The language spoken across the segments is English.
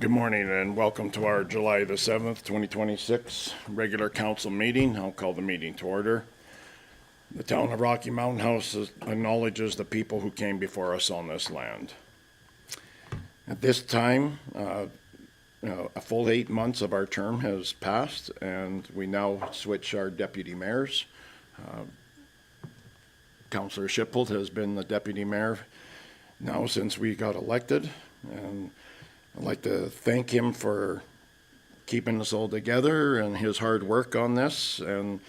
Good morning and welcome to our July the 7th, 2026 regular council meeting. I'll call the meeting to order. The town of Rocky Mountain House acknowledges the people who came before us on this land. At this time, a full 8 months of our term has passed and we now switch our deputy mayors. Councillor Shippold has been the deputy mayor now since we got elected, and I'd like to thank him for keeping us all together and his hard work on this, and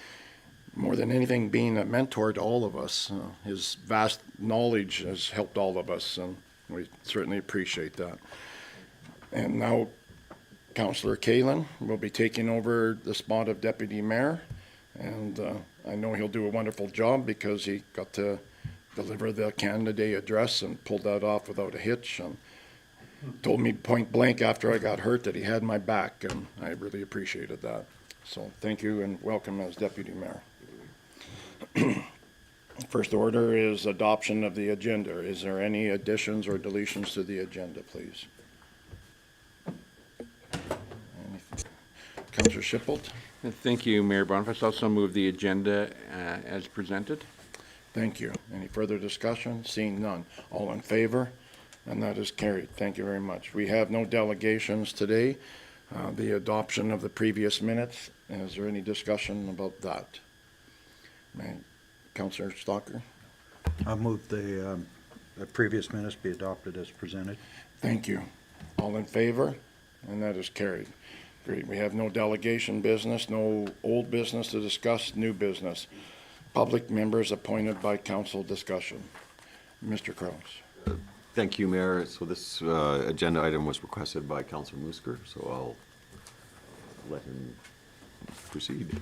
more than anything being a mentor to all of us. His vast knowledge has helped all of us, and we certainly appreciate that. And now Councillor Kaelin will be taking over the spot of deputy mayor, and I know he'll do a wonderful job because he got to deliver the Canada Day address and pulled that off without a hitch, and told me point blank after I got hurt that he had my back, and I really appreciated that. So thank you and welcome as deputy mayor. First order is adoption of the agenda. Is there any additions or deletions to the agenda, please? Councillor Shippold. Thank you, Mayor Boniface. Also move the agenda as presented. Thank you. Any further discussion? Seeing none. All in favor? And that is carried. Thank you very much. We have no delegations today. The adoption of the previous minutes, is there any discussion about that? Councillor Stalker? I'll move the previous minutes be adopted as presented. Thank you. All in favor? And that is carried. Great. We have no delegation business, no old business to discuss, new business. Public members appointed by council discussion. Mr. Kraus. Thank you, Mayor. So this agenda item was requested by Councillor Musker, so I'll let him proceed.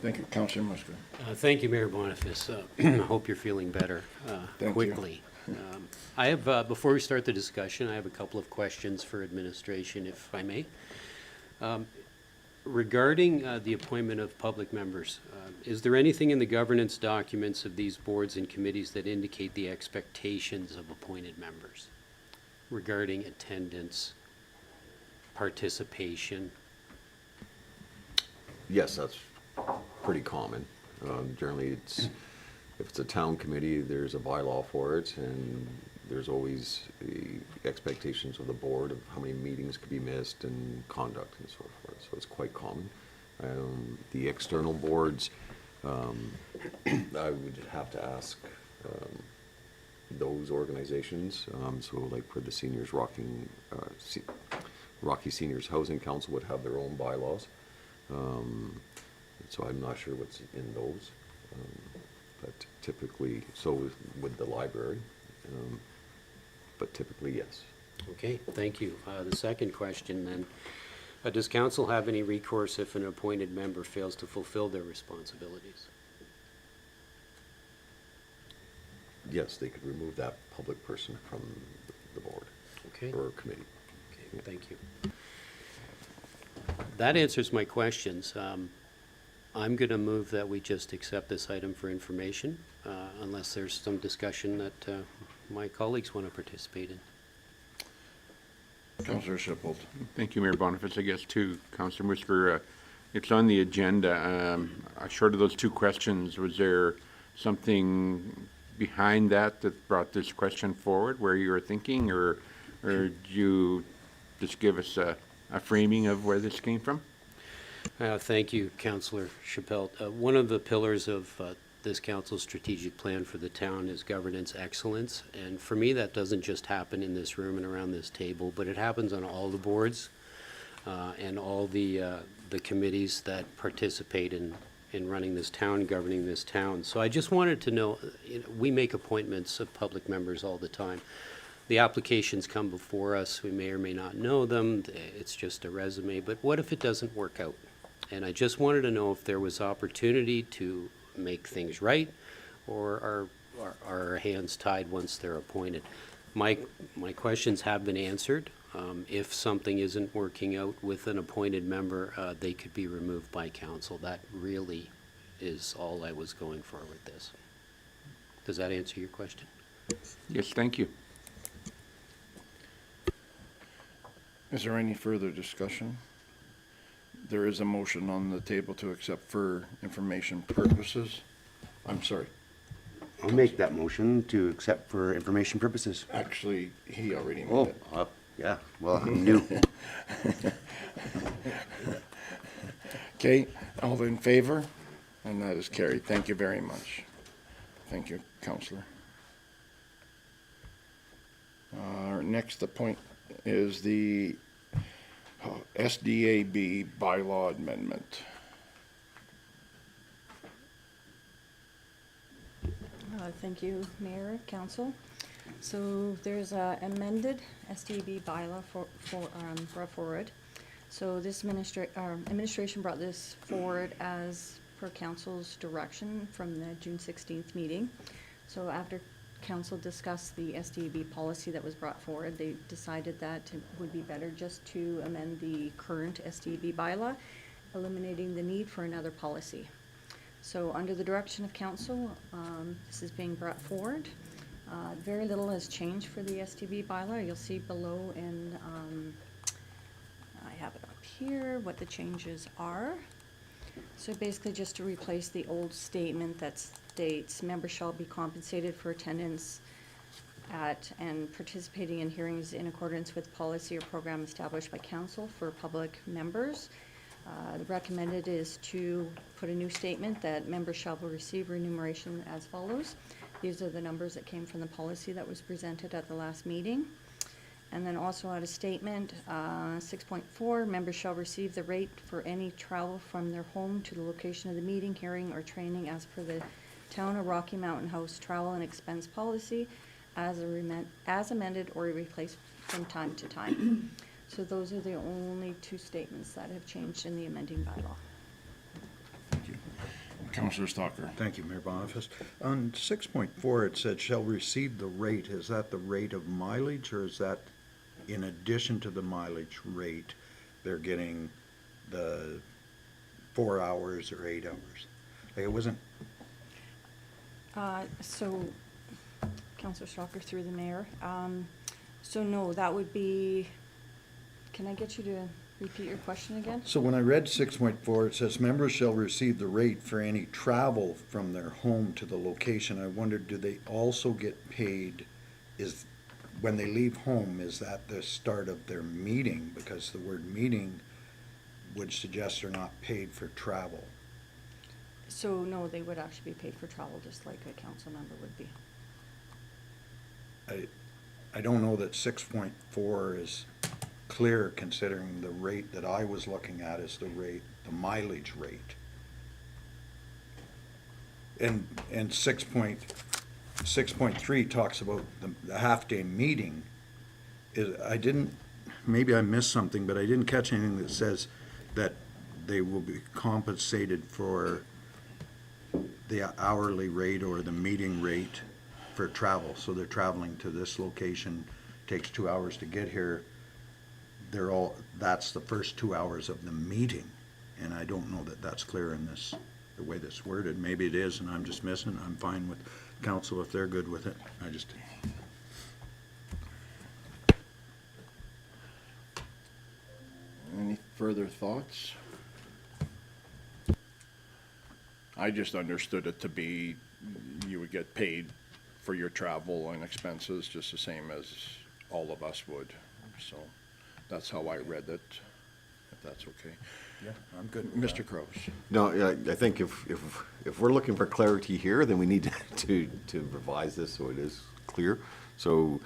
Thank you, Councillor Musker. Thank you, Mayor Boniface. I hope you're feeling better quickly. I have, before we start the discussion, I have a couple of questions for administration, if I may. Regarding the appointment of public members, is there anything in the governance documents of these boards and committees that indicate the expectations of appointed members regarding attendance, participation? Yes, that's pretty common. Generally, if it's a town committee, there's a bylaw for it, and there's always the expectations of the board of how many meetings could be missed and conduct and so forth. So it's quite common. The external boards, I would have to ask those organizations. So like for the seniors, Rocky Seniors Housing Council would have their own bylaws. So I'm not sure what's in those. But typically, so with the library. But typically, yes. Okay, thank you. The second question then, does council have any recourse if an appointed member fails to fulfill their responsibilities? Yes, they could remove that public person from the board Okay. or committee. Okay, thank you. That answers my questions. I'm going to move that we just accept this item for information, unless there's some discussion that my colleagues want to participate in. Councillor Shippold. Thank you, Mayor Boniface. I guess too, Councillor Musker, it's on the agenda. Short of those two questions, was there something behind that brought this question forward where you were thinking, or did you just give us a framing of where this came from? Thank you, Councillor Chappelle. One of the pillars of this council's strategic plan for the town is governance excellence, and for me that doesn't just happen in this room and around this table, but it happens on all the boards and all the committees that participate in running this town, governing this town. So I just wanted to know, we make appointments of public members all the time. The applications come before us, we may or may not know them, it's just a resume, but what if it doesn't work out? And I just wanted to know if there was opportunity to make things right, or are our hands tied once they're appointed? My questions have been answered. If something isn't working out with an appointed member, they could be removed by council. That really is all I was going for with this. Does that answer your question? Yes, thank you. Is there any further discussion? There is a motion on the table to accept for information purposes. I'm sorry, I'll make that motion to accept for information purposes. actually, he already made Oh, it. yeah, well, I'm new. Okay, all in favor? And that is carried. Thank you very much. Thank you, Counselor. Our next point is the SDAB bylaw amendment. Thank you, Mayor, Council. So there's a amended SDB bylaw brought forward. So this administration brought this forward as per council's direction from the June 16th meeting. So after council discussed the SDB policy that was brought forward, they decided that it would be better just to amend the current SDB bylaw, eliminating the need for another policy. So under the direction of council, this is being brought forward. Very little has changed for the SDB bylaw. You'll see below in, I have it up here, what the changes are. So basically just to replace the old statement that states members shall be compensated for attendance at and participating in hearings in accordance with policy or program established by council for public members. The recommended is to put a new statement that members shall receive remuneration as follows. These are the numbers that came from the policy that was presented at the last meeting. And then also add a statement, 6.4, members shall receive the rate for any travel from their home to the location of the meeting, hearing, or training as per the Town of Rocky Mountain House travel and expense policy as amended or replaced from time to time. So those are the only two statements that have changed in the amending bylaw. Thank you. Counselor Stalker. Thank you, Mayor Boniface. On 6.4, it said shall receive the rate. Is that the rate of mileage, or is that in addition to the mileage rate, they're getting the 4 hours or 8 hours? Like, it wasn't, So, Councillor Stalker through the mayor. So no, that would be, can I get you to repeat your question again? so when I read 6.4, it says members shall receive the rate for any travel from their home to the location. I wondered, do they also get paid, when they leave home, is that the start of their meeting? Because the word meeting would suggest they're not paid for travel. So no, they would actually be paid for travel, just like a council member would be. I don't know that 6.4 is clear, considering the rate that I was looking at is the mileage rate. And 6.3 talks about the half-day meeting. Maybe I missed something, but I didn't catch anything that says that they will be compensated for the hourly rate or the meeting rate for travel. So they're traveling to this location, takes 2 hours to get here. That's the first 2 hours of the meeting. And I don't know that that's clear in this, the way that's worded. Maybe it is, and I'm just missing. I'm fine with council if they're good with it. Any further thoughts? I just understood it to be you would get paid for your travel and expenses just the same as all of us would. So that's how I read it, if that's okay. Yeah, I'm good. Mr. Crows. No, yeah, I think if we're looking for clarity here, then we need to revise this so it is clear. So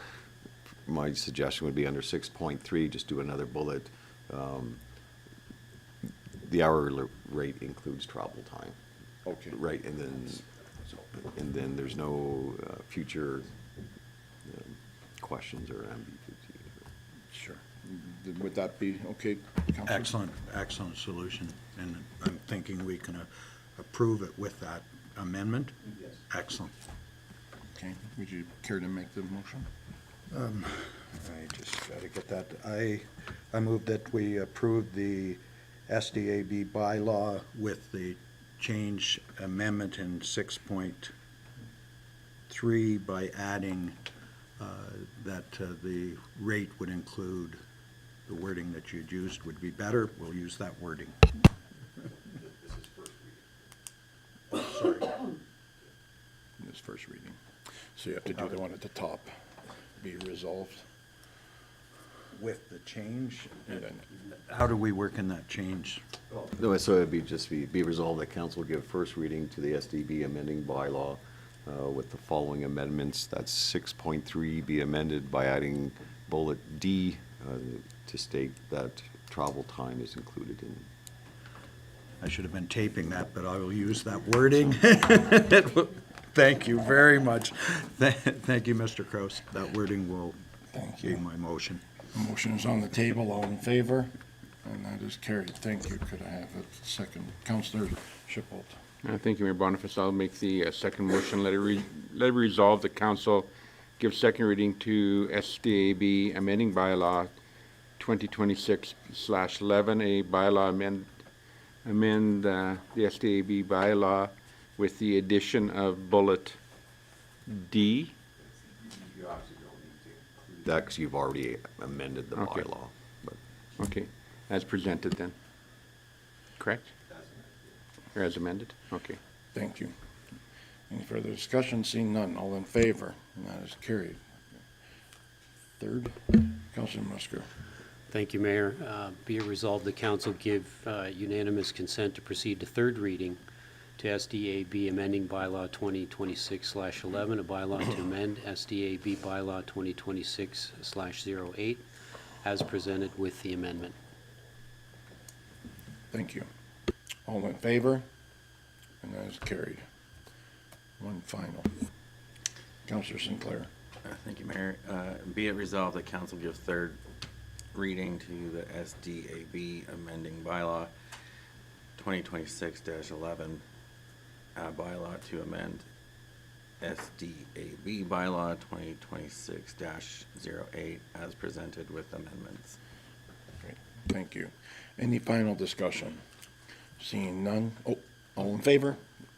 my suggestion would be under 6.3, just do another bullet. The hourly rate includes travel time. Okay. Right, and then there's no future questions or ambiguity. Sure. Would that be okay, Councilor? Excellent solution. And I'm thinking we can approve it with that amendment? Yes. Excellent. Okay, would you care to make the motion? I just got to get that. I move that we approve the SDAB bylaw with the change amendment in 6.3 by adding that the rate would include the wording that you'd used would be better, we'll use that wording. Sorry. In this first reading. So you have to do the one at the top, be resolved. With the change, And then, how do we work in that change? No, so it'd be resolved that council give first reading to the SDB amending bylaw with the following amendments. That's 6.3 be amended by adding bullet D to state that travel time is included in. I should have been taping that, but I will use that wording. Thank you very much. Thank you, Mr. Kraus. That wording will Thank be you. my motion. Motion is on the table, all in favor? And that is carried. Thank you. Could I have a second? Counselor Shippold. Thank you, Mayor Boniface. I'll make the second motion. Let it resolve the council give second reading to SDAB amending bylaw 2026/11, a bylaw amend the SDAB bylaw with the addition of bullet D. That, because you've already amended the Okay. bylaw. But Okay, as presented then. Correct? Or as amended? Okay. Thank you. Any further discussion? Seeing none, all in favor? And that is carried. Third, Counselor Musker. Thank you, Mayor. Be it resolved, the council give unanimous consent to proceed to third reading to SDAB amending bylaw 2026/11, a bylaw to amend SDAB bylaw 2026/08, as presented with the amendment. Thank you. All in favor? And that is carried. One final. Counselor Sinclair. Thank you, Mayor. Be it resolved that council give third reading to the SDAB amending bylaw 2026-11, bylaw to amend SDAB bylaw 2026-08 as presented with amendments. Great. Thank you. Any final discussion? Seeing none. Oh, all in favor?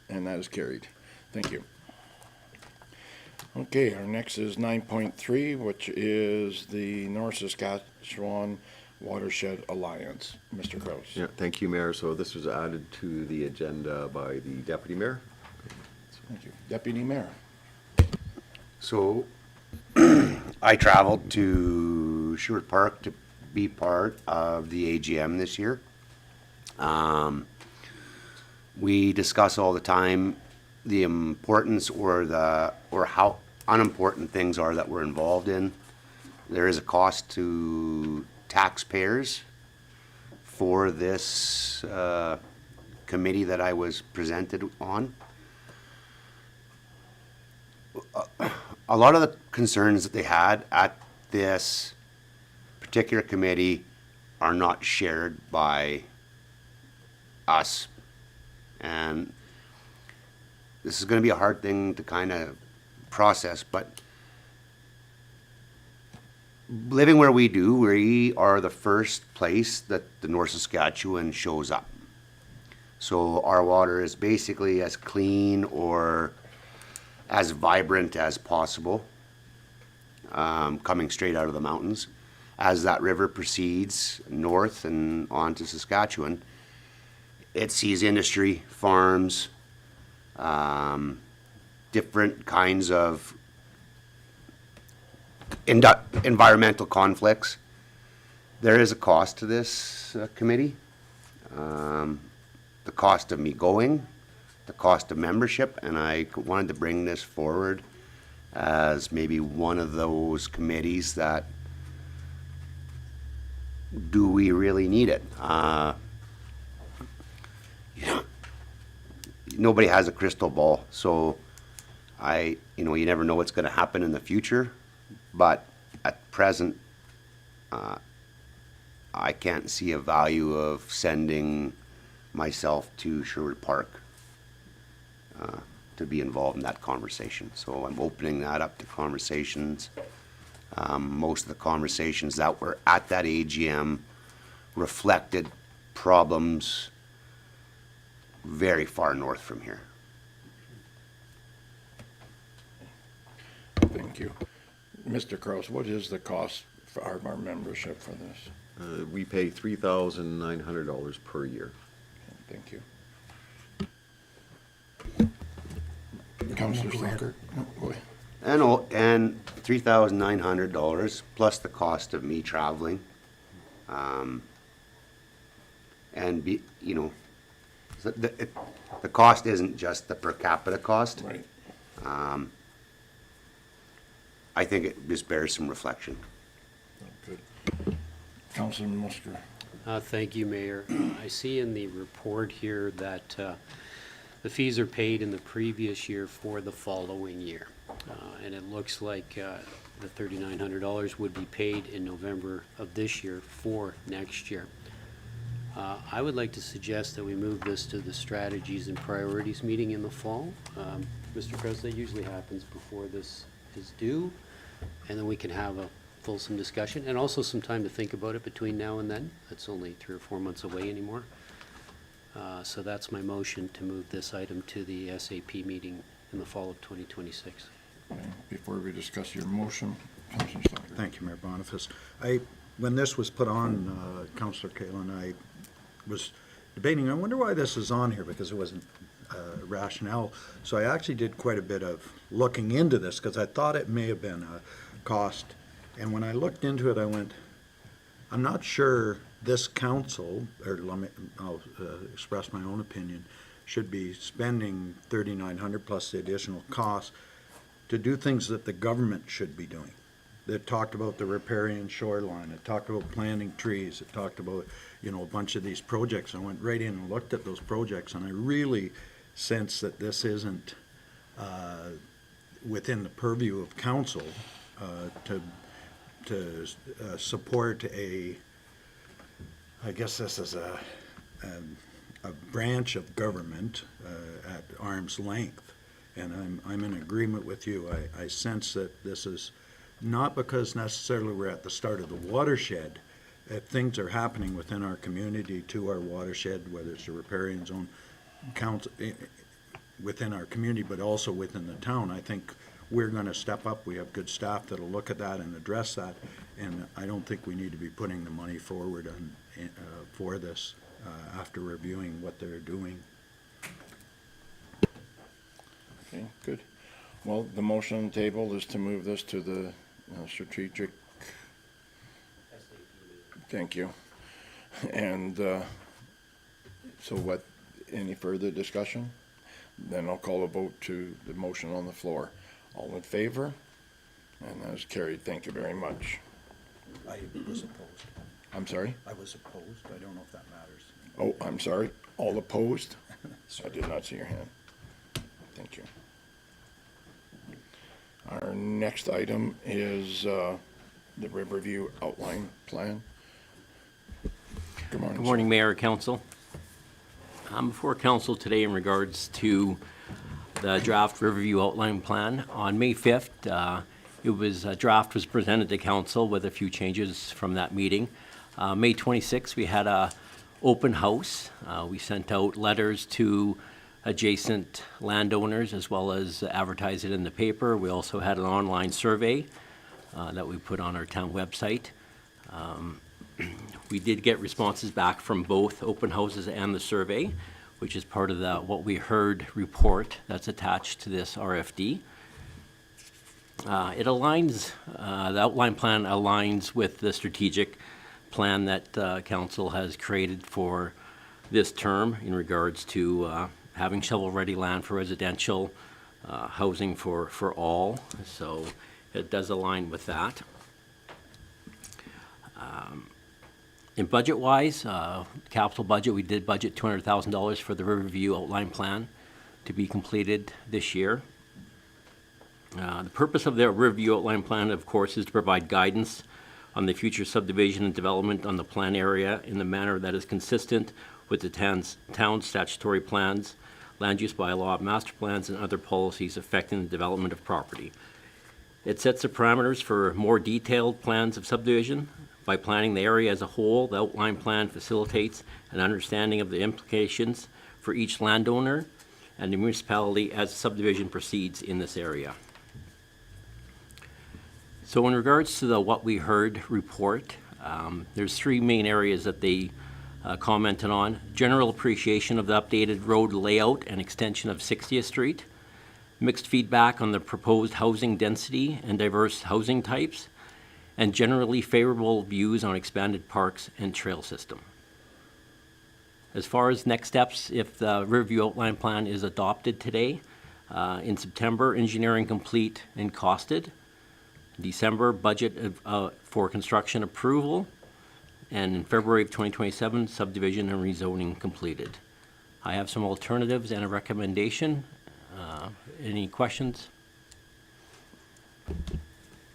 And that is carried. Thank you. Okay, our next is 9.3, which is the North Saskatchewan Watershed Alliance. Mr. Kraus. yeah, thank you, Mayor. So this was added to the agenda by the deputy mayor. Thank you. Deputy Mayor. So I traveled to Sherwood Park to be part of the AGM this year. We discuss all the time the importance or how unimportant things are that we're involved in. There is a cost to taxpayers for this committee that I was presented on. A lot of the concerns that they had at this particular committee are not shared by us. And this is going to be a hard thing to kind of process, but living where we do, we are the first place that the North Saskatchewan shows up. So our water is basically as clean or as vibrant as possible, coming straight out of the mountains. As that river proceeds north and onto Saskatchewan, it sees industry, farms, different kinds of environmental conflicts. There is a cost to this committee. The cost of me going, the cost of membership, and I wanted to bring this forward as maybe one of those committees that, do we really need it? Nobody has a crystal ball, so you never know what's going to happen in the future, but at present, I can't see a value of sending myself to Sherwood Park to be involved in that conversation. So I'm opening that up to conversations. Most of the conversations that were at that AGM reflected problems very far north from here. Thank you. Mr. Kraus, what is the cost for our membership for this? We pay $3,900 per year. Thank you. Councillor Slacker? No, go ahead. And $3,900 plus the cost of me traveling. And so the cost isn't just the per capita cost. Right. I think it just bears some reflection. Good. Councillor Muscar? Thank you, Mayor. I see in the report here that the fees are paid in the previous year for the following year. And it looks like the $3,900 would be paid in November of this year for next year. I would like to suggest that we move this to the strategies and priorities meeting in the fall. Mr. President, that usually happens before this is due, and then we can have a fulsome discussion, and also some time to think about it between now and then. It's only 3 or 4 months away anymore. So that's my motion to move this item to the SAP meeting in the fall of 2026. Before we discuss your motion, Councillor Slacker? Thank you, Mayor Boniface. When this was put on, Councillor Kalen, I was debating, I wonder why this is on here, because it wasn't rationale. So I actually did quite a bit of looking into this, because I thought it may have been a cost. And when I looked into it, I went, I'm not sure this council, or I'll express my own opinion, should be spending $3,900 plus the additional cost to do things that the government should be doing. It talked about the riparian shoreline, it talked about planting trees, it talked about, a bunch of these projects. I went right in and looked at those projects, and I really sense that this isn't within the purview of council to support I guess this is a branch of government at arm's length. And I'm in agreement with you. I sense that this is not because necessarily we're at the start of the watershed. Things are happening within our community to our watershed, whether it's the riparian zone council within our community, but also within the town. I think we're going to step up. We have good staff that'll look at that and address that. And I don't think we need to be putting the money forward for this after reviewing what they're doing. Okay, good. Well, the motion on the table is to move this to the strategic. Thank you. And so what, any further discussion? Then I'll call a vote to the motion on the floor. All in favor? And that is carried. Thank you very much. I was opposed. I'm sorry? I was opposed. I don't know if that matters. Oh, I'm sorry. All opposed? I did not see your hand. Thank you. Our next item is the Riverview Outline Plan. Good morning. Good morning, Mayor, Council. I'm before Council today in regards to the draft Riverview Outline Plan. On May 5th, a draft was presented to Council with a few changes from that meeting. May 26th, we had a open house. We sent out letters to adjacent landowners as well as advertised it in the paper. We also had an online survey that we put on our town website. We did get responses back from both open houses and the survey, which is part of the What We Heard report that's attached to this RFD. It aligns, the outline plan aligns with the strategic plan that Council has created for this term in regards to having shovel-ready land for residential, housing for all. So it does align with that. In budget-wise, capital budget, we did budget $200,000 for the Riverview Outline Plan to be completed this year. The purpose of the Riverview Outline Plan, of course, is to provide guidance on the future subdivision and development on the plan area in the manner that is consistent with the town's statutory plans, land use bylaw, master plans, and other policies affecting the development of property. It sets the parameters for more detailed plans of subdivision. By planning the area as a whole, the outline plan facilitates an understanding of the implications for each landowner and the municipality as subdivision proceeds in this area. So in regards to the What We Heard report, There's three main areas that they commented on. General appreciation of the updated road layout and extension of 60th Street. Mixed feedback on the proposed housing density and diverse housing types. And generally favorable views on expanded parks and trail system. As far as next steps, if the Riverview Outline Plan is adopted today, in September, engineering complete and costed. December, budget for construction approval. And in February of 2027, subdivision and rezoning completed. I have some alternatives and a recommendation. Any questions?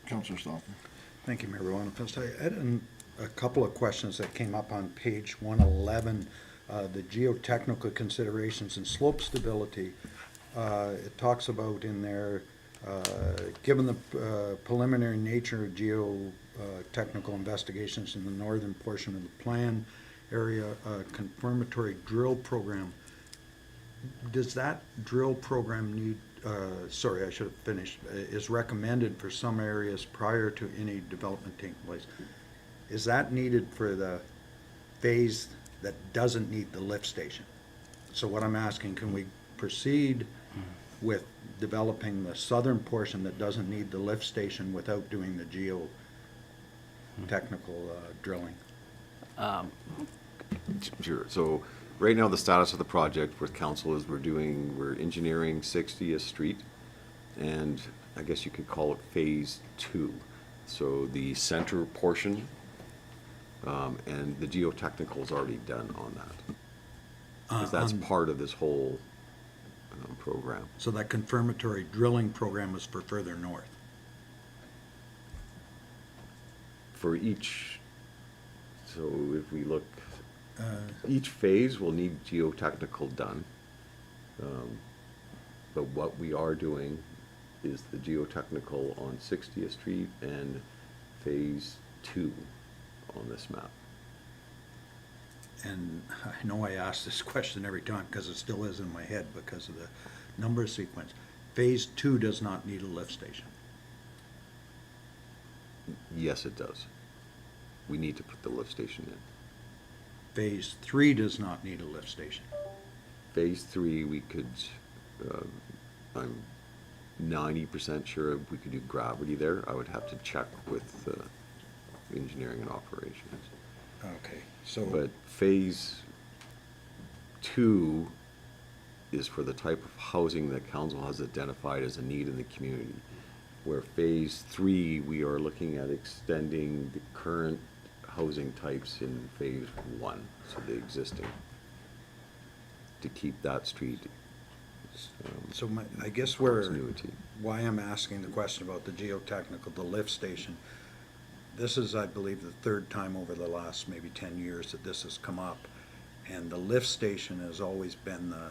Councillor Stockton. Thank you, Mayor Bonifest. I had a couple of questions that came up on page 111, the geotechnical considerations and slope stability. It talks about in there, given the preliminary nature of geotechnical investigations in the northern portion of the plan area, confirmatory drill program. Does that drill program need, sorry, I should have finished, is recommended for some areas prior to any development taking place? Is that needed for the phase that doesn't need the lift station? So what I'm asking, can we proceed with developing the southern portion that doesn't need the lift station without doing the geotechnical drilling? Sure. So right now, the status of the project with council is we're engineering 60th Street, and I guess you could call it phase 2. So the center portion, and the geotechnical is already done on that. 'Cause that's part of this whole program. So that confirmatory drilling program is for further north? For each, so if we look, each phase will need geotechnical done. But what we are doing is the geotechnical on 60th Street and phase 2 on this map. And I know I ask this question every time because it still is in my head because of the number sequence. Phase 2 does not need a lift station. Yes, it does. We need to put the lift station in. Phase 3 does not need a lift station. Phase 3, we could, I'm 90% sure we could do gravity there. I would have to check with engineering and operations. Okay, so. But phase 2 is for the type of housing that council has identified as a need in the community. Where phase 3, we are looking at extending the current housing types in phase 1, so the existing, to keep that street So I guess where, continuity. why I'm asking the question about the geotechnical, the lift station, this is, I believe, the third time over the last maybe 10 years that this has come up. And the lift station has always been the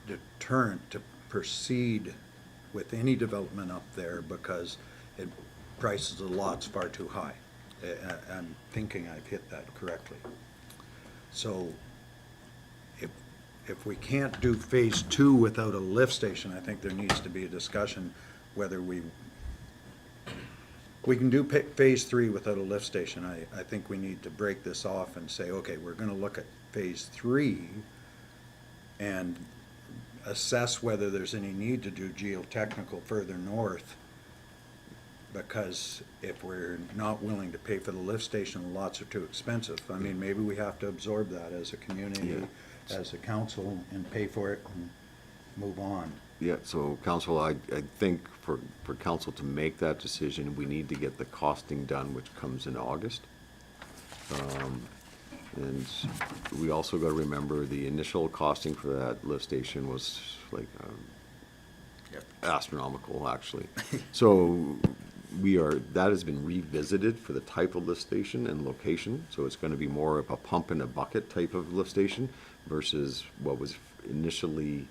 deterrent to proceed with any development up there because it prices the lots far too high. I'm thinking I've hit that correctly. So if we can't do phase 2 without a lift station, I think there needs to be a discussion whether we can do phase 3 without a lift station. I think we need to break this off and say, okay, we're gonna look at phase 3 and assess whether there's any need to do geotechnical further north. Because if we're not willing to pay for the lift station, the lots are too expensive. I mean, maybe we have to absorb that as a community, as a council, and pay for it and move on. Yeah, so council, I think for council to make that decision, we need to get the costing done, which comes in August. And we also got to remember the initial costing for that lift station was like astronomical, actually. So that has been revisited for the type of lift station and location. So it's going to be more of a pump in a bucket type of lift station versus what was initially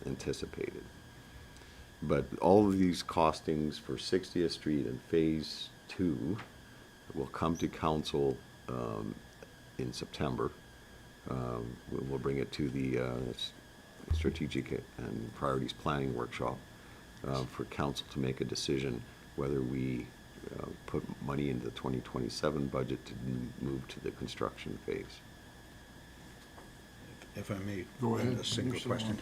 anticipated. But all of these costings for 60th Street and Phase 2 will come to council in September. We'll bring it to the Strategic and Priorities Planning Workshop for council to make a decision whether we put money into the 2027 budget to move to the construction phase. If I may, Go ahead. a single Mr. question. Long.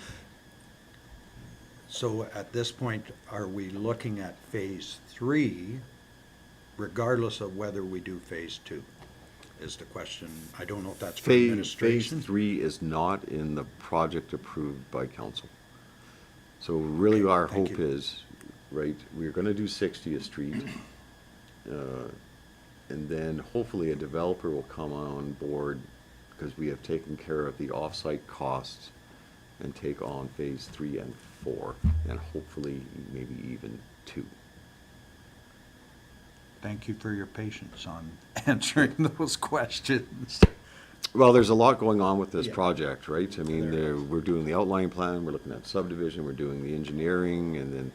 So at this point, are we looking at phase 3 regardless of whether we do phase 2? Is the question. I don't know if that's for Phase administration. 3 is not in the project approved by council. So really Okay, our thank hope you. is, right, we're gonna do 60th Street. And then hopefully a developer will come on board because we have taken care of the off-site costs and take on phase 3 and 4, and hopefully maybe even 2. Thank you for your patience on answering those questions. Well, there's a lot going on with this Yeah. project, right? I mean, There we're doing the outline plan, we're looking at subdivision, we're doing the engineering, and then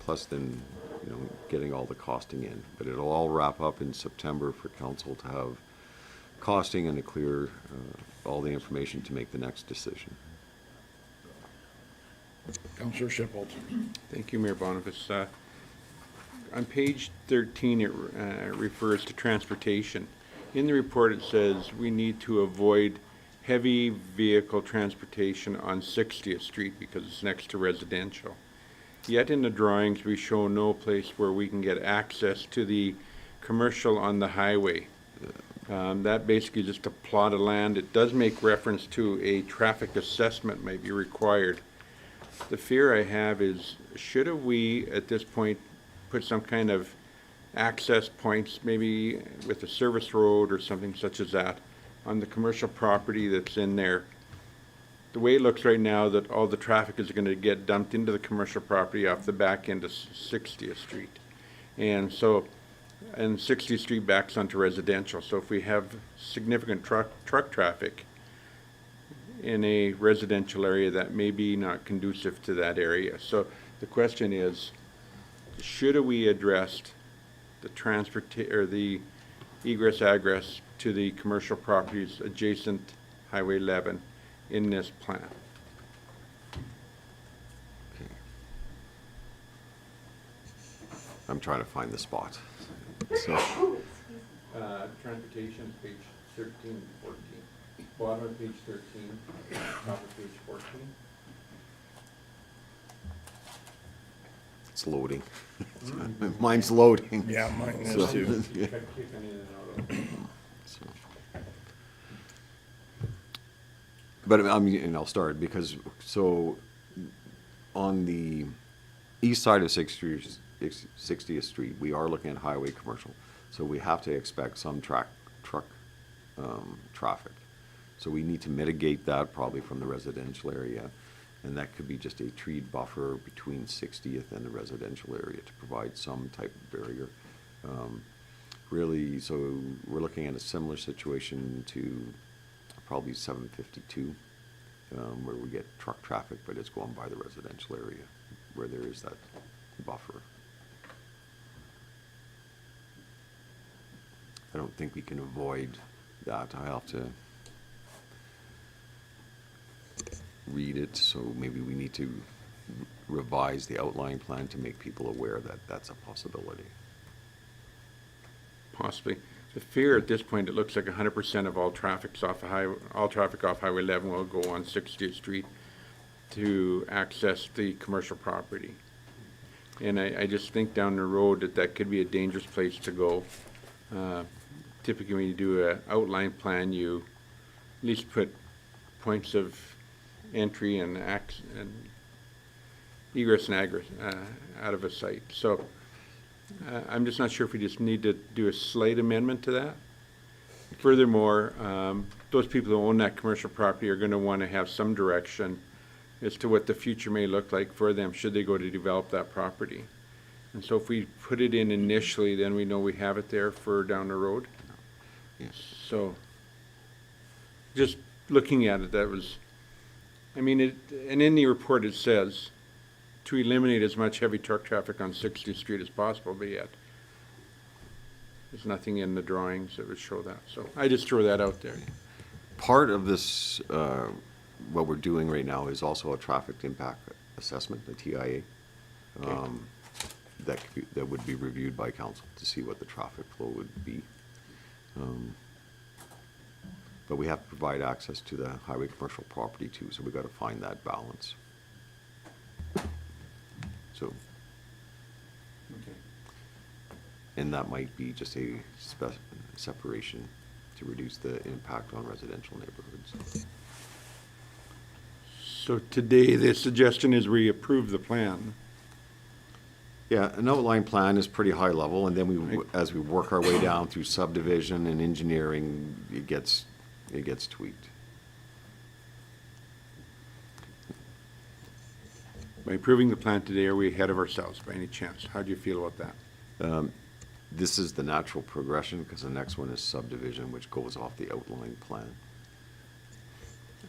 getting all the costing in. But it'll all wrap up in September for council to have costing and to clear all the information to make the next decision. Counselor Shipple. Thank you, Mayor Boniface. On page 13, it refers to transportation. In the report, it says we need to avoid heavy vehicle transportation on 60th Street because it's next to residential. Yet in the drawings, we show no place where we can get access to the commercial on the highway. That basically just a plot of land. It does make reference to a traffic assessment may be required. The fear I have is, should we, at this point, put some kind of access points, maybe with a service road or something such as that, on the commercial property that's in there? The way it looks right now, that all the traffic is gonna get dumped into the commercial property off the back end of 60th Street. And 60th Street backs onto residential, so if we have significant truck traffic in a residential area, that may be not conducive to that area. So the question is, should we address the egress egress to the commercial properties adjacent Highway 11 in this plan? Okay. I'm trying to find the spot. So, Transportation, page 13, 14. Bottom of page 13, top of page 14. it's loading. Mine's loading. Yeah, mine So, is too. yeah. Kept kicking in and out of it. So. But I mean, and I'll start because, so, on the east side of 60th Street, we are looking at highway commercial. So we have to expect some truck traffic. So we need to mitigate that probably from the residential area. And that could be just a treed buffer between 60th and the residential area to provide some type of barrier. Really, so we're looking at a similar situation to probably 752, where we get truck traffic, but it's going by the residential area where there is that buffer. I don't think we can avoid that. I have to read it, so maybe we need to revise the outline plan to make people aware that that's a possibility. Possibly. The fear at this point, it looks like 100% of all traffic off Highway 11 will go on 60th Street to access the commercial property. And I just think down the road that could be a dangerous place to go. Typically, when you do an outline plan, you at least put points of entry and egress and egress out of a site. So I'm just not sure if we just need to do a slight amendment to that. Furthermore, those people who own that commercial property are going to want to have some direction as to what the future may look like for them should they go to develop that property. And so if we put it in initially, then we know we have it there for down the road. Yes. So just looking at it, that was, I mean, and in the report it says to eliminate as much heavy truck traffic on 60th Street as possible, but yet there's nothing in the drawings that would show that. So I just throw that out there. Part of this, what we're doing right now is also a traffic impact assessment, the TIA. that would be reviewed by council to see what the traffic flow would be. But we have to provide access to the highway commercial property too, so we gotta find that balance. So, and that might be just a separation to reduce the impact on residential neighborhoods. So today, the suggestion is we approve the plan. Yeah, an outline plan is pretty high level, and then as we work our way down through subdivision and engineering, it gets tweaked. By approving the plan today, are we ahead of ourselves by any chance? How do you feel about that? This is the natural progression, because the next one is subdivision, which goes off the outline plan.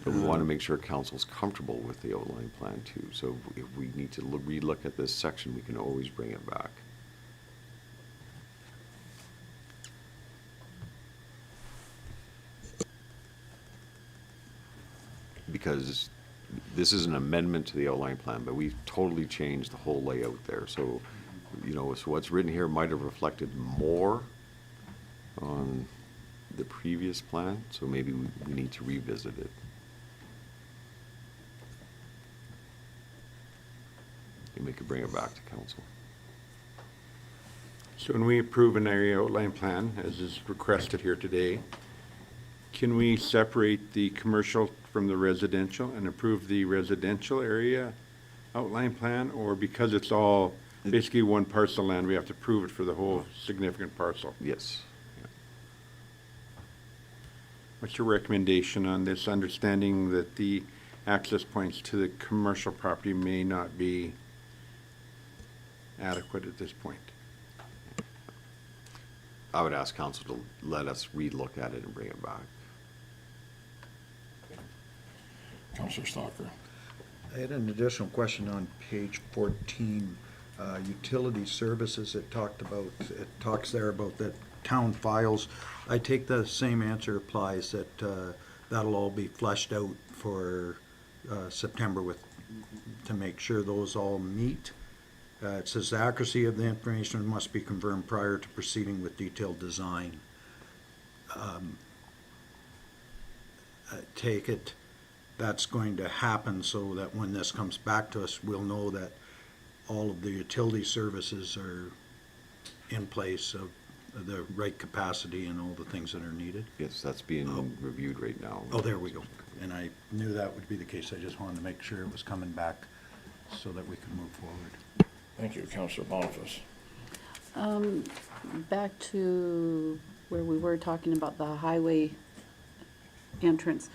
But we want to make sure council's comfortable with the outline plan too, so if we need to relook at this section, we can always bring it back. Because this is an amendment to the outline plan, but we've totally changed the whole layout there, so, so what's written here might have reflected more on the previous plan, so maybe we need to revisit it. And we could bring it back to council. So when we approve an area outline plan, as is requested here today, can we separate the commercial from the residential and approve the residential area outline plan? Or because it's all basically one parcel land, we have to prove it for the whole significant parcel? Yes. What's your recommendation on this, understanding that the access points to the commercial property may not be adequate at this point? I would ask council to let us relook at it and bring it back. Counselor Stalker. I had an additional question on page 14, utility services. It talks there about the town files. I take the same answer applies, that that'll all be fleshed out for September to make sure those all meet. It says the accuracy of the information must be confirmed prior to proceeding with detailed design. I take it that's going to happen so that when this comes back to us, we'll know that all of the utility services are in place of the right capacity and all the things that are needed. Yes, that's being reviewed right now. Oh, there we go. And I knew that would be the case. I just wanted to make sure it was coming back so that we could move forward. Thank you, Counselor Boniface. Back to where we were talking about the highway entrance.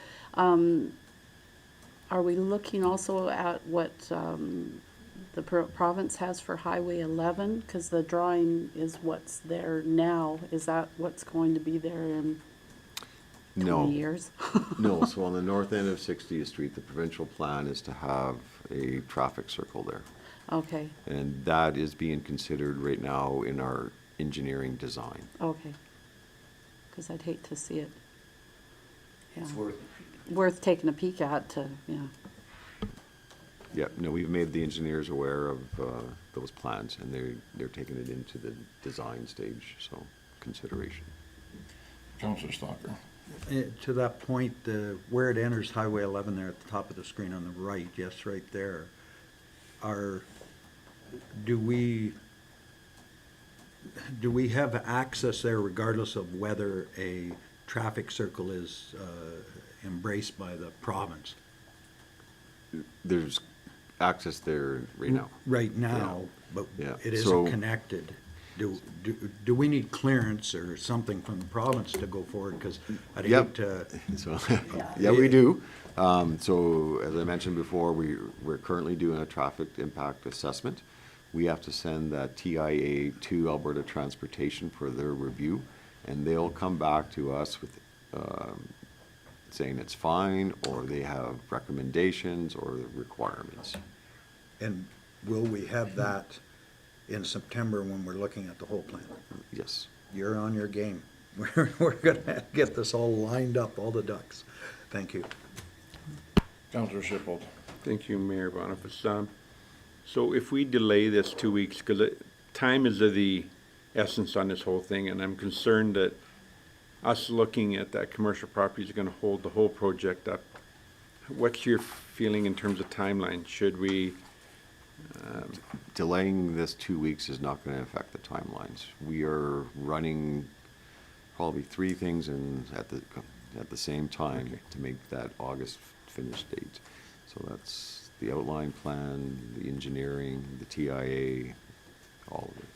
Are we looking also at what the province has for Highway 11? Because the drawing is what's there now. Is that what's going to be there in 20 years? No, so on the north end of 60th Street, the provincial plan is to have a traffic circle there. Okay, And that is being considered right now in our engineering design. okay. Because I'd hate to see it. Yeah. Worth taking a peek at to, yeah. Yeah, no, we've made the engineers aware of those plans, and they're taking it into the design stage, so consideration. Counselor Stalker. To that point, where it enters Highway 11 there at the top of the screen on the right, yes, right there, do we have access there regardless of whether a traffic circle is embraced by the province? There's access there right now. Right now, but Yeah, it so- isn't connected. Do we need clearance or something from the province to go forward? Because I'd Yep. hate to, So, yeah, we do. So as I mentioned before, we're currently doing a traffic impact assessment. We have to send that TIA to Alberta Transportation for their review, and they'll come back to us with saying it's fine, or they have recommendations or requirements. and will we have that in September when we're looking at the whole plan? Yes. You're on your game. We're gonna get this all lined up, all the ducks. Thank you. Counselor Shippold. Thank you, Mayor Boniface. So if we delay this 2 weeks, because time is of the essence on this whole thing, and I'm concerned that us looking at that commercial property is gonna hold the whole project up. What's your feeling in terms of timeline? Should we, Delaying this 2 weeks is not going to affect the timelines. We are running probably 3 things at the same time Okay. to make that August finish date. So that's the outline plan, the engineering, the TIA, all of it.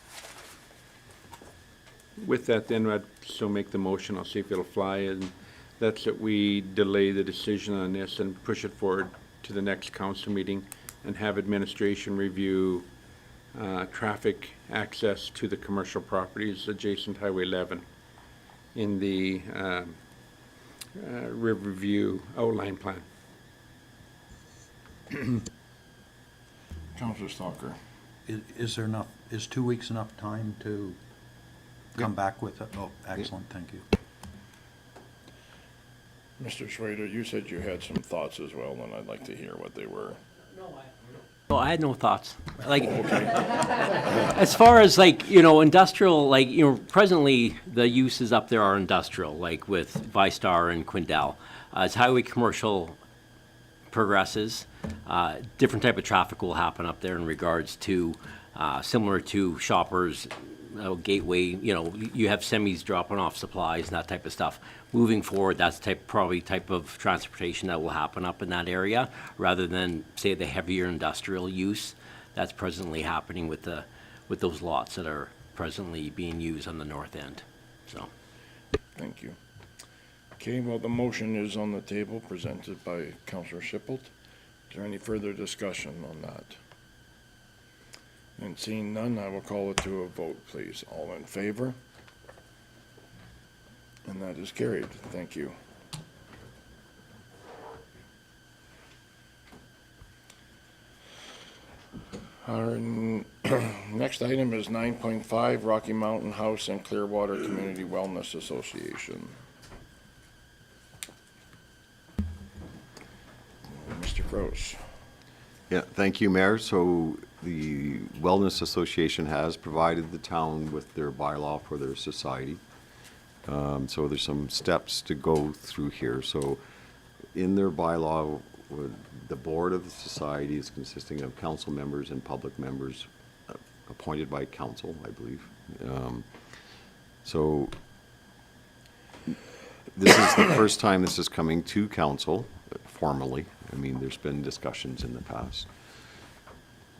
with that then, I'd still make the motion, I'll see if it'll fly, and that's that we delay the decision on this and push it forward to the next council meeting and have administration review traffic access to the commercial properties adjacent Highway 11 in the Riverview outline plan. Councillor Stalker. Is there enough, is 2 weeks enough time to come back with it? Oh, excellent, thank you. Mr. Schwader, you said you had some thoughts as well, and I'd like to hear what they were. Well, I had no thoughts. Like, as far as like, industrial, presently the uses up there are industrial, like with ViStar and Quindell. As highway commercial progresses, different type of traffic will happen up there in regards to, similar to Shoppers, Gateway, you have semis dropping off supplies and that type of stuff. Moving forward, that's probably type of transportation that will happen up in that area, rather than, say, the heavier industrial use that's presently happening with those lots that are presently being used on the north end, so. Thank you. Okay, well, the motion is on the table, presented by Councillor Shipple. Is there any further discussion on that? And seeing none, I will call it to a vote, please. All in favor? And that is carried. Thank you. Our next item is 9.5, Rocky Mountain House and Clearwater Community Wellness Association. Mr. Gross. Yeah, thank you, Mayor. So the Wellness Association has provided the town with their bylaw for their society. So there's some steps to go through here. So in their bylaw, the board of the society is consisting of council members and public members appointed by council, I believe. So this is the first time this is coming to council formally. I mean, there's been discussions in the past.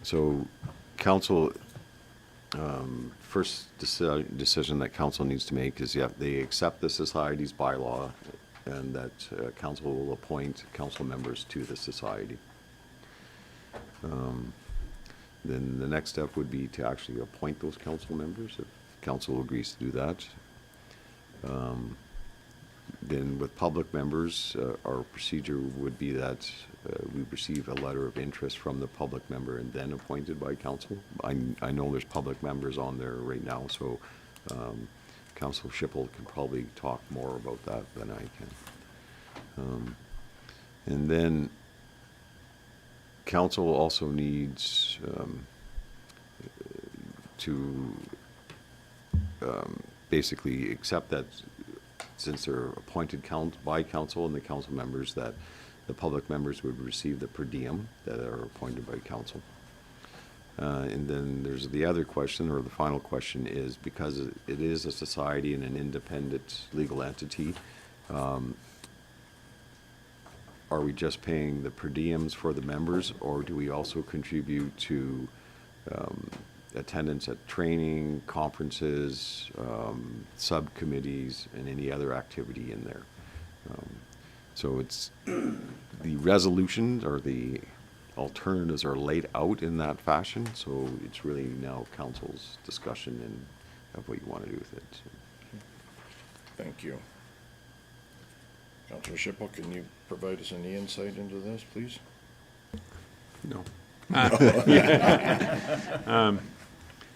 So council, first decision that council needs to make is, they accept the society's bylaw and that council will appoint council members to the society. Then the next step would be to actually appoint those council members, if council agrees to do that. Then with public members, our procedure would be that we receive a letter of interest from the public member and then appointed by council. I know there's public members on there right now, so Councilor Shipple can probably talk more about that than I can. And then council also needs to basically accept that since they're appointed by council and the council members, that the public members would receive the per diem that are appointed by council. And then there's the other question, or the final question, is because it is a society and an independent legal entity, are we just paying the per diems for the members, or do we also contribute to attendance at training, conferences, subcommittees, and any other activity in there? So it's, the resolutions or the alternatives are laid out in that fashion, so it's really now council's discussion and of what you want to do with it. So. Thank you. Councillor Shipple, can you provide us any insight into this, please? No.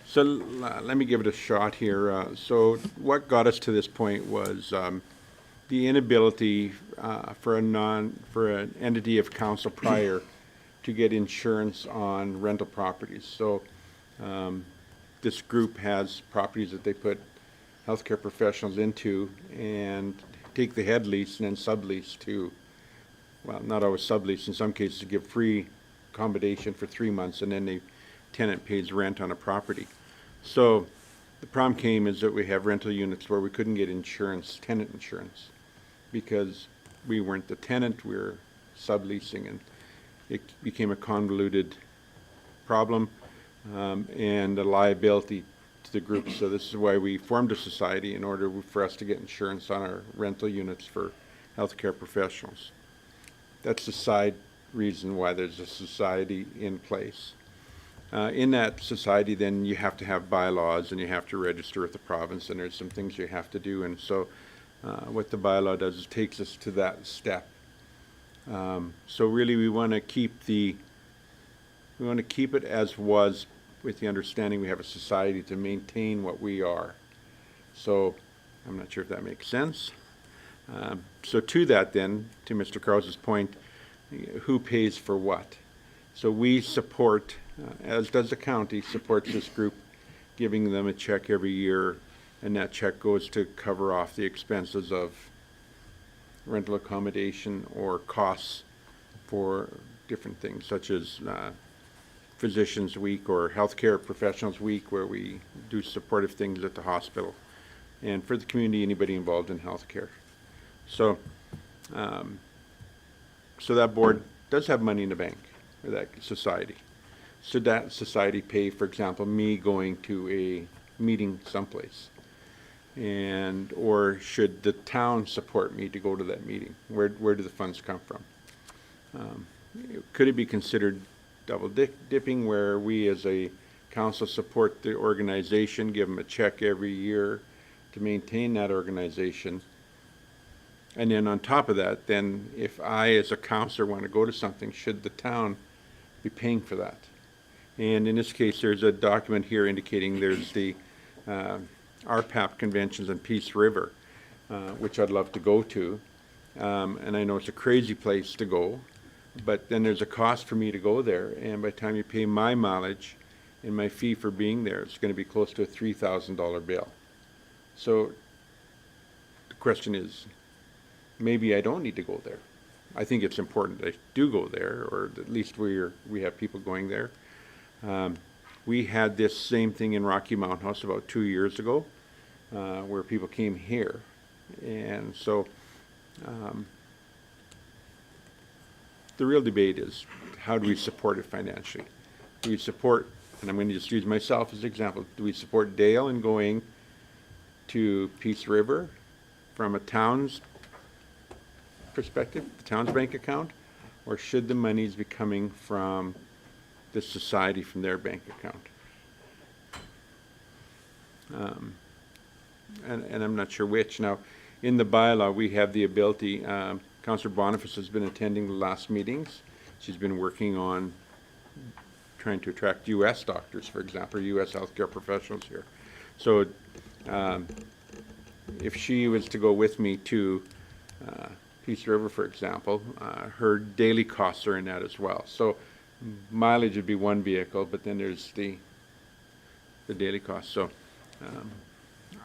So let me give it a shot here. So what got us to this point was the inability for an entity of council prior to get insurance on rental properties. So this group has properties that they put healthcare professionals into and take the head lease and then sublease to, well, not always sublease, in some cases to give free accommodation for 3 months, and then the tenant pays rent on a property. So the problem came is that we have rental units where we couldn't get insurance, tenant insurance, because we weren't the tenant, we were subleasing, and it became a convoluted problem and a liability to the group. So this is why we formed a society, in order for us to get insurance on our rental units for healthcare professionals. That's the side reason why there's a society in place. In that society, then you have to have bylaws and you have to register with the province, and there's some things you have to do. And so what the bylaw does is takes us to that step. So really we want to keep it as was, with the understanding we have a society to maintain what we are. So I'm not sure if that makes sense. So to that then, to Mr. Krause's point, who pays for what? So we support, as does the county, supports this group, giving them a check every year, and that check goes to cover off the expenses of rental accommodation or costs for different things, such as Physicians Week or Healthcare Professionals Week, where we do supportive things at the hospital, and for the community, anybody involved in healthcare. So, so that board does have money in the bank, or that society. Should that society pay, for example, me going to a meeting someplace? And, or should the town support me to go to that meeting? Where do the funds come from? Could it be considered double dipping, where we as a council support the organization, give them a check every year to maintain that organization? And then on top of that, then if I as a councillor want to go to something, should the town be paying for that? And in this case, there's a document here indicating there's the RPAP conventions in Peace River, which I'd love to go to. And I know it's a crazy place to go, but then there's a cost for me to go there. And by the time you pay my mileage and my fee for being there, it's going to be close to a $3,000 bill. So the question is, maybe I don't need to go there. I think it's important that I do go there, or at least we have people going there. We had this same thing in Rocky Mountain House about 2 years ago, where people came here. And so the real debate is, how do we support it financially? Do we support, and I'm going to just use myself as an example, do we support Dale in going to Peace River from a town's perspective, the town's bank account, or should the monies be coming from the society from their bank account? And I'm not sure which. Now, in the bylaw, we have the ability, Councillor Boniface has been attending the last meetings. She's been working on trying to attract U.S. doctors, for example, U.S. healthcare professionals here. So if she was to go with me to Peace River, for example, her daily costs are in that as well. So mileage would be one vehicle, but then there's the daily costs. So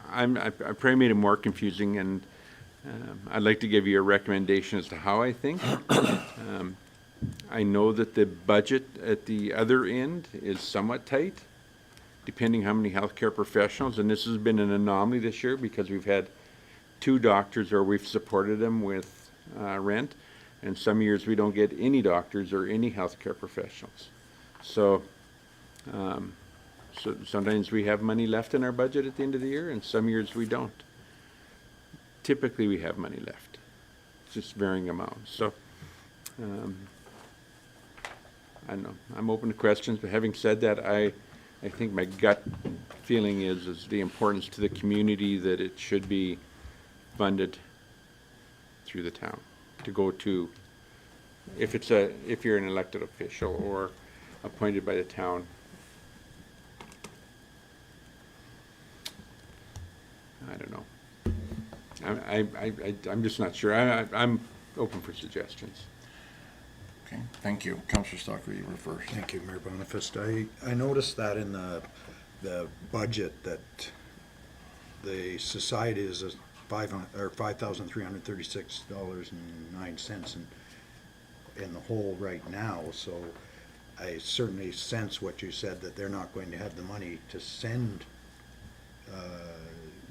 I probably made it more confusing, and I'd like to give you a recommendation as to how I think. I know that the budget at the other end is somewhat tight, depending how many healthcare professionals, and this has been an anomaly this year because we've had 2 doctors, or we've supported them with rent, and some years we don't get any doctors or any healthcare professionals. So, so sometimes we have money left in our budget at the end of the year, and some years we don't. Typically we have money left, it's just varying amounts. So I don't know, I'm open to questions, but having said that, I think my gut feeling is the importance to the community that it should be funded through the town to go to, if you're an elected official or appointed by the town. I don't know. I'm just not sure. I'm open for suggestions. Okay, thank you. Councillor Stocker, you were first. Thank you, Mayor Boniface. I noticed that in the the budget that the society is $5,336.09 in the hole right now, so I certainly sense what you said, that they're not going to have the money to send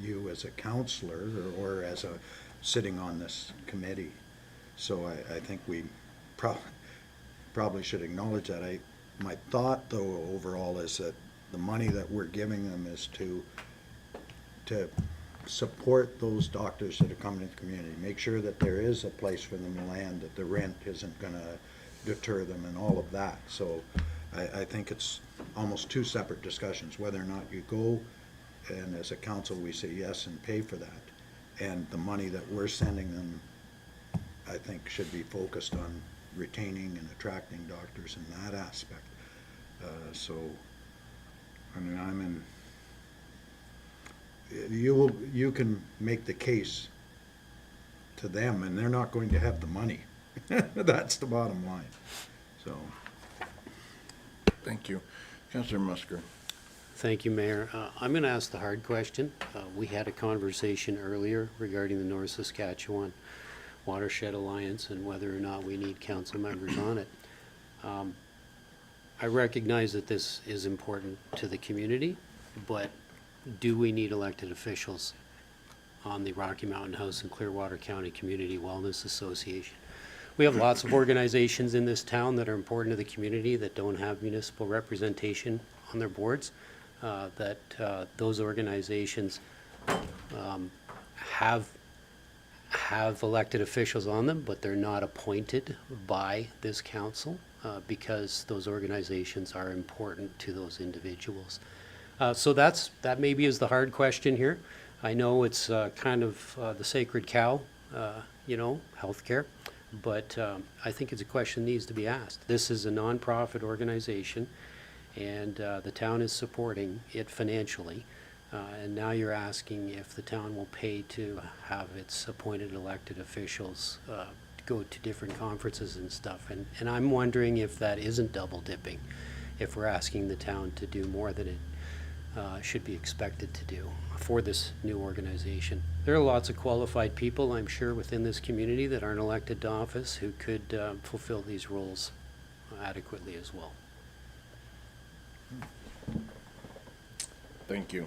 you as a counselor or as a, sitting on this committee. So I think we probably should acknowledge that. My thought, though, overall, is that the money that we're giving them is to support those doctors that are coming into the community, make sure that there is a place for them to land, that the rent isn't gonna deter them and all of that. So I think it's almost two separate discussions, whether or not you go and as a council we say yes and pay for that. And the money that we're sending them, I think, should be focused on retaining and attracting doctors in that aspect. So, I mean, you can make the case to them, and they're not going to have the money. That's the bottom line. So, Thank you. Councillor Musker. Thank you, Mayor. I'm going to ask the hard question. We had a conversation earlier regarding the North Saskatchewan Watershed Alliance and whether or not we need council members on it. I recognize that this is important to the community, but do we need elected officials on the Rocky Mountain House and Clearwater County Community Wellness Association? We have lots of organizations in this town that are important to the community that don't have municipal representation on their boards. Those organizations have elected officials on them, but they're not appointed by this council because those organizations are important to those individuals. So that maybe is the hard question here. I know it's kind of the sacred cow, healthcare, but I think it's a question that needs to be asked. This is a nonprofit organization, and the town is supporting it financially. And now you're asking if the town will pay to have its appointed elected officials go to different conferences and stuff. And I'm wondering if that isn't double dipping, if we're asking the town to do more than it should be expected to do for this new organization. There are lots of qualified people, I'm sure, within this community that aren't elected to office who could fulfill these roles adequately as well. Thank you.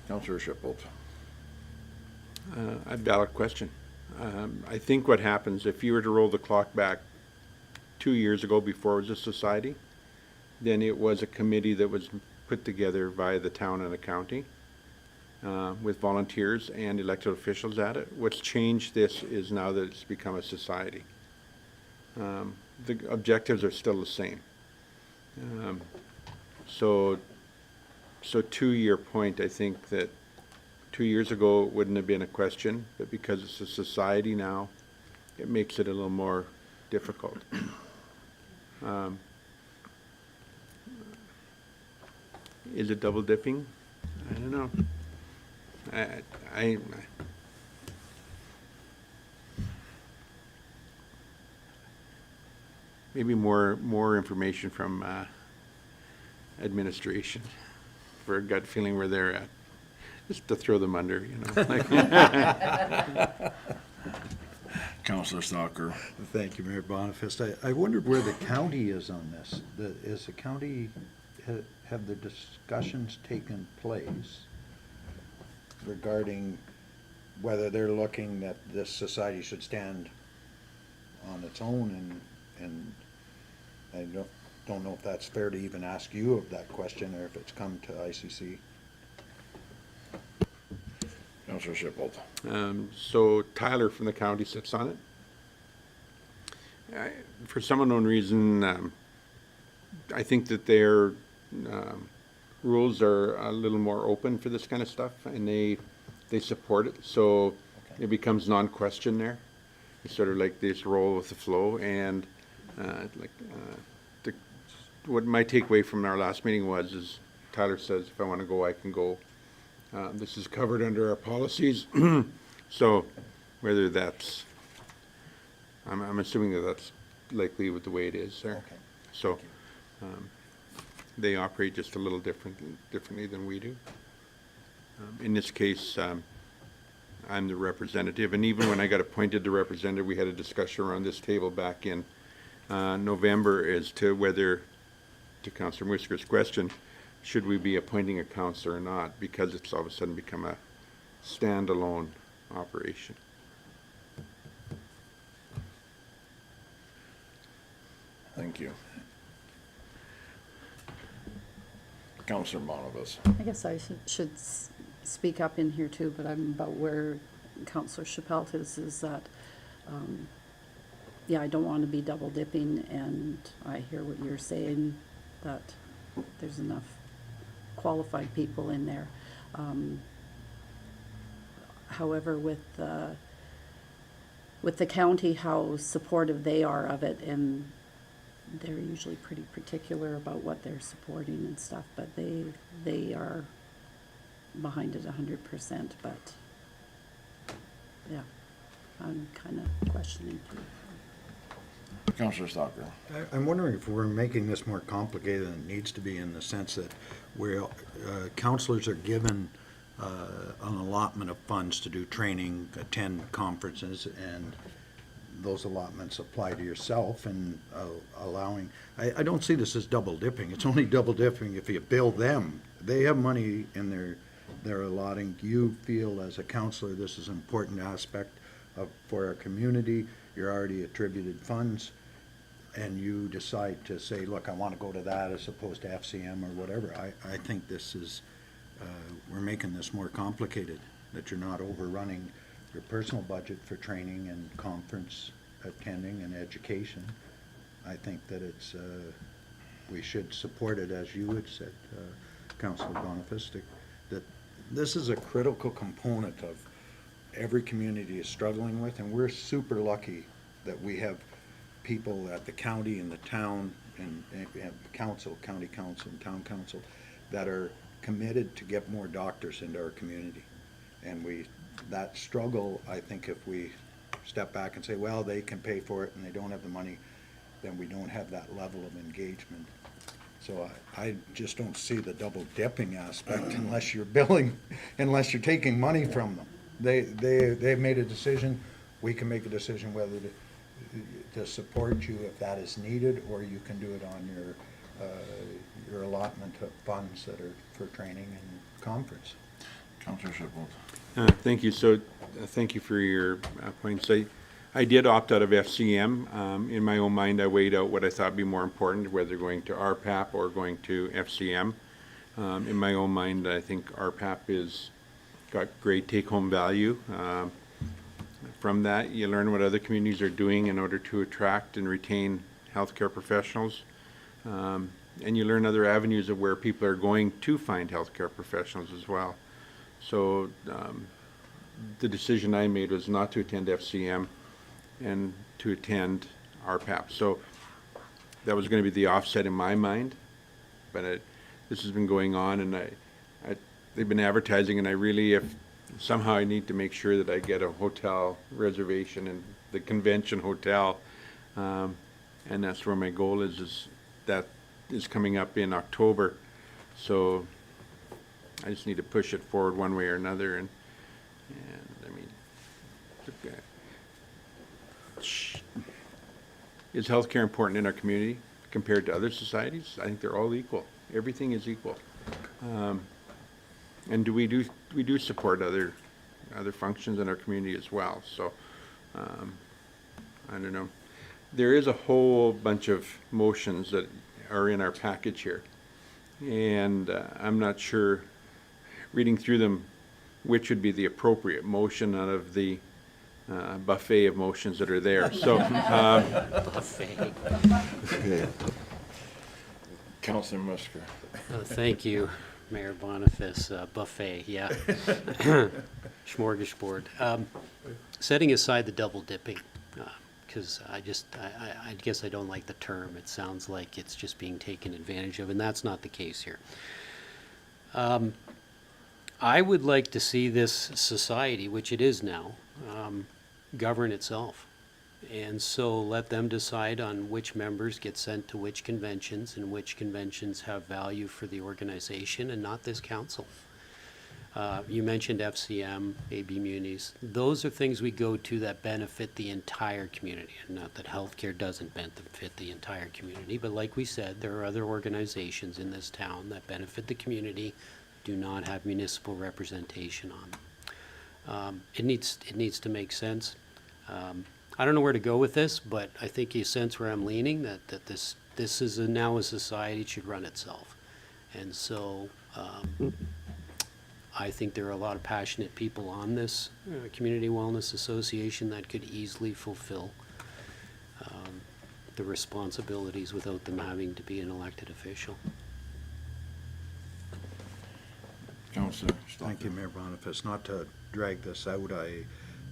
Councillor Shippold. A valid question. I think what happens, if you were to roll the clock back 2 years ago before it was a society, then it was a committee that was put together by the town and the county with volunteers and elected officials at it. What's changed this is now that it's become a society. The objectives are still the same. So to your point, I think that 2 years ago it wouldn't have been a question, but because it's a society now, it makes it a little more difficult. Is it double dipping? I don't know. I maybe more information from administration for a gut feeling where they're at, just to throw them under, Councillor Stalker. thank you, Mayor Boniface. I wondered where the county is on this. Is the county, have the discussions taken place regarding whether they're looking that this society should stand on its own, and I don't know if that's fair to even ask you of that question, or if it's come to ICC. Councillor Shippold. So Tyler from the county sits on it. For some unknown reason, I think that their rules are a little more open for this kind of stuff, and they support it. So it becomes non-question there. It's sort of like they just roll with the flow. And what my takeaway from our last meeting was is Tyler says, if I want to go, I can go. This is covered under our policies. So whether that's, I'm assuming that that's likely with the way it is there. Okay. So they operate just a little differently than we do. In this case, I'm the representative, and even when I got appointed the representative, we had a discussion around this table back in November as to whether, to Councillor Whisker's question, should we be appointing a councillor or not, because it's all of a sudden become a standalone operation. Thank you. Councillor Bonavas. I guess I should speak up in here too, but I'm about where Councillor Chappelle is that, yeah, I don't want to be double dipping, and I hear what you're saying, that there's enough qualified people in there. However, with the county, how supportive they are of it, and they're usually pretty particular about what they're supporting and stuff, but they are behind it 100%, but yeah, I'm kind of questioning too. Councillor Stocker. I'm wondering if we're making this more complicated than it needs to be, in the sense that where counselors are given an allotment of funds to do training, attend conferences, and those allotments apply to yourself, and allowing, I don't see this as double dipping. It's only double dipping if you bill them. They have money in their allotting. You feel as a counselor this is an important aspect for our community. You're already attributed funds, and you decide to say, look, I want to go to that as opposed to FCM or whatever. I think this is, we're making this more complicated, that you're not overrunning your personal budget for training and conference attending and education. I think that it's, we should support it, as you had said, Councillor Boniface, that this is a critical component of every community is struggling with, and we're super lucky that we have people at the county and the town and council, county council and town council, that are committed to get more doctors into our community. And that struggle, I think if we step back and say, well, they can pay for it and they don't have the money, then we don't have that level of engagement. So I just don't see the double dipping aspect unless you're billing, unless you're taking money from them. They've made a decision. We can make a decision whether to support you if that is needed, or you can do it on your allotment of funds that are for training and conference. Councillor Shipwold. Thank you. So, thank you for your points. I did opt out of FCM. In my own mind, I weighed out what I thought would be more important, whether going to RPAP or going to FCM. In my own mind, I think RPAP is got great take-home value. From that, you learn what other communities are doing in order to attract and retain healthcare professionals. And you learn other avenues of where people are going to find healthcare professionals as well. So the decision I made was not to attend FCM and to attend RPAP. So that was going to be the offset in my mind. But this has been going on, and they've been advertising, and I really, if somehow I need to make sure that I get a hotel reservation in the convention hotel, and that's where my goal is that is coming up in October. So I just need to push it forward one way or another, and I mean, is healthcare important in our community compared to other societies? I think they're all equal. Everything is equal. And we do support other functions in our community as well. So I don't know. There is a whole bunch of motions that are in our package here, and I'm not sure, reading through them, which would be the appropriate motion out of the buffet of motions that are there. So Buffet. Councillor Musker. Thank you, Mayor Boniface. Buffet, yeah. Smorgasbord. Setting aside the double dipping, because I guess I don't like the term. It sounds like it's just being taken advantage of, and that's not the case here. I would like to see this society, which it is now, govern itself. And so let them decide on which members get sent to which conventions and which conventions have value for the organization and not this council. You mentioned FCM, AB Munis. Those are things we go to that benefit the entire community. And not that healthcare doesn't benefit the entire community, but like we said, there are other organizations in this town that benefit the community, do not have municipal representation on them. It needs to make sense. I don't know where to go with this, but I think you sense where I'm leaning, that this is now a society that should run itself. And so I think there are a lot of passionate people on this Community Wellness Association that could easily fulfill the responsibilities without them having to be an elected official. Councillor Thank you, Mayor Boniface. Not to drag this out,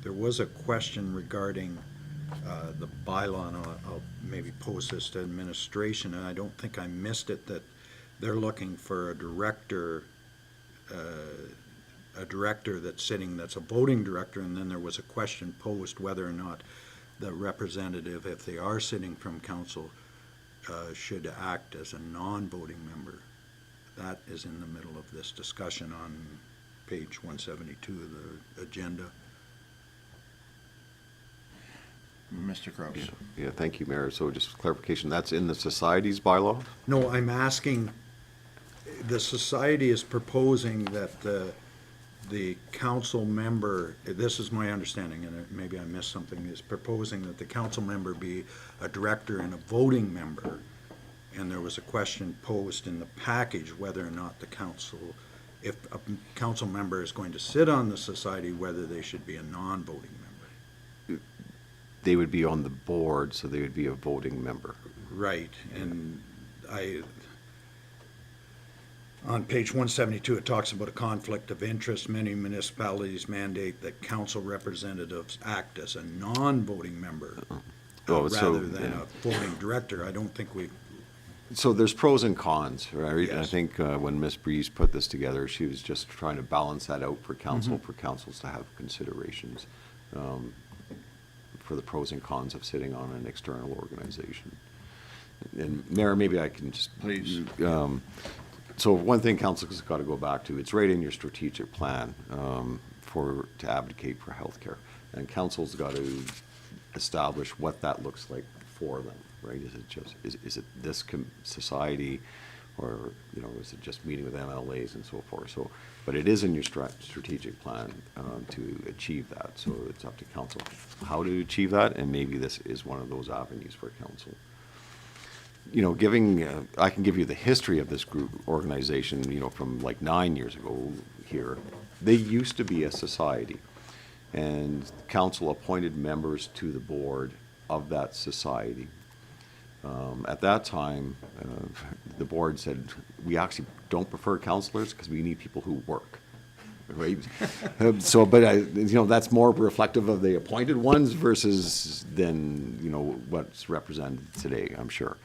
there was a question regarding the bylaw, and I'll maybe pose this to administration, and I don't think I missed it, that they're looking for a director that's sitting, that's a voting director, and then there was a question posed whether or not the representative, if they are sitting from council, should act as a non-voting member. That is in the middle of this discussion on page 172 of the agenda. Mr. Kraus. Yeah, thank you, Mayor. So just clarification, that's in the society's bylaw? No, I'm asking, the society is proposing that the council member, this is my understanding, and maybe I missed something, is proposing that the council member be a director and a voting member. And there was a question posed in the package whether or not the council, if a council member is going to sit on the society, whether they should be a non-voting member. They would be on the board, so they would be a voting member. Right, and on page 172, it talks about a conflict of interest. Many municipalities mandate that council representatives act as a non-voting member rather than a voting director. I don't think we. So there's pros and cons, right? And I Yes. think when Ms. Breeze put this together, she was just trying to balance that out for council, for councils to have considerations for the pros and cons of sitting on an external organization. And Mayor, maybe I can just. Please. So one thing council's got to go back to, it's right in your strategic plan to advocate for healthcare. And council's got to establish what that looks like for them, right? Is it just, is it this society, or, is it just meeting with MLAs and so forth? So, but it is in your strategic plan to achieve that. So it's up to council how to achieve that, and maybe this is one of those avenues for council. I can give you the history of this group organization, from like 9 years ago here. They used to be a society, and council appointed members to the board of that society. At that time, the board said, we actually don't prefer councilors because we need people who work. Right? That's more reflective of the appointed ones versus than, what's represented today, I'm sure.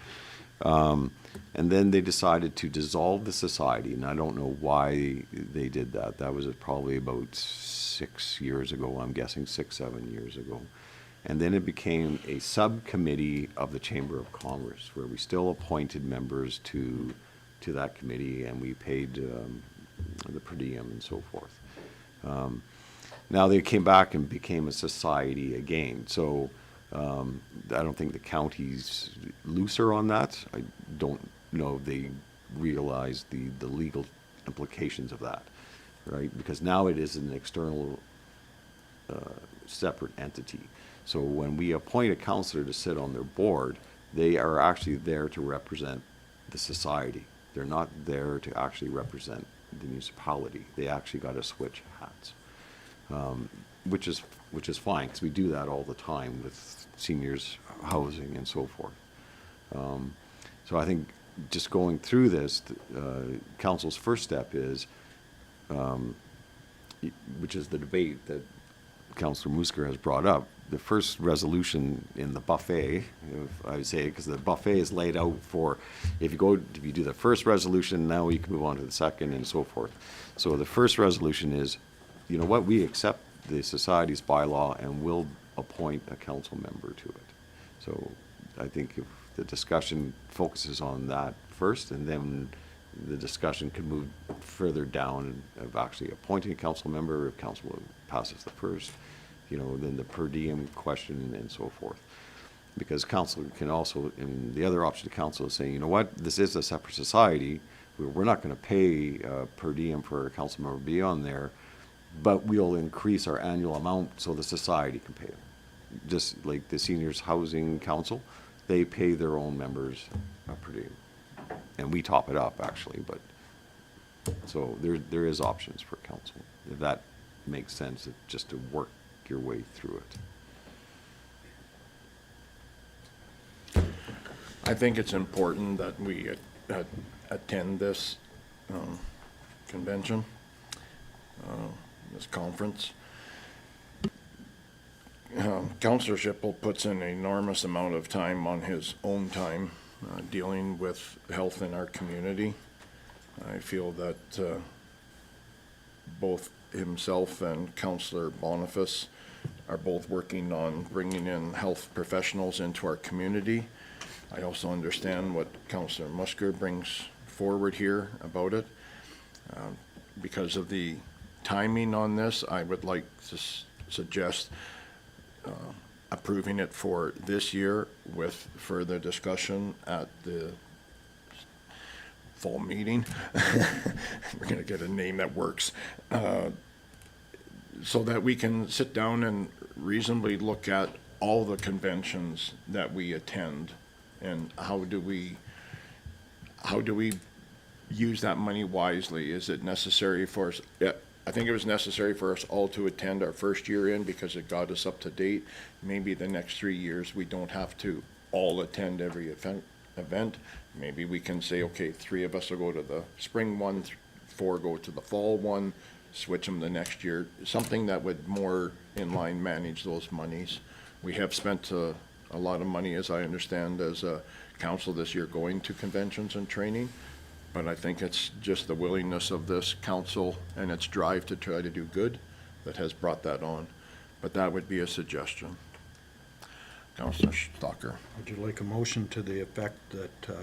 And then they decided to dissolve the society, and I don't know why they did that. That was probably about 6 years ago, I'm guessing 6-7 years ago. And then it became a subcommittee of the Chamber of Commerce, where we still appointed members to that committee, and we paid the per diem and so forth. Now they came back and became a society again. So I don't think the county's looser on that. I don't know if they realize the legal implications of that, right? Because now it is an external separate entity. So when we appoint a counselor to sit on their board, they are actually there to represent the society. They're not there to actually represent the municipality. They actually got to switch hats, which is fine, because we do that all the time with seniors housing and so forth. So I think just going through this, council's first step is, which is the debate that Councillor Musker has brought up, the first resolution in the buffet, if I would say, because the buffet is laid out for, if you do the first resolution, now you can move on to the second and so forth. So the first resolution is, we accept the society's bylaw and we'll appoint a council member to it. So I think if the discussion focuses on that first, and then the discussion could move further down of actually appointing a council member, if council passes the first, then the per diem question and so forth. Because council can also, and the other option to council is saying, you know what, this is a separate society, we're not gonna pay per diem for a council member to be on there, but we'll increase our annual amount so the society can pay it. Just like the Seniors Housing Council, they pay their own members per diem. And we top it up, actually, but, so there is options for council, if that makes sense, just to work your way through it. I think it's important that we attend this convention, this conference. Councillor Schipel puts in an enormous amount of time on his own time dealing with health in our community. I feel that both himself and Councillor Boniface are both working on bringing in health professionals into our community. I also understand what Councillor Musker brings forward here about it. Because of the timing on this, I would like to suggest approving it for this year with further discussion at the fall meeting. We're gonna get a name that works. So that we can sit down and reasonably look at all the conventions that we attend and how do we use that money wisely? Is it necessary for us? Yeah, I think it was necessary for us all to attend our first year in because it got us up to date. Maybe the next 3 years, we don't have to all attend every event. Maybe we can say, okay, 3 of us will go to the spring one, 4 go to the fall one, switch them the next year. Something that would more in line manage those monies. We have spent a lot of money, as I understand, as a council this year going to conventions and training. But I think it's just the willingness of this council and its drive to try to do good that has brought that on. But that would be a suggestion. Councillor Stalker. Would you like a motion to the effect that,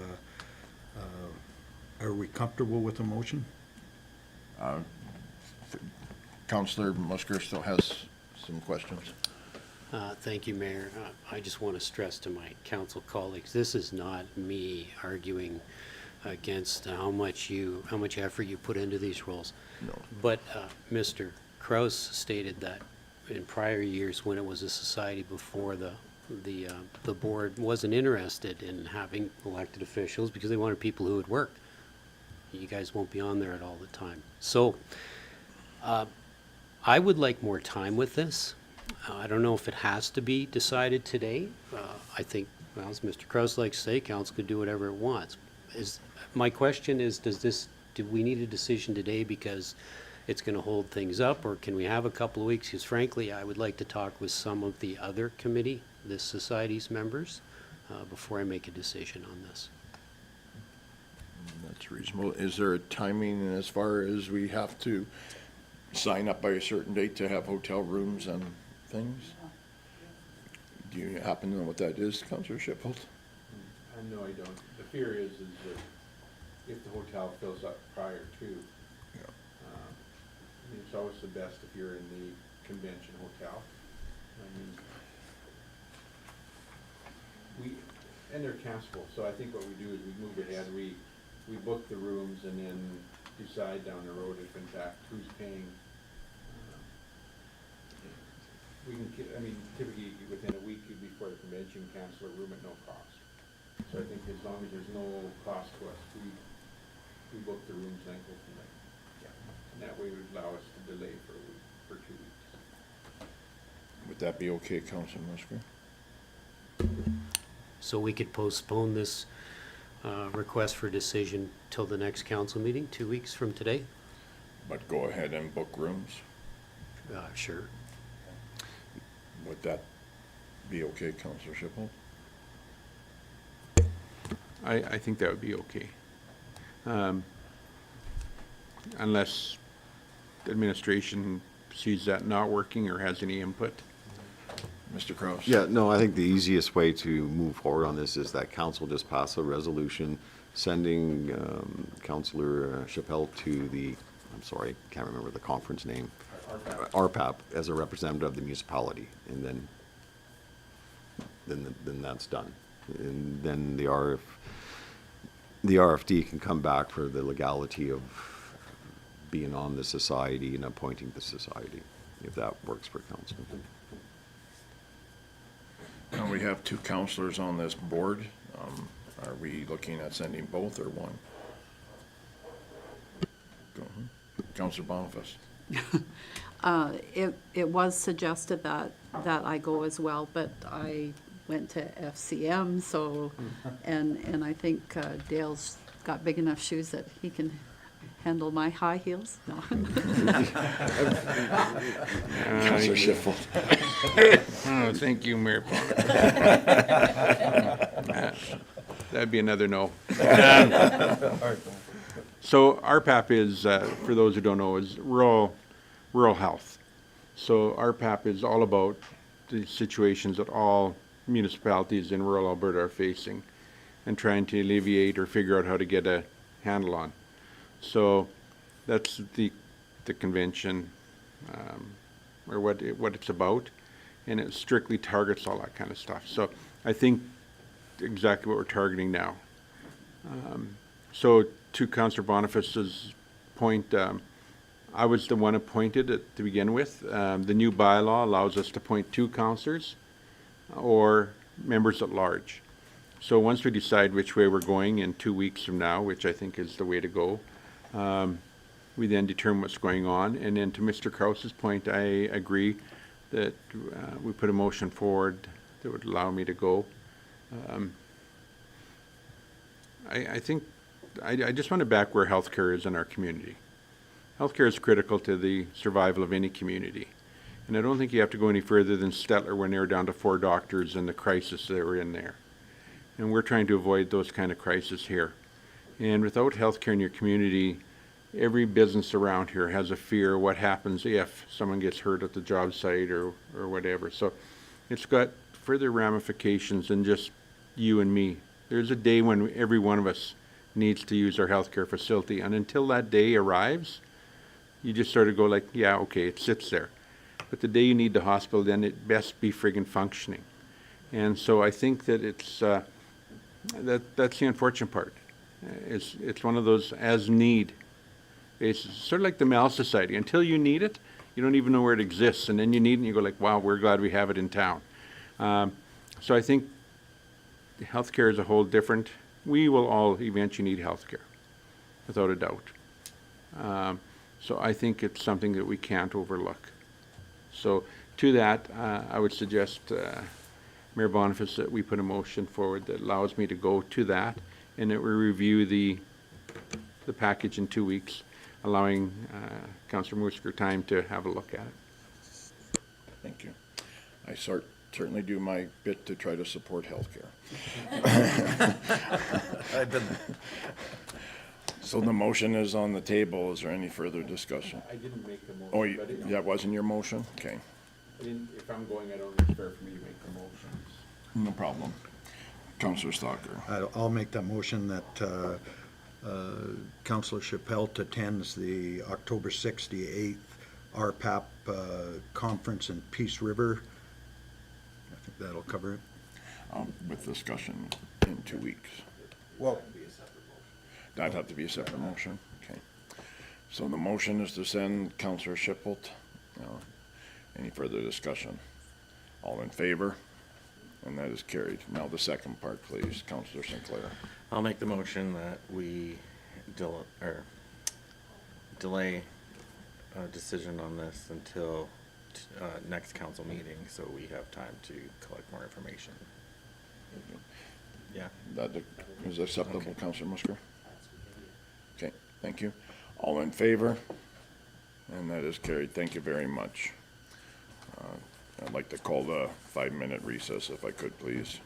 are we comfortable with the motion? Councillor Musker still has some questions. Thank you, Mayor. I just want to stress to my council colleagues, this is not me arguing against how much effort you put into these roles. No. But Mr. Kraus stated that in prior years, when it was a society before the board wasn't interested in having elected officials because they wanted people who would work. You guys won't be on there at all the time. So I would like more time with this. I don't know if it has to be decided today. I think, well, as Mr. Kraus likes to say, council could do whatever it wants. My question is, do we need a decision today because it's going to hold things up, or can we have a couple of weeks? Because frankly, I would like to talk with some of the other committee, this society's members, before I make a decision on this. That's reasonable. Is there a timing as far as we have to sign up by a certain date to have hotel rooms and things? Do you happen to know what that is, Councillor Shiphold? No, I don't. The fear is that if the hotel fills up prior to, it's always the best if you're in the convention hotel. And they're cancelable, so I think what we do is we move ahead, we book the rooms and then decide down the road if in fact who's paying. We can, typically within a week before the convention, cancel a room at no cost. So I think as long as there's no cost to us, we book the rooms and then go from there. And that way it would allow us to delay for a week, for 2 weeks. Would that be okay, Councillor Musker? So we could postpone this request for decision till the next council meeting, 2 weeks from today? But go ahead and book rooms. Sure. Would that be okay, Councillor Shiphold? I think that would be okay. Unless the administration sees that not working or has any input. Mr. Kraus? Yeah, no, I think the easiest way to move forward on this is that council just pass a resolution sending Councillor Chappelle to the, I'm sorry, can't remember the conference name. RPAP as a representative of the municipality, and then that's done. And then the RFD can come back for the legality of being on the society and appointing the society, if that works for council. Now, we have two counselors on this board. Are we looking at sending both or one? Go ahead. Counselor Boniface. It was suggested that I go as well, but I went to FCM, so, and I think Dale's got big enough shoes that he can handle my high heels. No. Counselor Shiffield. Oh, thank you, Mayor Paul. That'd be another no. So RPAP is, for those who don't know, is rural health. So RPAP is all about the situations that all municipalities in rural Alberta are facing and trying to alleviate or figure out how to get a handle on. So that's the convention, or what it's about, and it strictly targets all that kind of stuff. So I think exactly what we're targeting now. So to Councillor Boniface's point, I was the one appointed to begin with. The new bylaw allows us to appoint 2 councillors or members at large. So once we decide which way we're going in 2 weeks from now, which I think is the way to go, we then determine what's going on. And then to Mr. Kraus's point, I agree that we put a motion forward that would allow me to go. I think I just want to back where healthcare is in our community. Healthcare is critical to the survival of any community. And I don't think you have to go any further than Stettler when they were down to 4 doctors and the crisis that were in there. And we're trying to avoid those kind of crises here. And without healthcare in your community, every business around here has a fear what happens if someone gets hurt at the job site or whatever. So it's got further ramifications than just you and me. There's a day when every one of us needs to use our healthcare facility. And until that day arrives, you just sort of go like, yeah, okay, it sits there. But the day you need the hospital, then it best be friggin' functioning. And so I think that it's, that's the unfortunate part. It's one of those as need. It's sort of like the Mal Society. Until you need it, you don't even know where it exists. And then you need it and you go like, wow, we're glad we have it in town. So I think healthcare is a whole different, we will all eventually need healthcare, without a doubt. So I think it's something that we can't overlook. So to that, I would suggest, Mayor Boniface, that we put a motion forward that allows me to go to that, and that we review the package in 2 weeks, allowing Councillor Musker time to have a look at it. Thank you. I certainly do my bit to try to support healthcare. I've been So the motion is on the table. Is there any further discussion? I didn't make the motion. Oh, that wasn't your motion? Okay, If I'm going, I don't think it's fair for me to make the motions. no problem. Counselor Stalker. I'll make that motion that Councillor Chappelle attends the October 6th to 8th RPAP conference in Peace River. I think that'll cover it. With discussion in 2 weeks. Well, That'd have to be a separate motion, okay. So the motion is to send Councillor Shippold. Any further discussion? All in favor? And that is carried. Now the second part, please, Councillor Sinclair. I'll make the motion that we delay a decision on this until next council meeting, so we have time to collect more information. Yeah. That is acceptable, Okay. Councillor Musker? Okay, thank you. All in favor? And that is carried. Thank you very much. I'd like to call the 5-minute recess if I could, please.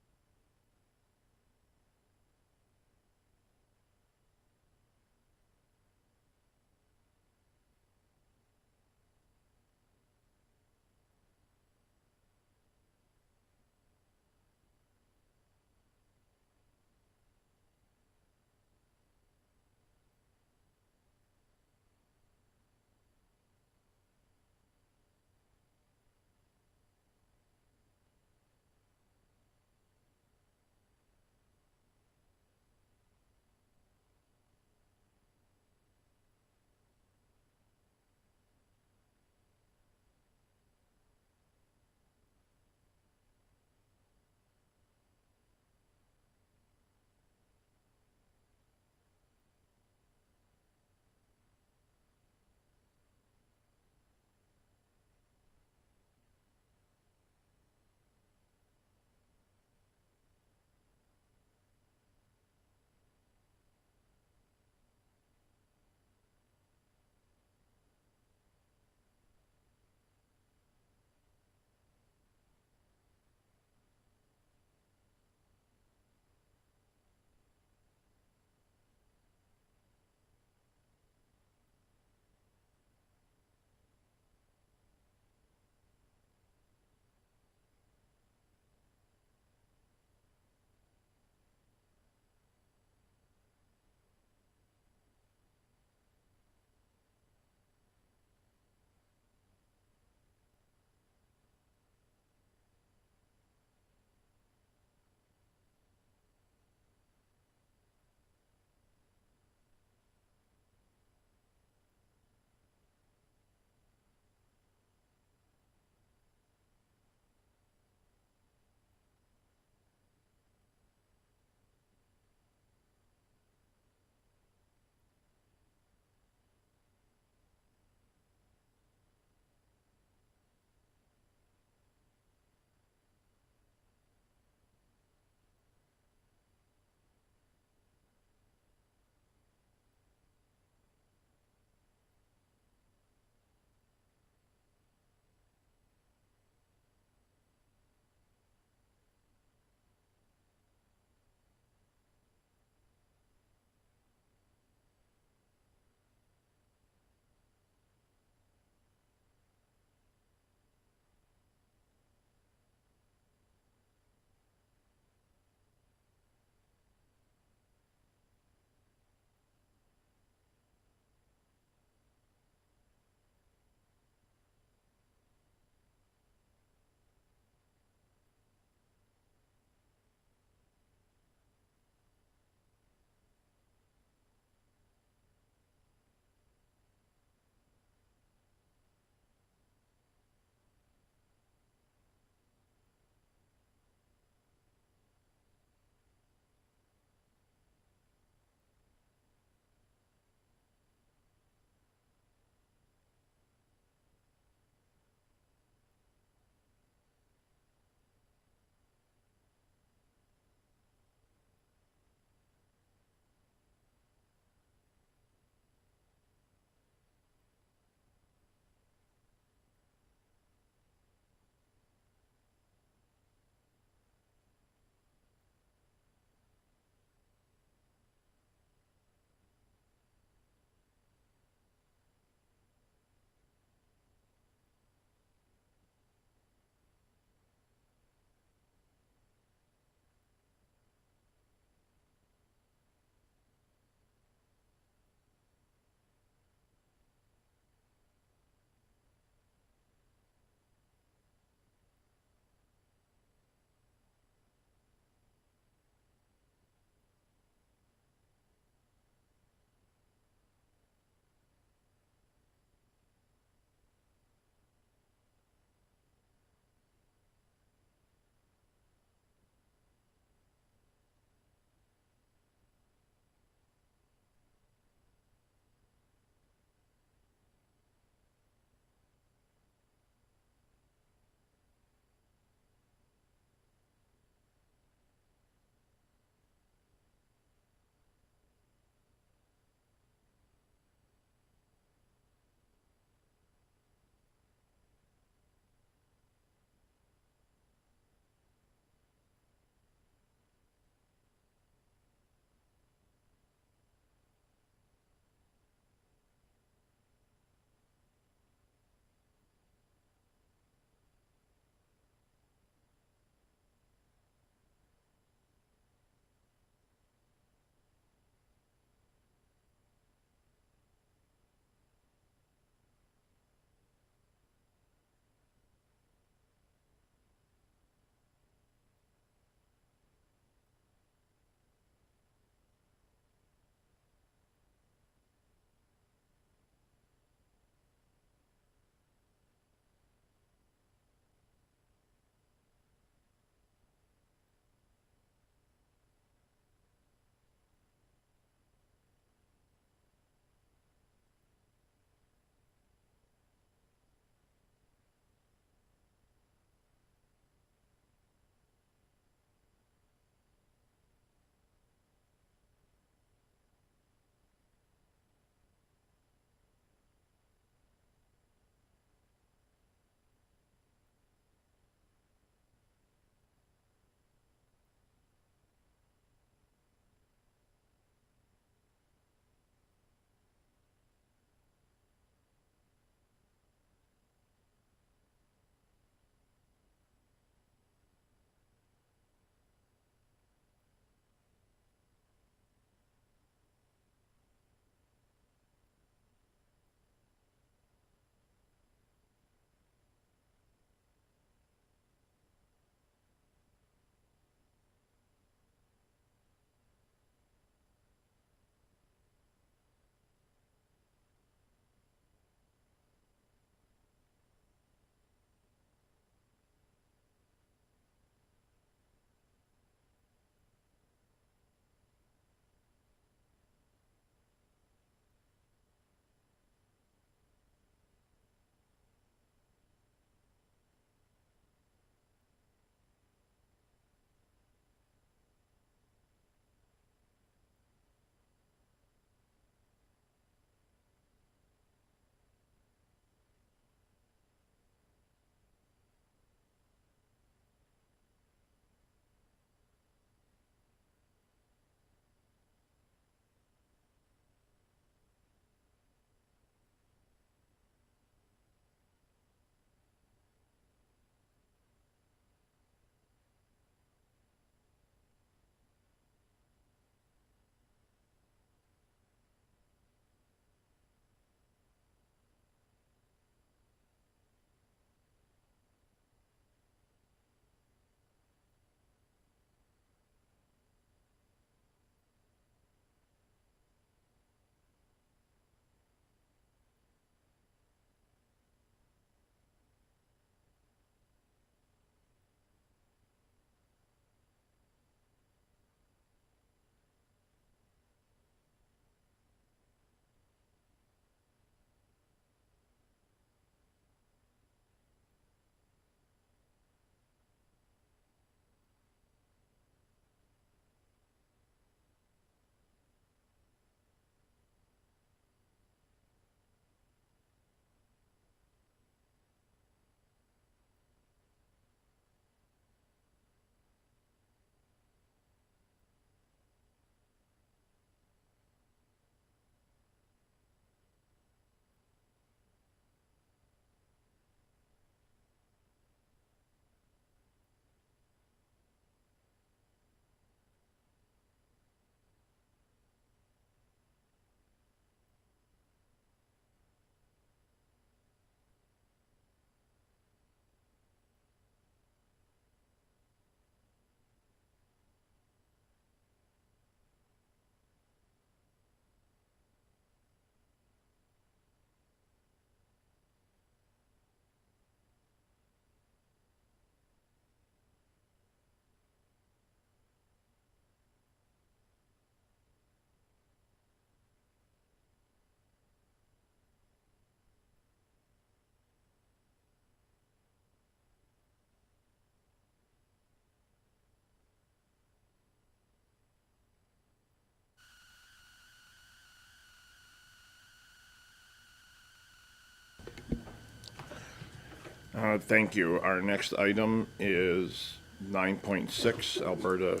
Thank you. Our next item is 9.6, Alberta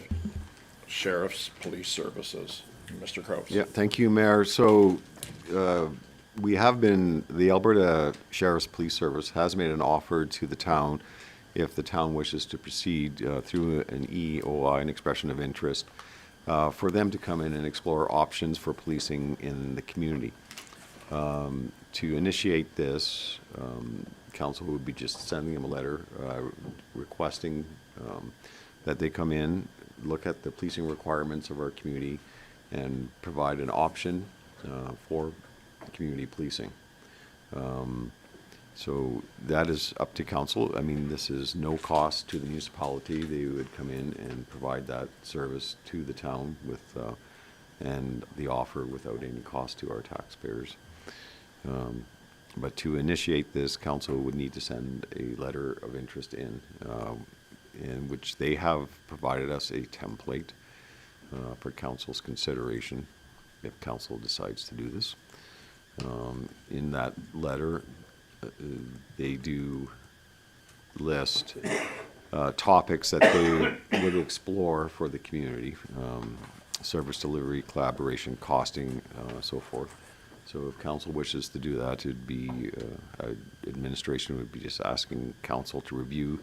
Sheriff's Police Services. Mr. Kraus. Yeah, thank you, Mayor. So we have been, the Alberta Sheriff's Police Service has made an offer to the town if the town wishes to proceed through an EOI, an expression of interest, for them to come in and explore options for policing in the community. To initiate this, council would be just sending them a letter requesting that they come in, look at the policing requirements of our community, and provide an option for community policing. So that is up to council. I mean, this is no cost to the municipality. They would come in and provide that service to the town with, and the offer without any cost to our taxpayers. But to initiate this, council would need to send a letter of interest in which they have provided us a template for council's consideration if council decides to do this. In that letter, they do list topics that they would explore for the community, service delivery, collaboration, costing, so forth. So if council wishes to do that, it'd be, administration would be just asking council to review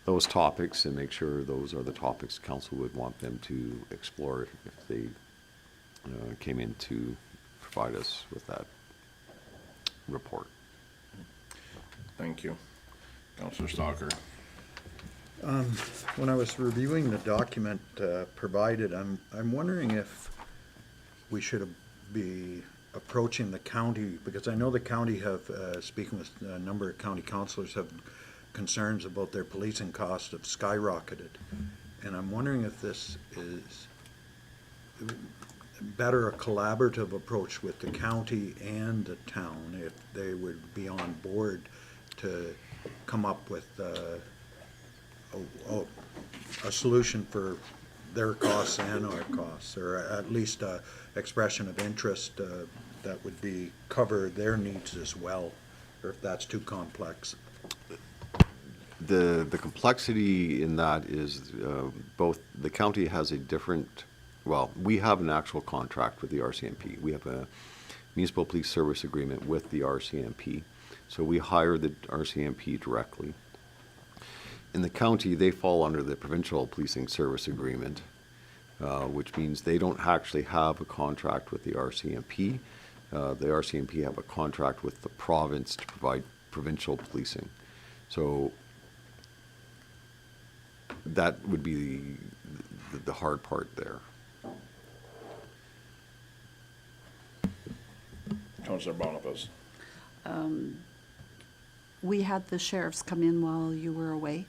those topics and make sure those are the topics council would want them to explore if they came in to provide us with that report. Thank you. Councillor Stalker. When I was reviewing the document provided, I'm wondering if we should be approaching the county, because I know the county have, speaking with a number of county councilors, have concerns about their policing costs have skyrocketed. And I'm wondering if this is better a collaborative approach with the county and the town, if they would be on board to come up with a solution for their costs and our costs, or at least a expression of interest that would be cover their needs as well, or if that's too complex. The complexity in that is both the county has a different, well, we have an actual contract with the RCMP. We have a municipal police service agreement with the RCMP. So we hire the RCMP directly. In the county, they fall under the provincial policing service agreement, which means they don't actually have a contract with the RCMP. The RCMP have a contract with the province to provide provincial policing. So that would be the hard part there. Councillor Boniface. We had the sheriffs come in while you were away,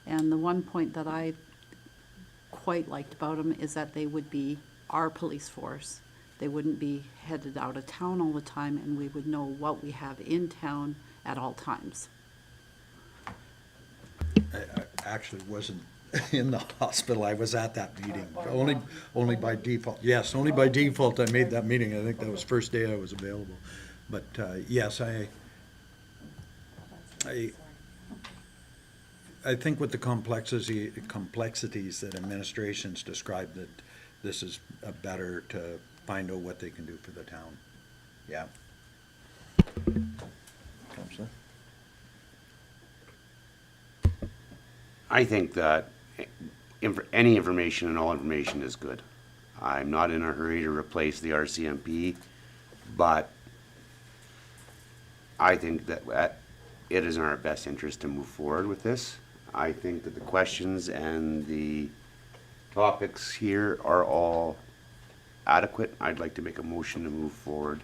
and the one point that I quite liked about them is that they would be our police force. They wouldn't be headed out of town all the time, and we would know what we have in town at all times. I actually wasn't in the hospital. I was at that meeting. Only by default. Yes, only by default I made that meeting. I think that was the first day I was available. But yes, I think with the complexities that administrations described, that this is better to find out what they can do for the town. Yeah. Councillor. I think that any information and all information is good. I'm not in a hurry to replace the RCMP, but I think that it is in our best interest to move forward with this. I think that the questions and the topics here are all adequate. I'd like to make a motion to move forward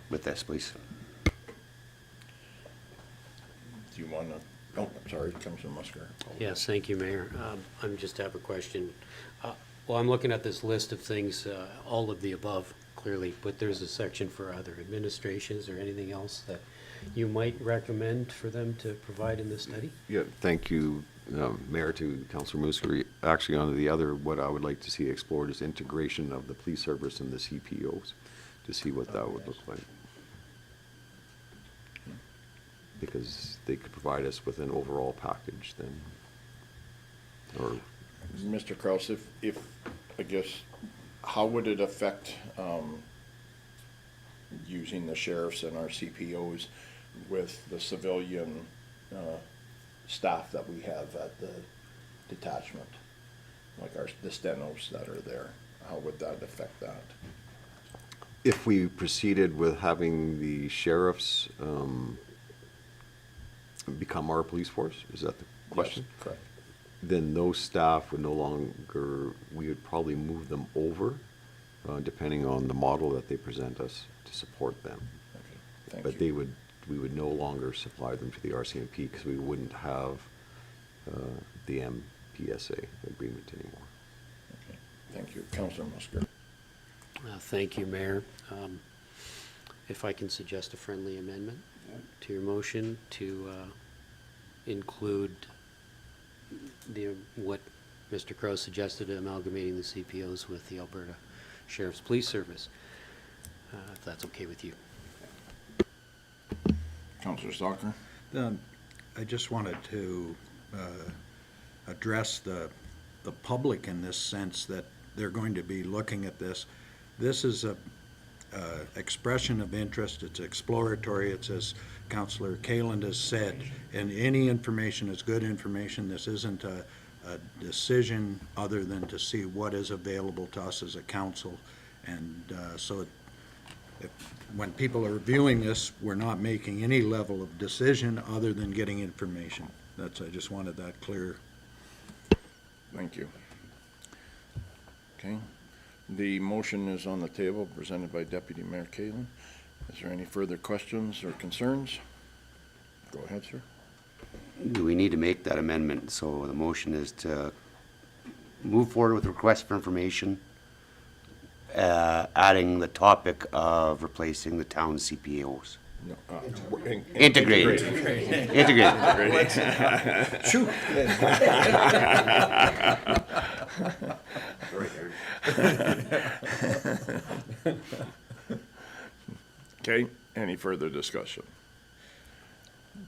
with this, please. Do you want to? Oh, sorry, Councillor Musker. Yes, thank you, Mayor. I just have a question. Well, I'm looking at this list of things, all of the above, clearly, but there's a section for other administrations or anything else that you might recommend for them to provide in this study? Yeah, thank you, Mayor, to Councillor Musker. Actually, on the other, what I would like to see explored is integration of the police service and the CPOs to see what that would look like. because they could provide us with an overall package then. Or, Mr. Kraus, if, I guess, how would it affect, using the sheriffs and our CPOs with the civilian, staff that we have at the detachment? Like the stenos that are there, how would that affect that? if we proceeded with having the sheriffs become our police force, is that the question? Yes, correct. Then those staff would no longer, we would probably move them over, depending on the model that they present us to support them. Okay, thank But you. they would, we would no longer supply them to the RCMP because we wouldn't have the MPSA agreement anymore. Okay, thank you. Councilor Musker. Thank you, Mayor. If I can suggest a friendly amendment to your motion to include what Mr. Crowe suggested, amalgamating the CPOs with the Alberta Sheriff's Police Service, if that's okay with you. Councilor Stalker. I just wanted to address the public in this sense that they're going to be looking at this. This is a expression of interest. It's exploratory. It's as Councillor Kaland has said, and any information is good information. This isn't a decision other than to see what is available to us as a council. And so when people are viewing this, we're not making any level of decision other than getting information. I just wanted that clear. Thank you. Okay. The motion is on the table, presented by Deputy Mayor Kaling. Is there any further questions or concerns? Go ahead, sir. Do we need to make that amendment? So the motion is to move forward with request for information, adding the topic of replacing the town CPOs. No, Integrated. Integrated. Okay, any further discussion?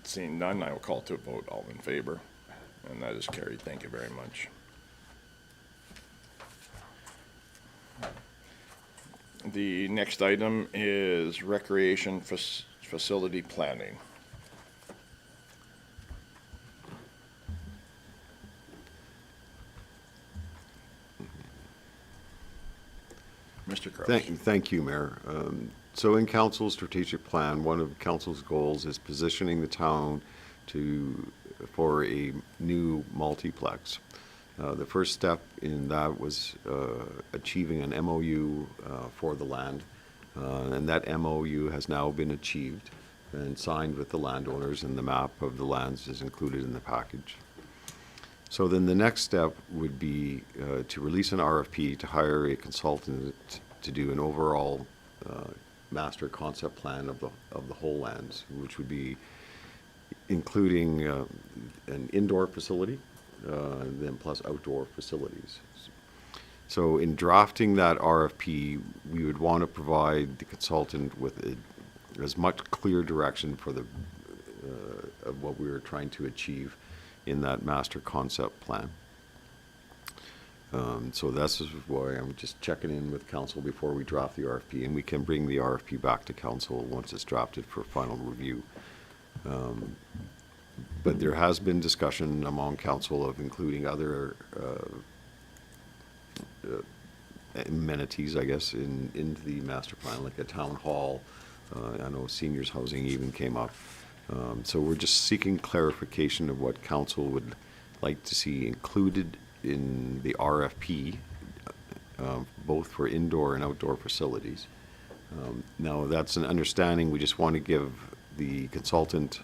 Seeing none, I will call to a vote. All in favor? And that is carried. Thank you very much. The next item is recreation facility planning. Mr. Kraus. Thank you, Mayor. So in council's strategic plan, one of council's goals is positioning the town for a new multiplex. The first step in that was achieving an MOU for the land, and that MOU has now been achieved and signed with the landowners, and the map of the lands is included in the package. So then the next step would be to release an RFP to hire a consultant to do an overall master concept plan of the whole lands, which would be including an indoor facility, then plus outdoor facilities. So in drafting that RFP, we would want to provide the consultant with as much clear direction for of what we were trying to achieve in that master concept plan. So that's why I'm just checking in with council before we draft the RFP, and we can bring the RFP back to council once it's drafted for final review. But there has been discussion among council of including other amenities, I guess, into the master plan, like a town hall. I know seniors housing even came up. So we're just seeking clarification of what council would like to see included in the RFP, both for indoor and outdoor facilities. Now, that's an understanding. We just want to give the consultant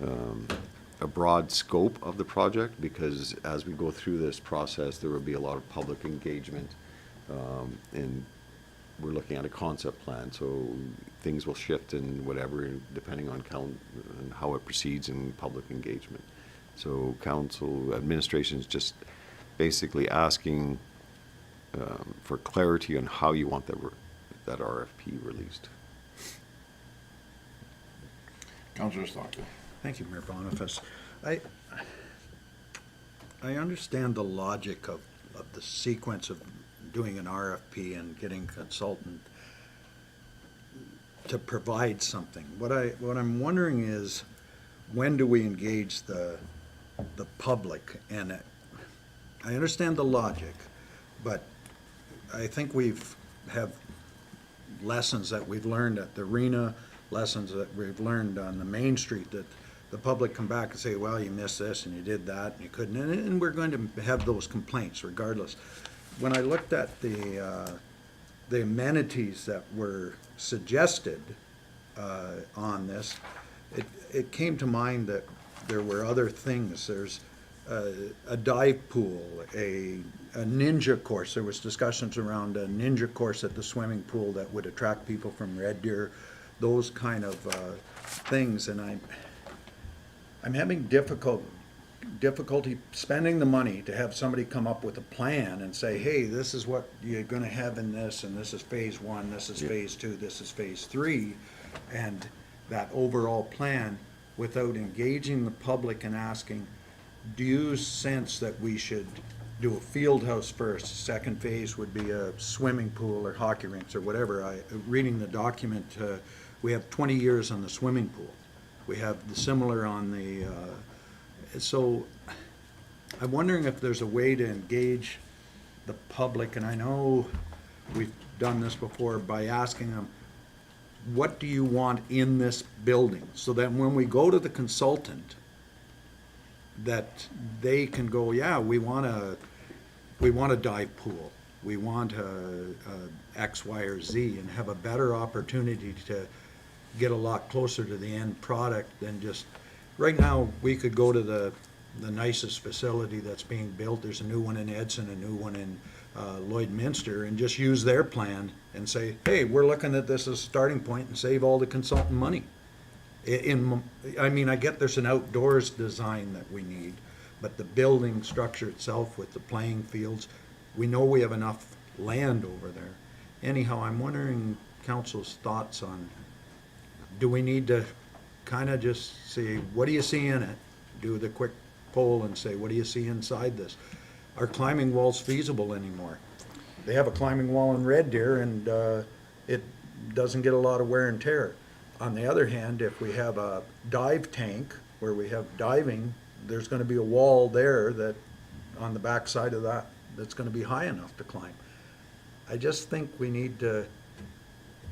a broad scope of the project, because as we go through this process, there will be a lot of public engagement, and we're looking at a concept plan, so things will shift and whatever, depending on and how it proceeds in public engagement. So council administration is just basically asking for clarity on how you want that RFP released. Councilor Stalker. Thank you, Mayor Boniface. I understand the logic of the sequence of doing an RFP and getting a consultant to provide something. What I'm wondering is, when do we engage the public? And I understand the logic, but I think have lessons that we've learned at the arena, lessons that we've learned on the main street, that the public come back and say, well, you missed this and you did that and you couldn't, and we're going to have those complaints regardless. When I looked at the amenities that were suggested on this, it came to mind that there were other things. There's a dive pool, a ninja course. There was discussions around a ninja course at the swimming pool that would attract people from Red Deer, those kind of things. And I'm having difficulty spending the money to have somebody come up with a plan and say, hey, this is what you're gonna have in this, and this is phase one, this is phase two, this is phase three, and that overall plan, without engaging the public and asking, do you sense that we should do a field house first? Second phase would be a swimming pool or hockey rinks or whatever. Reading the document, we have 20 years on the swimming pool. We have the similar on the, so I'm wondering if there's a way to engage the public, and I know we've done this before, by asking them, what do you want in this building? So that when we go to the consultant, that they can go, yeah, we want a dive pool, we want a X, Y, or Z, and have a better opportunity to get a lot closer to the end product than just, right now, we could go to the nicest facility that's being built. There's a new one in Edson, a new one in Lloydminster, and just use their plan and say, hey, we're looking at this as a starting point and save all the consultant money. I mean, I get there's an outdoors design that we need, but the building structure itself with the playing fields, we know we have enough land over there. Anyhow, I'm wondering council's thoughts on, do we need to kind of just say, what do you see in it? Do the quick poll and say, what do you see inside this? Are climbing walls feasible anymore? They have a climbing wall in Red Deer, and it doesn't get a lot of wear and tear. On the other hand, if we have a dive tank where we have diving, there's going to be a wall there that, on the back side of that, that's going to be high enough to climb. I just think we need to,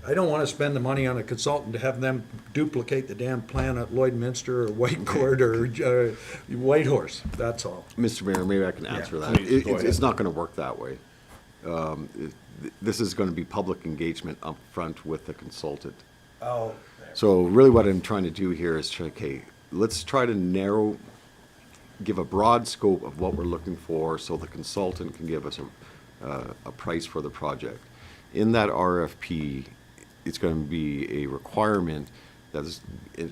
I don't want to spend the money on a consultant to have them duplicate the damn plan at Lloydminster or Whitecourt or Whitehorse, that's all. Mr. Mayor, maybe I can answer that. please, go It's ahead. not gonna work that way. This is gonna be public engagement up front with the consultant. Oh. So really what I'm trying to do here is, okay, let's try to give a broad scope of what we're looking for so the consultant can give us a price for the project. In that RFP, it's going to be a requirement that is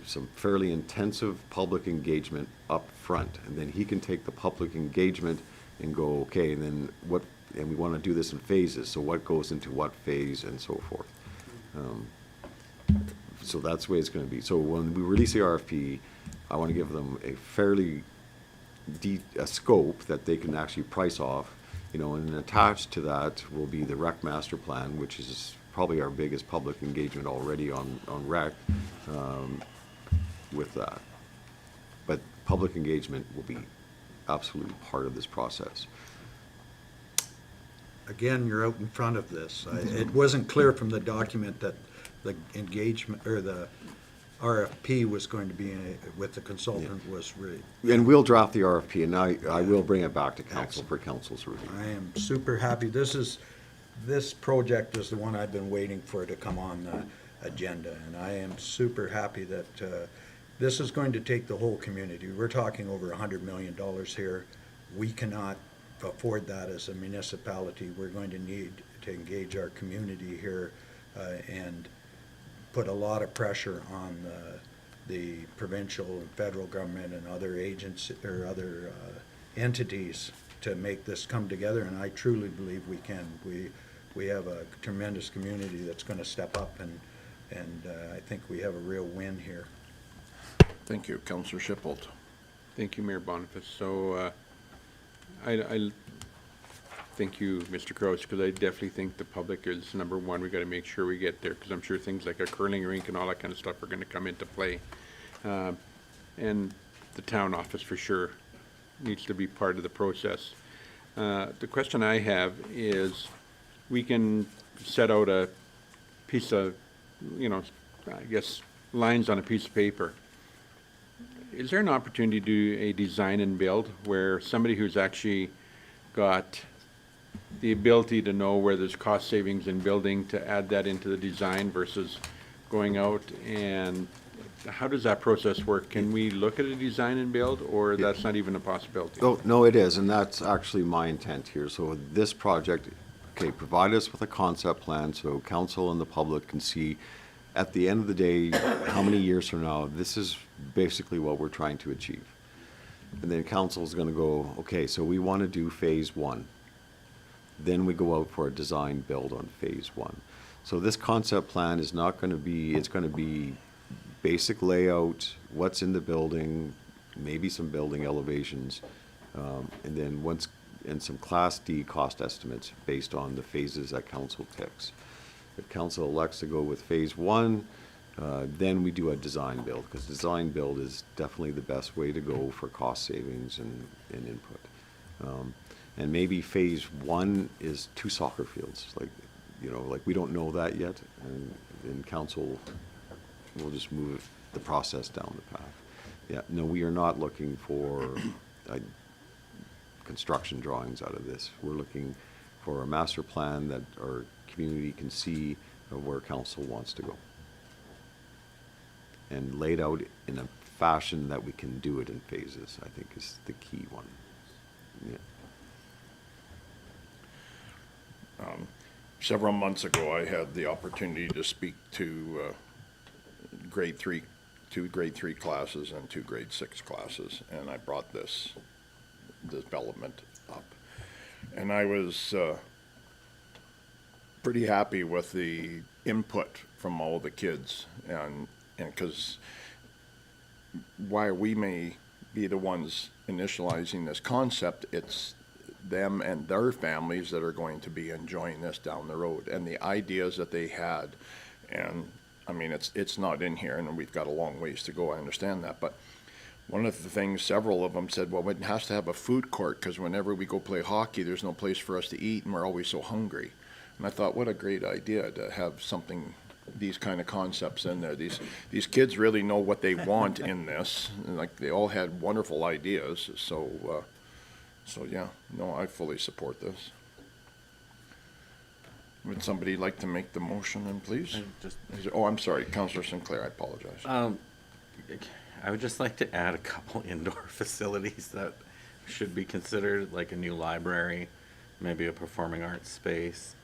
some fairly intensive public engagement up front. And then he can take the public engagement and go, okay, and then what, and we want to do this in phases. So what goes into what phase and so forth. So that's the way it's going to be. So when we release the RFP, I want to give them a fairly a scope that they can actually price off, you know, and attached to that will be the rec master plan, which is probably our biggest public engagement already on rec with that. But public engagement will be absolutely part of this process. Again, you're out in front of this. It wasn't clear from the document that the engagement, or the RFP was going to be with the consultant was really. And we'll draft the RFP, and I will bring it back to council for council's review. I am super happy. This project is the one I've been waiting for to come on the agenda, and I am super happy that this is going to take the whole community. We're talking over $100 million here. We cannot afford that as a municipality. We're going to need to engage our community here and put a lot of pressure on the provincial and federal government and other agencies or other entities to make this come together, and I truly believe we can. We have a tremendous community that's going to step up, and I think we have a real win here. Thank you, Councillor Shippold. Thank you, Mayor Boniface. So, I thank you, Mr. Crowe, because I definitely think the public is number one. We got to make sure we get there, because I'm sure things like a curling rink and all that kind of stuff are going to come into play. And the town office for sure needs to be part of the process. The question I have is, we can set out a piece of, I guess, lines on a piece of paper. Is there an opportunity to do a design and build where somebody who's actually got the ability to know where there's cost savings in building to add that into the design versus going out, and how does that process work? Can we look at a design and build, or that's not even a possibility? Oh, no, it is, and that's actually my intent here. So this project, okay, provide us with a concept plan so council and the public can see at the end of the day, how many years from now, this is basically what we're trying to achieve. And then council's gonna go, okay, so we wanna do phase one. Then we go out for a design build on phase one. So this concept plan is not gonna be, it's gonna be basic layout, what's in the building, maybe some building elevations, and then and some Class D cost estimates based on the phases that council picks. If council elects to go with phase one, then we do a design build, because design build is definitely the best way to go for cost savings and input. And maybe phase one is 2 soccer fields, like we don't know that yet, and council will just move the process down the path. Yeah, no, we are not looking for construction drawings out of this. We're looking for a master plan that our community can see where council wants to go, and laid out in a fashion that we can do it in phases, I think is the key one. Yeah. Several months ago, I had the opportunity to speak to two grade 3 classes and 2 grade 6 classes, and I brought this development up. And I was pretty happy with the input from all the kids, and because while we may be the ones initializing this concept, it's them and their families that are going to be enjoying this down the road, and the ideas that they had. And I mean, it's not in here, and we've got a long ways to go, I understand that, but one of the things, several of them said, well, it has to have a food court, because whenever we go play hockey, there's no place for us to eat, and we're always so hungry. And I thought, what a great idea to have something, these kind of concepts in there. These kids really know what they want in this, and like, they all had wonderful ideas, so yeah, no, I fully support this. Would somebody like to make the motion then, please? Oh, I'm sorry, Councillor Sinclair, I apologize. I would just like to add a couple indoor facilities that should be considered, like a new library, maybe a performing arts space,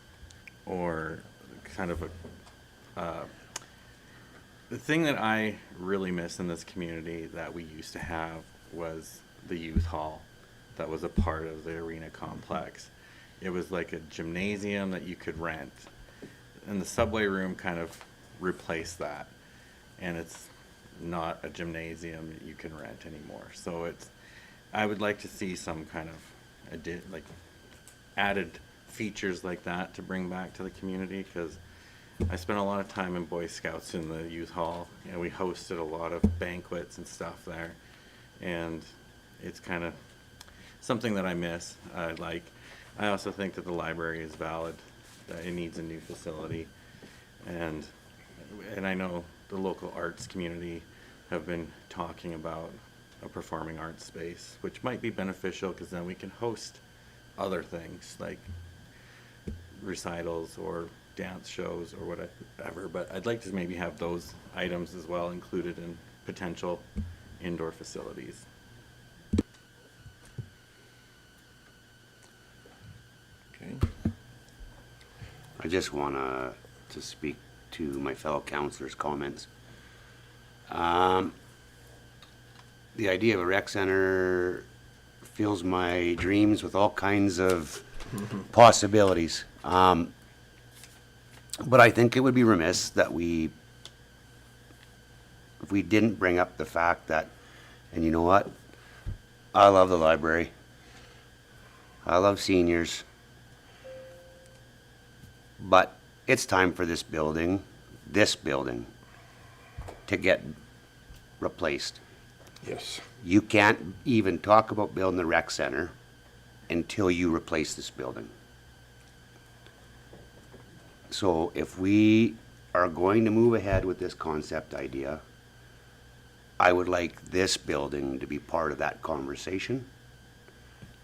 or kind of the thing that I really miss in this community that we used to have was the youth hall that was a part of the arena complex. It was like a gymnasium that you could rent, and the subway room kind of replaced that, and it's not a gymnasium that you can rent anymore. So I would like to see some kind of added features like that to bring back to the community, because I spent a lot of time in Boy Scouts in the youth hall, and we hosted a lot of banquets and stuff there, and it's kind of something that I miss. I also think that the library is valid, that it needs a new facility, and I know the local arts community have been talking about a performing arts space, which might be beneficial, because then we can host other things like recitals or dance shows or whatever. But I'd like to maybe have those items as well included in potential indoor facilities. Okay. I just want to speak to my fellow councillors' comments. The idea of a rec center fills my dreams with all kinds of possibilities. But I think it would be remiss that we if we didn't bring up the fact that, and you know what? I love the library. I love seniors. But it's time for this building to get replaced. Yes. You can't even talk about building the rec center until you replace this building. So if we are going to move ahead with this concept idea, I would like this building to be part of that conversation.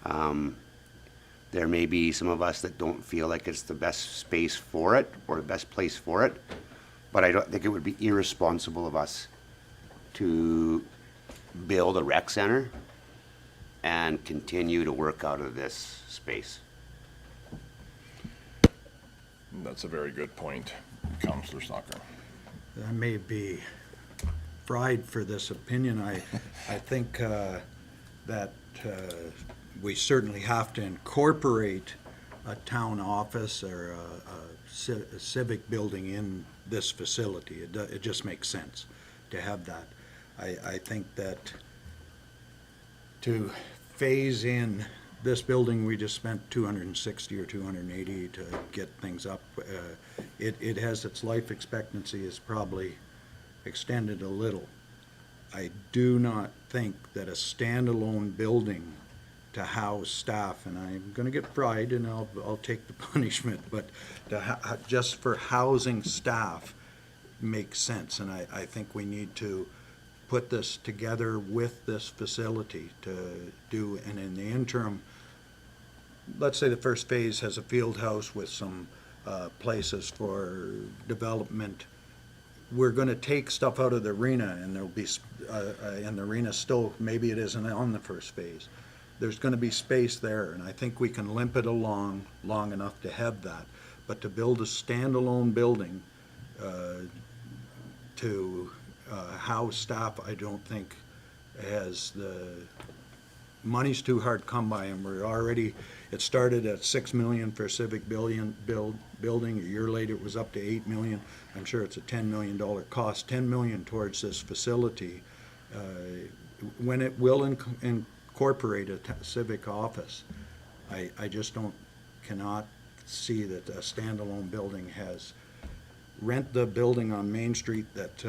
There may be some of us that don't feel like it's the best space for it or the best place for it, but I don't think it would be irresponsible of us to build a rec center and continue to work out of this space. That's a very good point, Councillor Stocker. I may be fried for this opinion. I think that we certainly have to incorporate a town office or a civic building in this facility. It just makes sense to have that. I think that to phase in this building, we just spent 260 or 280 to get things up. It has its life expectancy is probably extended a little. I do not think that a standalone building to house staff, and I'm gonna get fried and I'll take the punishment, but just for housing staff makes sense. And I think we need to put this together with this facility to do, and in the interim, let's say the first phase has a field house with some places for development. We're gonna take stuff out of the arena, and there'll be, and the arena still, maybe it isn't on the first phase. There's gonna be space there, and I think we can limp it along long enough to have that. But to build a standalone building to house staff, I don't think has the, money's too hard to come by, and we're already, it started at 6 million for a civic building. A year later, it was up to 8 million. I'm sure it's a $10 million cost, 10 million towards this facility. When it will incorporate a civic office, I just cannot see that a standalone building has, rent the building on Main Street that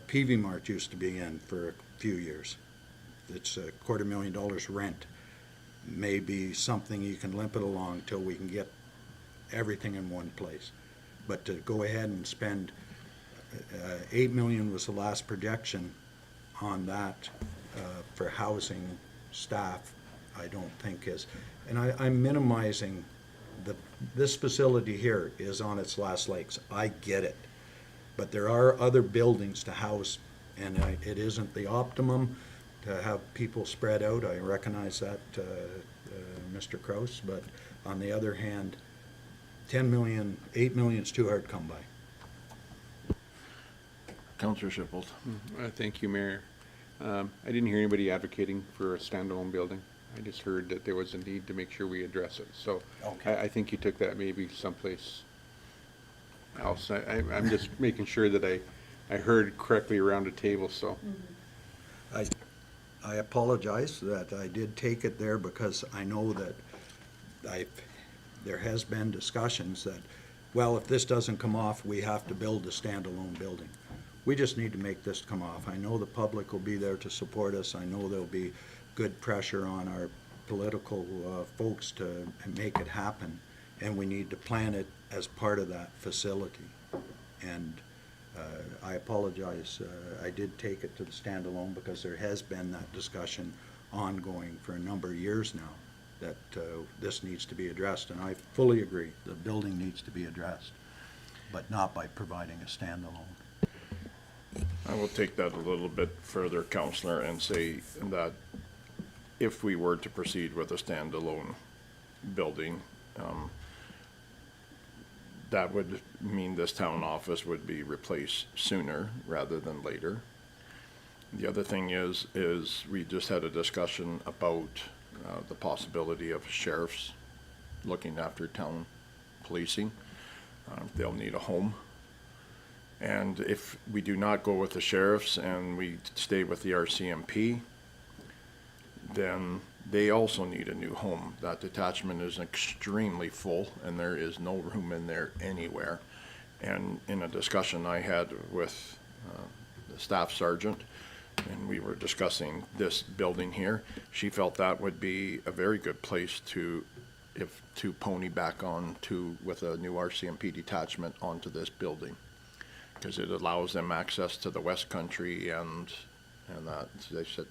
PV Mart used to be in for a few years. It's $250,000 rent. Maybe something you can limp it along till we can get everything in one place. But to go ahead and spend, 8 million was the last projection on that for housing staff, I don't think is, and I'm minimizing this facility here is on its last legs. I get it. But there are other buildings to house, and it isn't the optimum to have people spread out. I recognize that, Mr. Kraus, but on the other hand, 10 million, 8 million is too hard to come by. Councillor Shippold. Thank you, Mayor. I didn't hear anybody advocating for a standalone building. I just heard that there was a need to make sure we address it. So Okay. I think you took that maybe someplace else. I'm just making sure that I heard correctly around the table, so. I apologize that I did take it there because I know that there has been discussions that, well, if this doesn't come off, we have to build a standalone building. We just need to make this come off. I know the public will be there to support us. I know there'll be good pressure on our political folks to make it happen, and we need to plan it as part of that facility. And I apologize, I did take it to the standalone because there has been that discussion ongoing for a number of years now that this needs to be addressed, and I fully agree, the building needs to be addressed, but not by providing a standalone. I will take that a little bit further, Councillor, and say that if we were to proceed with a standalone building, that would mean this town office would be replaced sooner rather than later. The other thing is we just had a discussion about the possibility of sheriffs looking after town policing. They'll need a home. And if we do not go with the sheriffs and we stay with the RCMP, then they also need a new home. That detachment is extremely full and there is no room in there anywhere. And in a discussion I had with the staff sergeant, and we were discussing this building here, she felt that would be a very good place to pony back on to with a new RCMP detachment onto this building, because it allows them access to the West Country and that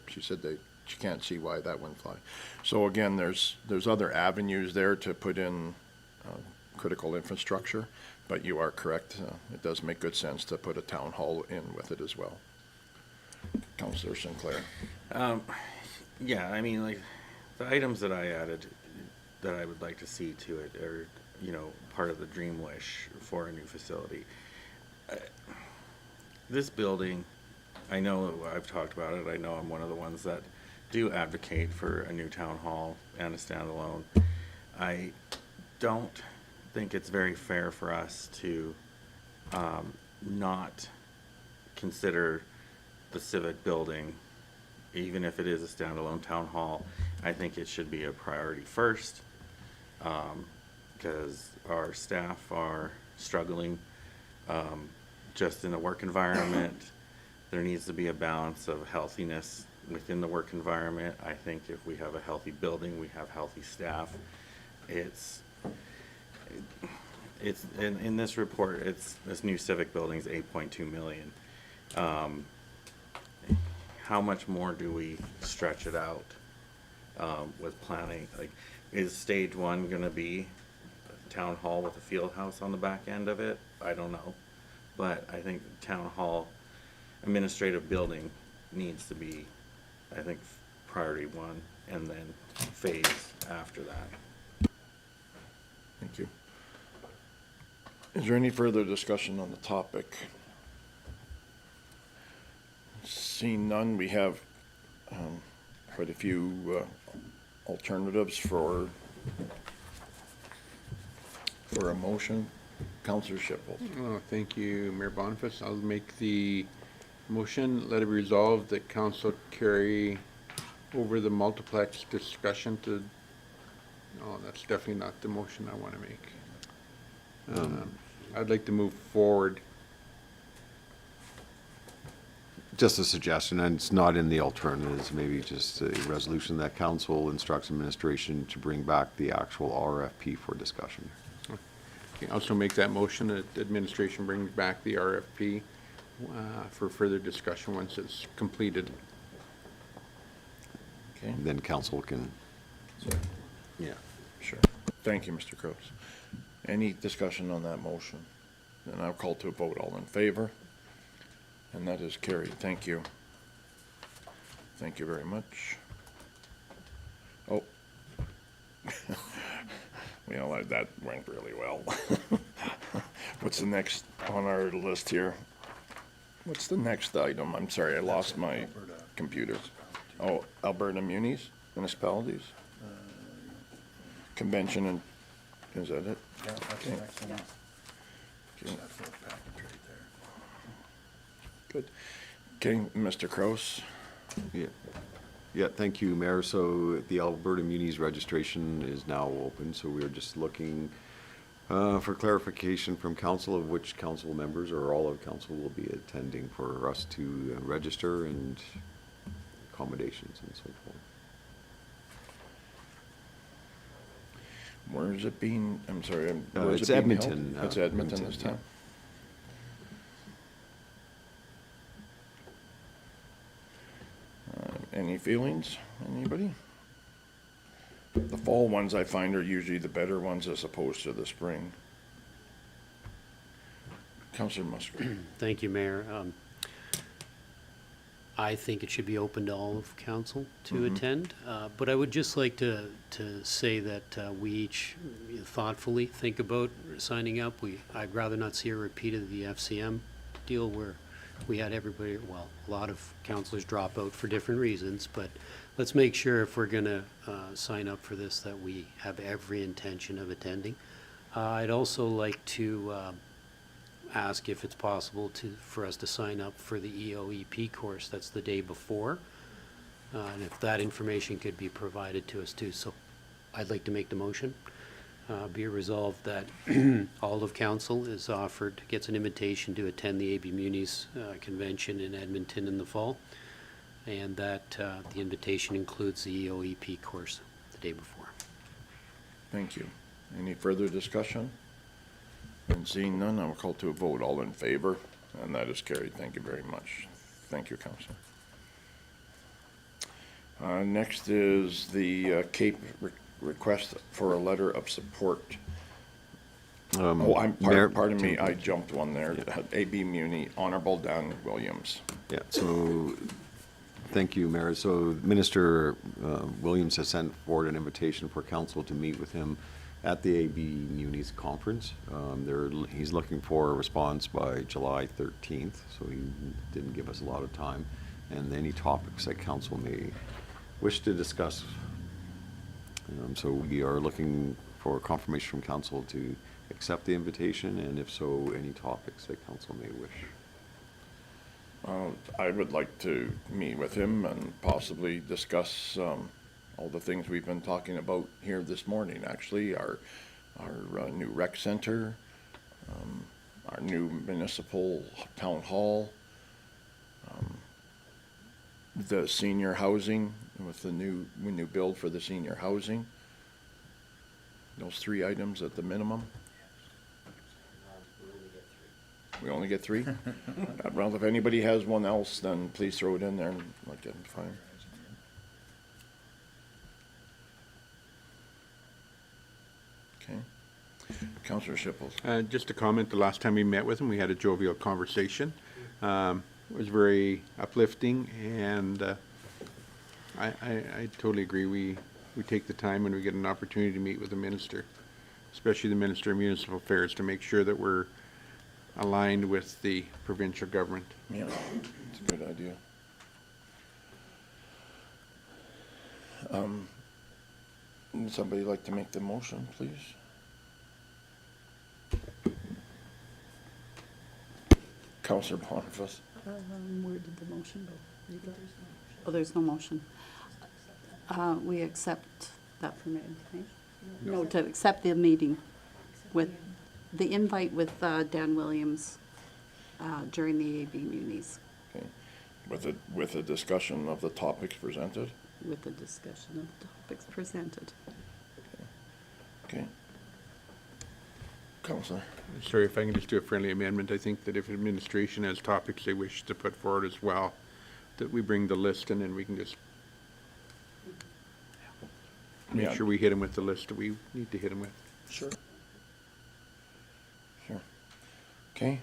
she said she can't see why that wouldn't fly. So again, there's other avenues there to put in critical infrastructure, but you are correct. It does make good sense to put a town hall in with it as well. Councillor Sinclair. Yeah, I mean, like, the items that I added that I would like to see to it are, you know, part of the dream wish for a new facility. This building, I know I've talked about it, I know I'm one of the ones that do advocate for a new town hall and a standalone. I don't think it's very fair for us to not consider the civic building, even if it is a standalone town hall. I think it should be a priority first, because our staff are struggling just in the work environment. There needs to be a balance of healthiness within the work environment. I think if we have a healthy building, we have healthy staff. It's in this report, this new civic building is $8.2 million. How much more do we stretch it out with planning? Like, is stage one gonna be a town hall with a field house on the back end of it? I don't know, but I think town hall administrative building needs to be, I think, priority one, and then phase after that. Thank you. Is there any further discussion on the topic? Seeing none, we have quite a few alternatives for a motion. Councillor Shipple. Oh, thank you, Mayor Boniface. I'll make the motion. Let it be resolved that council carry over the multiplex discussion to, no, that's definitely not the motion I want to make. I'd like to move forward. Just a suggestion, and it's not in the alternatives, maybe just a resolution that council instructs administration to bring back the actual RFP for discussion. Okay, also make that motion that administration brings back the RFP for further discussion once it's completed. Okay, Then council can, yeah, sure. Thank you, Mr. Crows. Any discussion on that motion? Then I'll call to a vote. All in favor? And that is carried. Thank you. Thank you very much. Oh. Well, that went really well. What's the next on our list here? What's the next item? I'm sorry, I lost my computer. Oh, Alberta Munis, municipalities? Convention and, is that it? Yeah, that's the next one. Okay. That full package right there. Good. Okay, Mr. Kraus. yeah. Yeah, thank you, Mayor. So the Alberta Munis registration is now open, so we're just looking for clarification from council of which council members or all of council will be attending for us to register and accommodations and so forth. Where is it being, I'm sorry, where is It's it being held? Edmonton, It's Edmonton Edmonton, this time? Any feelings, anybody? The fall ones I find are usually the better ones as opposed to the spring. Councillor Musgrave. Thank you, Mayor. I think it should be open to all of council to attend, but I would just like to say that we each thoughtfully think about signing up. I'd rather not see a repeat of the FCM deal where we had everybody, well, a lot of councilors drop out for different reasons, but let's make sure if we're gonna sign up for this that we have every intention of attending. I'd also like to ask if it's possible for us to sign up for the EOEP course. That's the day before. And if that information could be provided to us too. So I'd like to make the motion. Be it resolved that all of council is offered, gets an invitation to attend the AB Munis convention in Edmonton in the fall, and that the invitation includes the EOEP course the day before. Thank you. Any further discussion? And seeing none, I will call to a vote. All in favor? And that is carried. Thank you very much. Thank you, Councillor. Next is the Cape request for a letter of support. Mayor- Pardon me, I jumped one there. AB Muni, Honorable Dan Williams. Yeah, so, thank you, Mayor. So Minister Williams has sent forward an invitation for council to meet with him at the AB Munis Conference. He's looking for a response by July 13th, so he didn't give us a lot of time. And any topics that council may wish to discuss. So we are looking for confirmation from council to accept the invitation, and if so, any topics that council may wish. I would like to meet with him and possibly discuss all the things we've been talking about here this morning, actually, our new rec center, our new municipal town hall, the senior housing with the new build for the senior housing. Those 3 items at the minimum. We only get 3? Well, if anybody has one else, then please throw it in there and I'll get it fine. Okay. Councillor Shipples. Just a comment, the last time we met with him, we had a jovial conversation. It was very uplifting, and I totally agree. We take the time when we get an opportunity to meet with the minister, especially the Minister of Municipal Affairs, to make sure that we're aligned with the provincial government. Yeah, it's a good idea. Would somebody like to make the motion, please? Councillor Boniface. Where did the motion go? Oh, there's no motion. We accept that from Ed, right? No, to accept the meeting with, the invite with Dan Williams during the AB Munis, Okay. With a discussion of the topics presented. with the discussion of the topics presented. Okay. Councillor. Sorry, if I can just do a friendly amendment, I think that if administration has topics they wish to put forward as well, that we bring the list and then we can just make Yeah. sure we hit them with the list that we need to hit them with. Sure. Sure. Okay.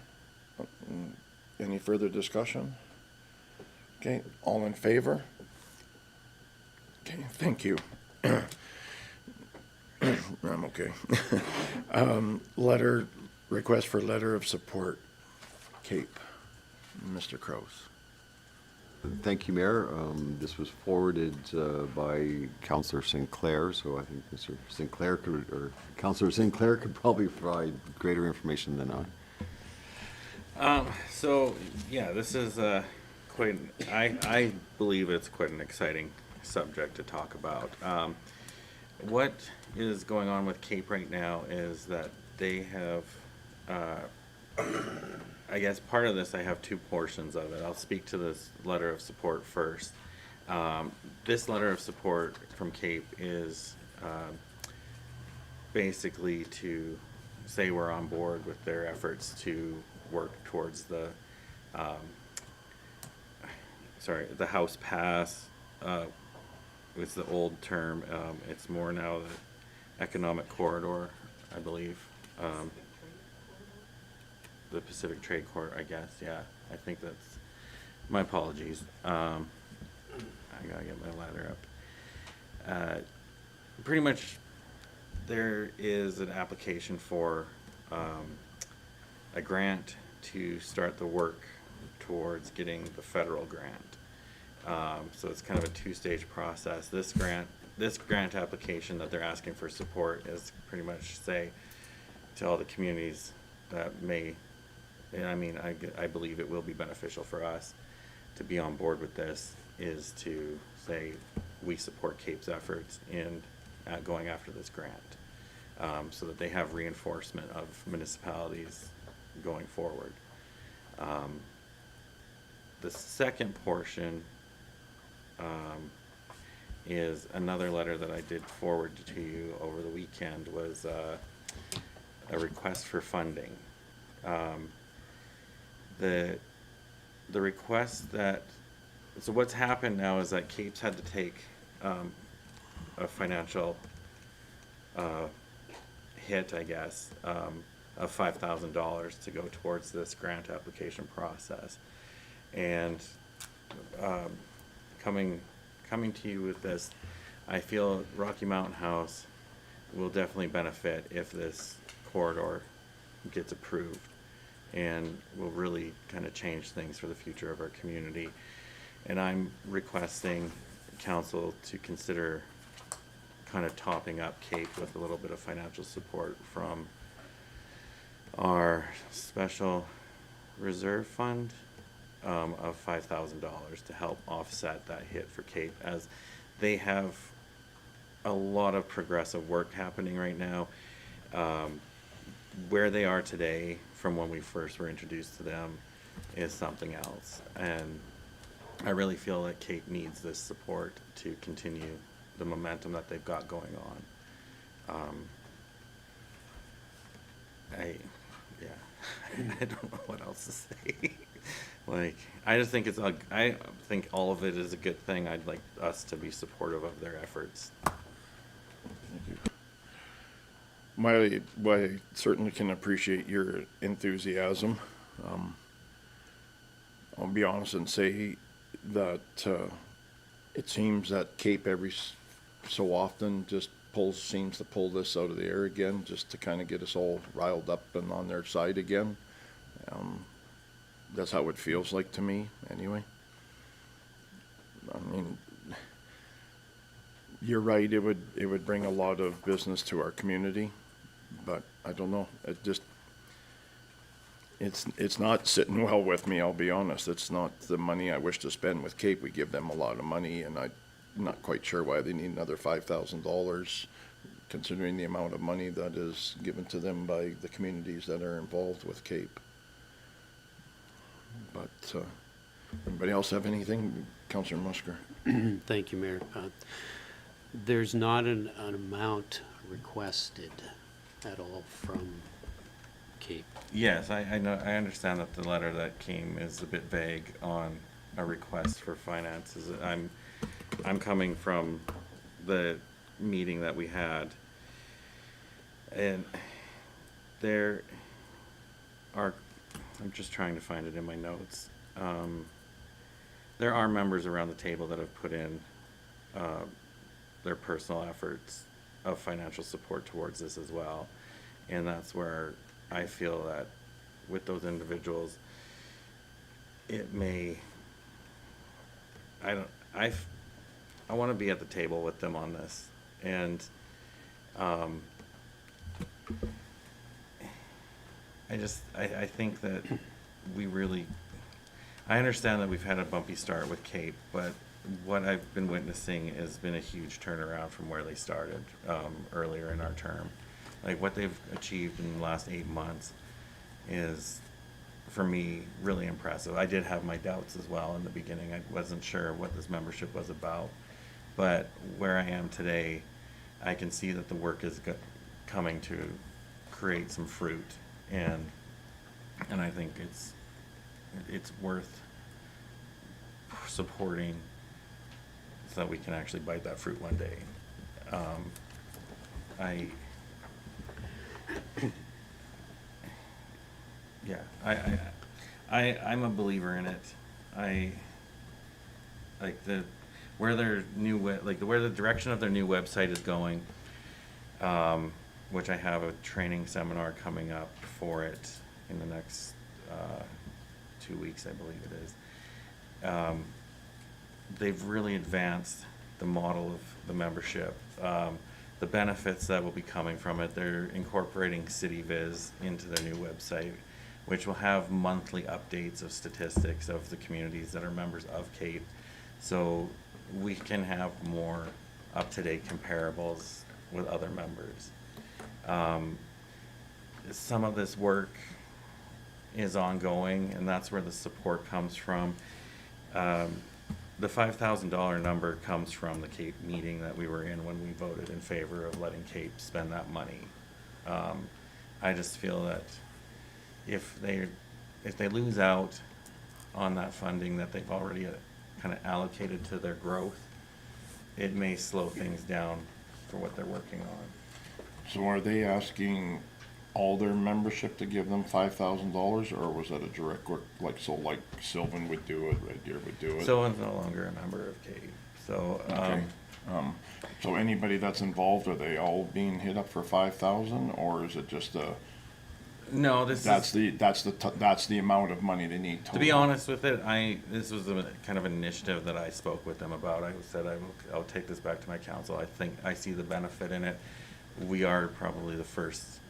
Any further discussion? Okay, all in favor? Okay, thank you. I'm okay. Request for letter of support, Cape, Mr. Crouse. Thank you, Mayor. This was forwarded by Councillor Sinclair, so I think Mr. Sinclair could, or Councillor Sinclair could probably provide greater information than I. So, yeah, this is quite, I believe it's quite an exciting subject to talk about. What is going on with Cape right now is that they have, I guess part of this, I have 2 portions of it. I'll speak to this letter of support first. This letter of support from Cape is basically to say we're on board with their efforts to work towards the, the House Pass. It's the old term. It's more now the economic corridor, I believe. The Pacific Trade Corridor, I guess, yeah. I think that's, my apologies. I gotta get my ladder up. Pretty much, there is an application for a grant to start the work towards getting the federal grant. So it's kind of a 2-stage process. This grant application that they're asking for support is pretty much say to all the communities that may and I mean, I believe it will be beneficial for us to be on board with this, is to say we support Cape's efforts in going after this grant, so that they have reinforcement of municipalities going forward. The second portion is another letter that I did forward to you over the weekend, was a request for funding. The request that, so what's happened now is that Cape's had to take a financial hit, I guess, of $5,000 to go towards this grant application process. And coming to you with this, I feel Rocky Mountain House will definitely benefit if this corridor gets approved, and will really kind of change things for the future of our community. And I'm requesting council to consider kind of topping up Cape with a little bit of financial support from our special reserve fund of $5,000 to help offset that hit for Cape, as they have a lot of progressive work happening right now. Where they are today from when we first were introduced to them is something else, and I really feel that Cape needs this support to continue the momentum that they've got going on. I don't know what else to say. Like, I just think I think all of it is a good thing. I'd like us to be supportive of their efforts. I certainly can appreciate your enthusiasm. I'll be honest and say that it seems that Cape every so often just seems to pull this out of the air again, just to kind of get us all riled up and on their side again. That's how it feels like to me, anyway. I mean, you're right, it would bring a lot of business to our community, but I don't know, it's not sitting well with me, I'll be honest. It's not the money I wish to spend with Cape. We give them a lot of money, and I'm not quite sure why they need another $5,000, considering the amount of money that is given to them by the communities that are involved with Cape. But, anybody else have anything? Councillor Musker. Thank you, Mayor. There's not an amount requested at all from Cape. Yes, I know, I understand that the letter that came is a bit vague on a request for finances. I'm coming from the meeting that we had, and there are, I'm just trying to find it in my notes. There are members around the table that have put in their personal efforts of financial support towards this as well. And that's where I feel that with those individuals, it may, I want to be at the table with them on this. And I think that we really, I understand that we've had a bumpy start with Cape, but what I've been witnessing has been a huge turnaround from where they started earlier in our term. Like, what they've achieved in the last 8 months is, for me, really impressive. I did have my doubts as well in the beginning. I wasn't sure what this membership was about, but where I am today, I can see that the work is coming to create some fruit, and I think it's worth supporting so that we can actually bite that fruit one day. I'm a believer in it. I like where their new where the direction of their new website is going, which I have a training seminar coming up for it in the next 2 weeks, I believe it is. They've really advanced the model of the membership. The benefits that will be coming from it, they're incorporating CityViz into their new website. which will have monthly updates of statistics of the communities that are members of CAPE. So we can have more up-to-date comparables with other members. Some of this work is ongoing, and that's where the support comes from. The $5,000 number comes from the CAPE meeting that we were in when we voted in favor of letting CAPE spend that money. I just feel that if they lose out on that funding that they've already kind of allocated to their growth, it may slow things down for what they're working on. So are they asking all their membership to give them $5,000, or was that a direct, like Sylvan would do it, Red Deer would do it? Sylvan's no longer a member of CAPE, so, Okay. So anybody that's involved, are they all being hit up for 5,000, or is it just no, that's the amount of money they need total? to be honest with it, this was a kind of initiative that I spoke with them about. I said I'll take this back to my council. I think I see the benefit in it. We are probably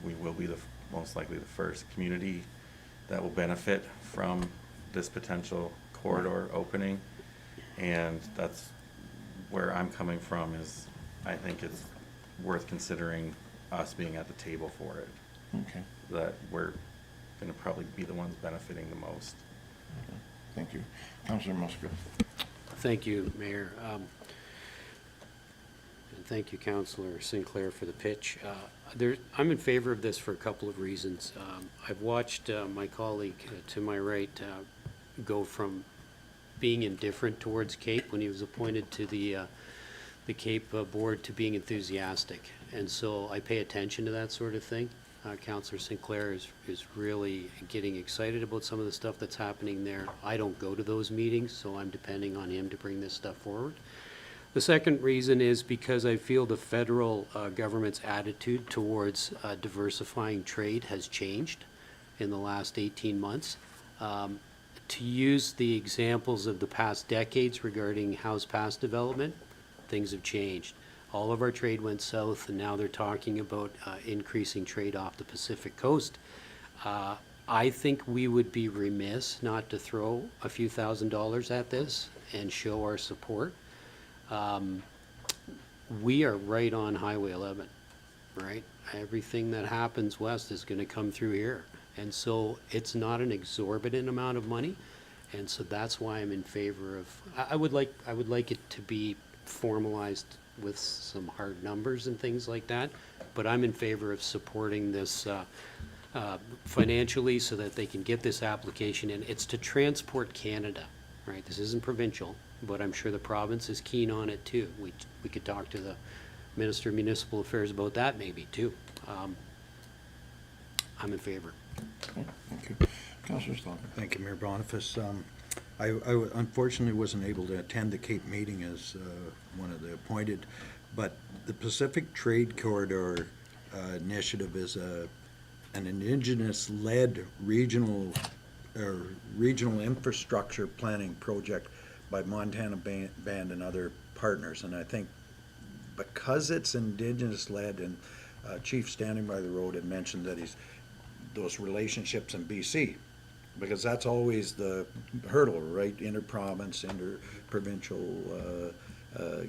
we will be most likely the first community that will benefit from this potential corridor opening. And that's where I'm coming from, is I think it's worth considering us being at the table for it. Okay, That we're gonna probably be the ones benefiting the most. thank you. Councillor Musgrave. Thank you, Mayor. And thank you, Councillor Sinclair, for the pitch. I'm in favor of this for a couple of reasons. I've watched my colleague to my right go from being indifferent towards CAPE when he was appointed to the CAPE board to being enthusiastic. And so I pay attention to that sort of thing. Councillor Sinclair is really getting excited about some of the stuff that's happening there. I don't go to those meetings, so I'm depending on him to bring this stuff forward. The second reason is because I feel the federal government's attitude towards diversifying trade has changed in the last 18 months. To use the examples of the past decades regarding House Pass development, things have changed. All of our trade went south, and now they're talking about increasing trade off the Pacific coast. I think we would be remiss not to throw a few $1,000s at this and show our support. We are right on Highway 11, right? Everything that happens west is going to come through here. And so it's not an exorbitant amount of money. And so that's why I'm in favor of, I would like it to be formalized with some hard numbers and things like that. But I'm in favor of supporting this financially so that they can get this application in. It's to transport Canada, right? This isn't provincial, but I'm sure the province is keen on it too. We could talk to the Minister of Municipal Affairs about that maybe too. I'm in favor. Okay, thank you. Councillor Stalker. Thank you, Mayor Boniface. I unfortunately wasn't able to attend the Cape meeting as one of the appointed, but the Pacific Trade Corridor initiative is an Indigenous-led regional infrastructure planning project by Montana Band and other partners. And I think because it's Indigenous-led, and Chief Standing by the Road had mentioned that those relationships in BC, because that's always the hurdle, right? Inter-province, inter-provincial,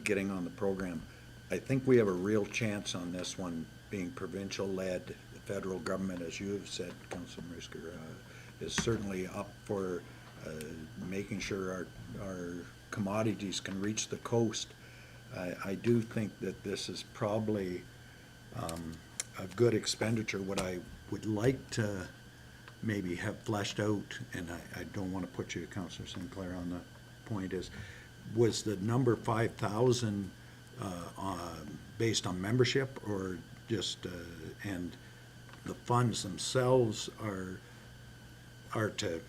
getting on the program. I think we have a real chance on this one being provincial-led. The federal government, as you have said, Councilor Mariska, is certainly up for making sure our commodities can reach the coast. I do think that this is probably a good expenditure. What I would like to maybe have fleshed out, and I don't want to put you, Councillor Sinclair, on the point, was the number 5,000 based on membership, or just, and the funds themselves are to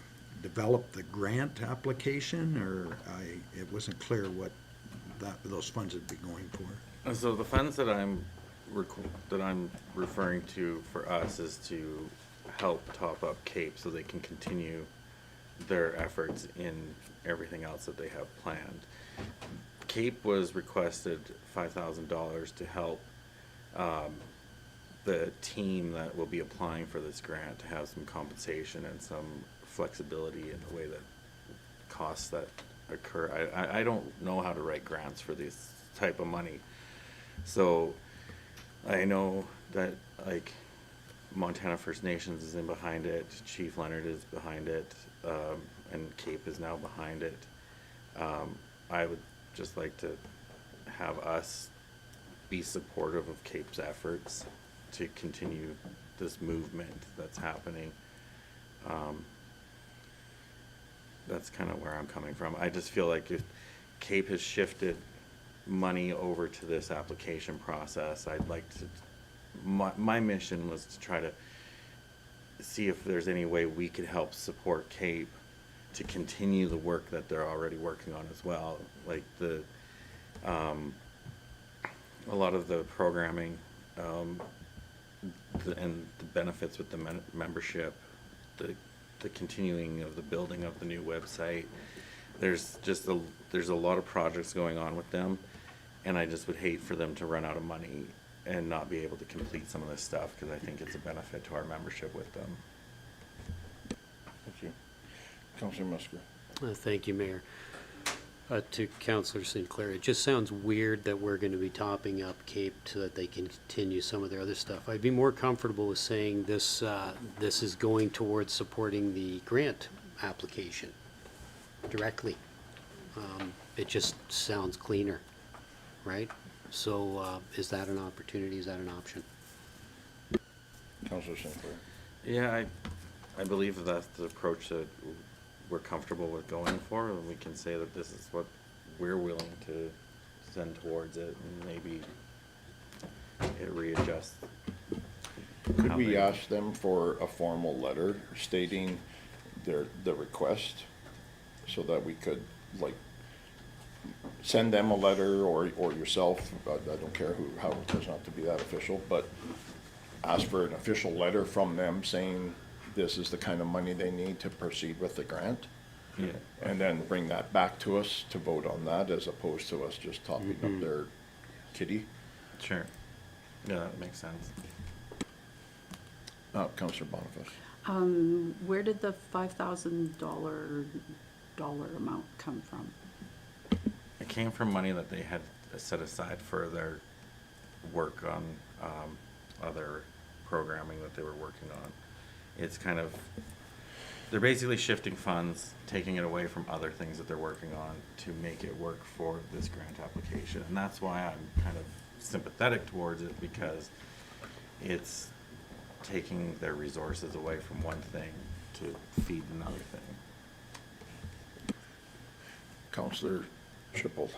develop the grant application, or it wasn't clear what those funds would be going for? So the funds that I'm referring to for us is to help top up CAPE so they can continue their efforts in everything else that they have planned. CAPE was requested $5,000 to help the team that will be applying for this grant to have some compensation and some flexibility in the way that costs that occur. I don't know how to write grants for this type of money. So I know that like Montana First Nations is in behind it, Chief Leonard is behind it, and Cape is now behind it. I would just like to have us be supportive of Cape's efforts to continue this movement that's happening. That's kind of where I'm coming from. I just feel like if Cape has shifted money over to this application process, I'd like to, my mission was to try to see if there's any way we could help support Cape to continue the work that they're already working on as well. Like the, a lot of the programming, and the benefits with the membership, the continuing of the building of the new website. There's just there's a lot of projects going on with them, and I just would hate for them to run out of money and not be able to complete some of this stuff, because I think it's a benefit to our membership with them. Thank you. Councillor Musker. Thank you, Mayor. To Councillor Sinclair, it just sounds weird that we're going to be topping up Cape so that they can continue some of their other stuff. I'd be more comfortable with saying this, this is going towards supporting the grant application directly. It just sounds cleaner, right? So is that an opportunity? Is that an option? Councillor Sinclair. Yeah, I believe that's the approach that we're comfortable with going for, and we can say that this is what we're willing to send towards it, and maybe it readjusts. Could how we they- ask them for a formal letter stating the request so that we could, like, send them a letter or yourself, I don't care who, how, it doesn't have to be that official, but ask for an official letter from them saying this is the kind of money they need to proceed with the grant? Yeah. And then bring that back to us to vote on that as opposed to us just topping up their kitty? Sure. Yeah, that makes sense. Councillor Boniface. Where did the $5,000 dollar amount come from? It came from money that they had set aside for their work on other programming that they were working on. It's kind of, they're basically shifting funds, taking it away from other things that they're working on to make it work for this grant application. And that's why I'm kind of sympathetic towards it, because it's taking their resources away from one thing to feed another thing. Councillor Schippold.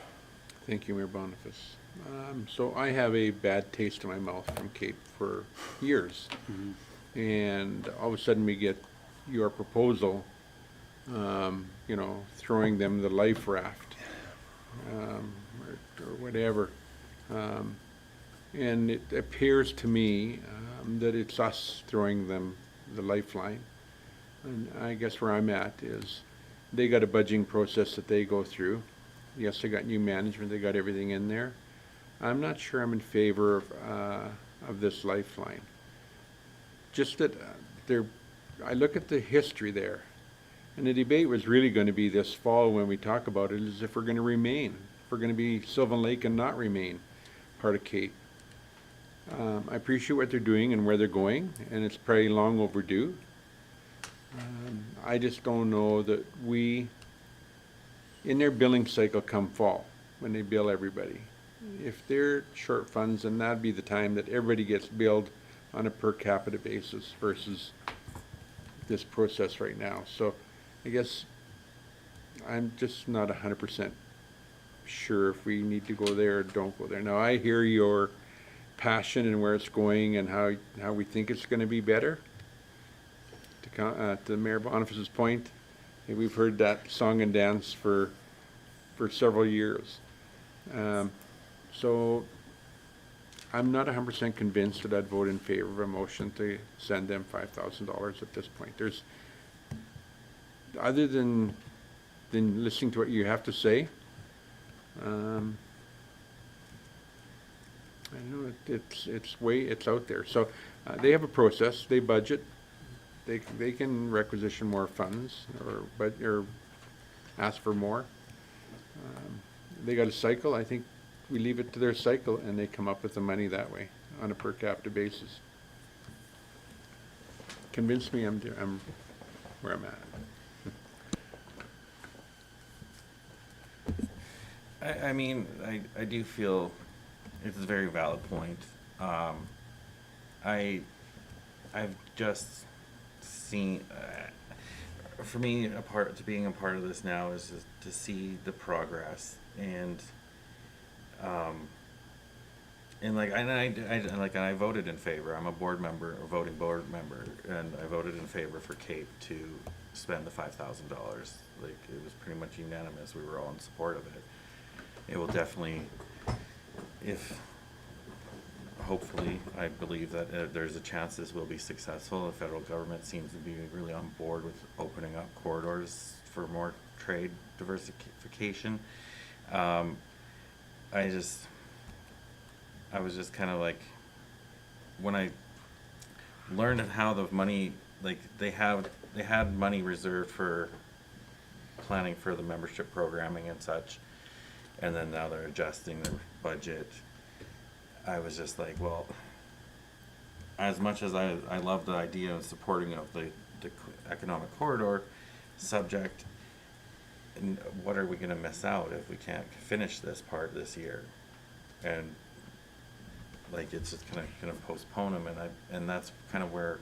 Thank you, Mayor Boniface. So I have a bad taste in my mouth from Cape for years. And all of a sudden we get your proposal, you know, throwing them the life raft, or whatever. And it appears to me that it's us throwing them the lifeline. And I guess where I'm at is they got a budgeting process that they go through. Yes, they got new management, they got everything in there. I'm not sure I'm in favor of this lifeline. Just that I look at the history there, and the debate was really going to be this fall when we talk about it, is if we're going to remain, if we're going to be Sylvan Lake and not remain part of Cape. I appreciate what they're doing and where they're going, and it's probably long overdue. I just don't know that we, in their billing cycle come fall, when they bill everybody, if they're short funds, then that'd be the time that everybody gets billed on a per capita basis versus this process right now. So I guess I'm just not 100% sure if we need to go there or don't go there. Now, I hear your passion and where it's going and how we think it's going to be better. To Mayor Boniface's point, we've heard that song and dance for several years. So I'm not 100% convinced that I'd vote in favor of a motion to send them $5,000 at this point. There's, other than listening to what you have to say, I know it's out there. So they have a process, they budget, they can requisition more funds or ask for more. They got a cycle, I think we leave it to their cycle and they come up with the money that way on a per capita basis. Convince me I'm where I'm at. I mean, I do feel it's a very valid point. I've just seen, for me, being a part of this now is to see the progress and I voted in favor. I'm a voting board member, and I voted in favor for Cape to spend the $5,000. Like, it was pretty much unanimous. We were all in support of it. It will definitely, hopefully, I believe that there's a chance this will be successful. The federal government seems to be really on board with opening up corridors for more trade diversification. I was just kind of like, when I learned how the money, like they had money reserved for planning for the membership programming and such, and then now they're adjusting their budget. I was just like, well, as much as I love the idea of supporting of the economic corridor subject, and what are we going to miss out if we can't finish this part this year? And like, it's just kind of going to postpone them, and that's kind of where,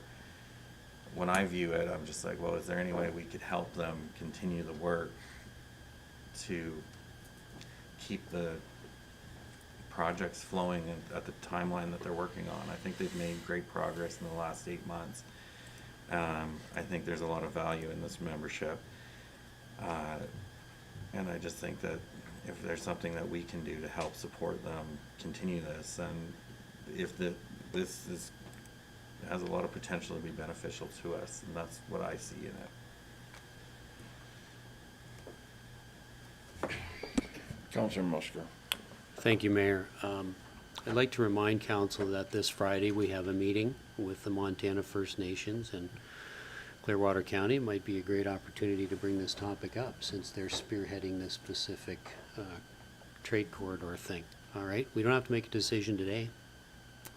when I view it, I'm just like, well, is there any way we could help them continue the work to keep the projects flowing at the timeline that they're working on? I think they've made great progress in the last 8 months. I think there's a lot of value in this membership. And I just think that if there's something that we can do to help support them continue this, and if this has a lot of potential to be beneficial to us, and that's what I see in it. Councillor Musker. Thank you, Mayor. I'd like to remind council that this Friday we have a meeting with the Montana First Nations, and Clearwater County might be a great opportunity to bring this topic up since they're spearheading this specific trade corridor thing. All right, we don't have to make a decision today.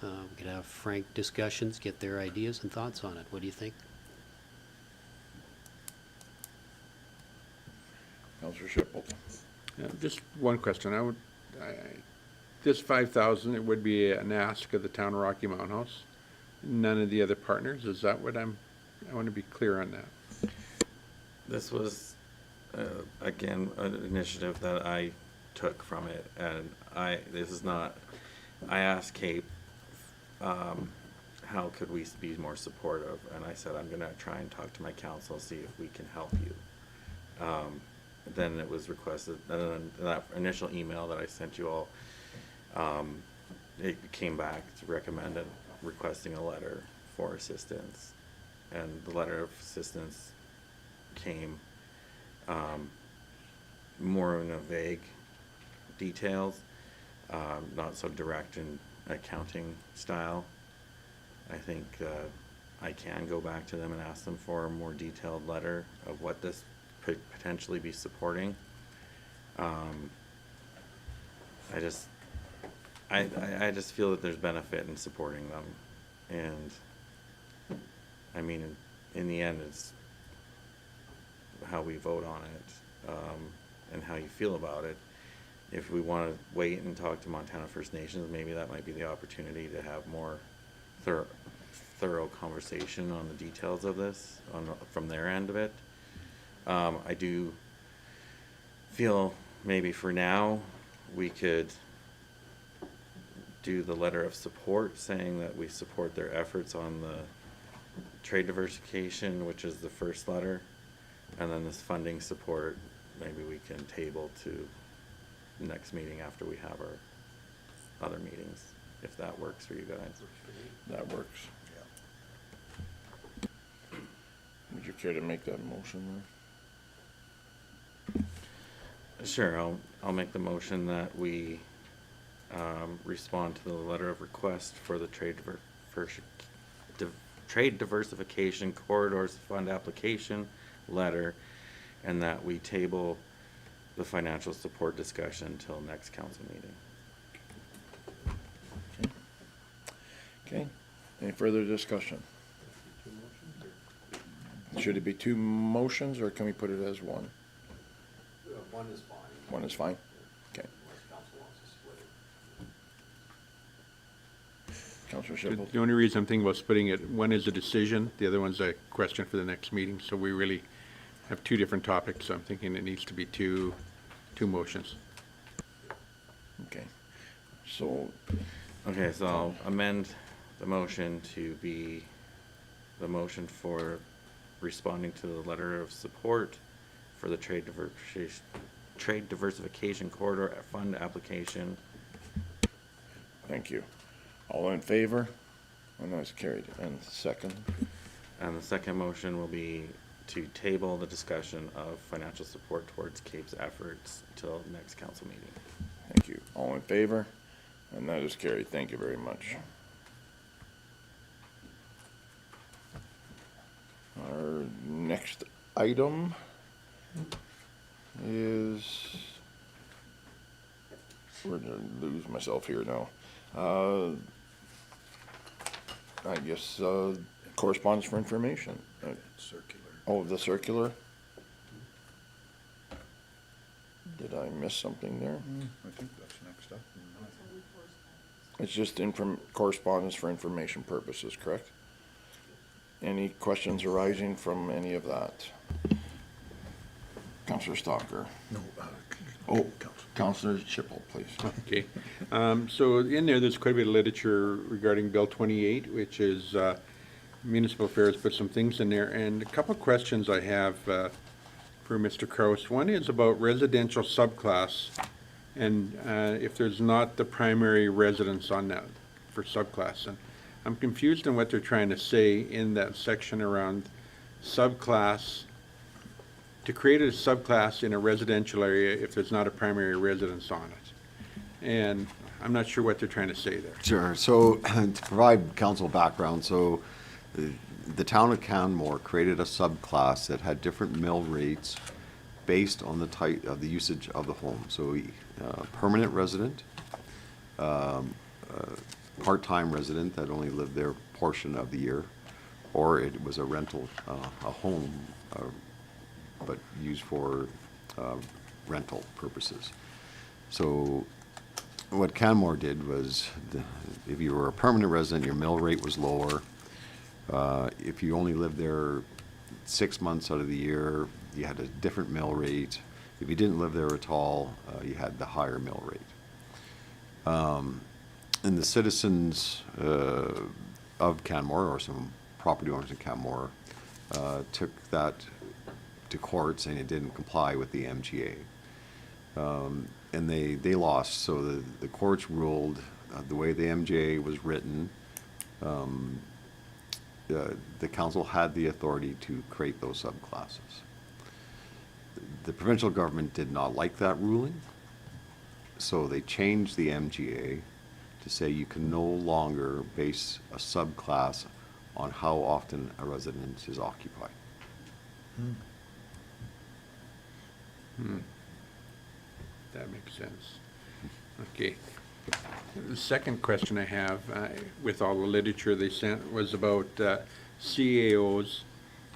We could have frank discussions, get their ideas and thoughts on it. What do you think? Councillor Shipple. Yeah, just one question. This 5,000, it would be an ask of the town of Rocky Mountain House, none of the other partners. Is that what I want to be clear on that. This was, again, an initiative that I took from it, and I asked Cape, how could we be more supportive, and I said, I'm gonna try and talk to my council, see if we can help you. Then it was requested, and then that initial email that I sent you all, it came back to recommend requesting a letter for assistance. And the letter of assistance came more in a vague details, not so direct in accounting style. I think I can go back to them and ask them for a more detailed letter of what this could potentially be supporting. I just feel that there's benefit in supporting them, and I mean, in the end, it's how we vote on it, and how you feel about it. If we want to wait and talk to Montana First Nations, maybe that might be the opportunity to have more thorough conversation on the details of this from their end of it. I do feel maybe for now we could do the letter of support saying that we support their efforts on the trade diversification, which is the first letter, and then this funding support, maybe we can table to the next meeting after we have our other meetings, if that works for you guys. That works. Would you care to make that motion Sure, I'll make the motion that we respond to the letter of request for the Trade Diversification Corridors Fund application letter, and that we table the financial support discussion until next council meeting. Okay, any further discussion? Should it be two motions, or can we put it as one? One is fine. One is fine? Okay. Unless council wants to split it. Counselor Shipple? The only reason I'm thinking about splitting it, one is a decision, the other one's a question for the next meeting, so we really have two different topics, so I'm thinking it needs to be two motions. Okay, so, Okay, so I'll amend the motion to be the motion for responding to the letter of support for the Trade Diversification Corridor Fund application. thank you. All in favor? And that's carried. And second? And the second motion will be to table the discussion of financial support towards CAPE's efforts till next council meeting. Thank you. All in favor? And that is carried. Thank you very much. Our next item is, where did I lose myself here now? I guess, correspondence for information. Circular. Oh, the circular? Did I miss something there? I think that's next up. It's just correspondence for information purposes, correct? Any questions arising from any of that? Counselor Stalker? No, Oh, Counselor Shipple, please. Okay, so in there's quite a bit of literature regarding Bill 28, which is municipal affairs, put some things in there, and a couple of questions I have for Mr. Kraus. One is about residential subclass, and if there's not the primary residence on that for subclass. And I'm confused on what they're trying to say in that section around subclass, to create a subclass in a residential area if there's not a primary residence on it. And I'm not sure what they're trying to say there. Sure. So to provide council background, so the town of Canmore created a subclass that had different mill rates based on the type of the usage of the home. So permanent resident, part-time resident that only lived there a portion of the year, or it was a rental, a home, but used for rental purposes. So what Canmore did was, if you were a permanent resident, your mill rate was lower. If you only lived there 6 months out of the year, you had a different mill rate. If you didn't live there at all, you had the higher mill rate. And the citizens of Canmore, or some property owners in Canmore, took that to court saying it didn't comply with the MGA. And they lost. So the courts ruled the way the MGA was written, the council had the authority to create those subclasses. The provincial government did not like that ruling, so they changed the MGA to say you can no longer base a subclass on how often a residence is occupied. That makes sense. Okay. The second question I have, with all the literature they sent, was about CAOs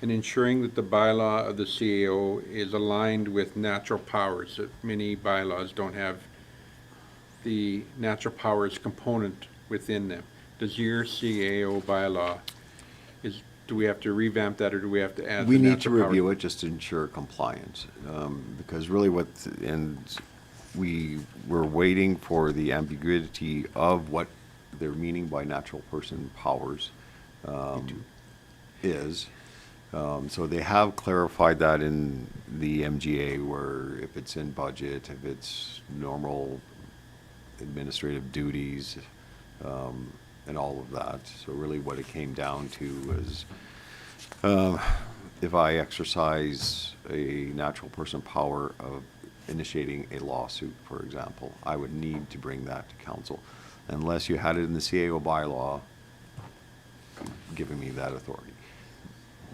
and ensuring that the bylaw of the CAO is aligned with natural powers. That many bylaws don't have the natural powers component within them. Does your CAO bylaw, do we have to revamp that, or do we have to add the We need to natural powers? review it just to ensure compliance, because really we were waiting for the ambiguity of what their meaning by natural person powers is. So they have clarified that in the MGA, where if it's in budget, if it's normal administrative duties, and all of that. So really what it came down to was, if I exercise a natural person power of initiating a lawsuit, for example, I would need to bring that to council, unless you had it in the CAO bylaw giving me that authority.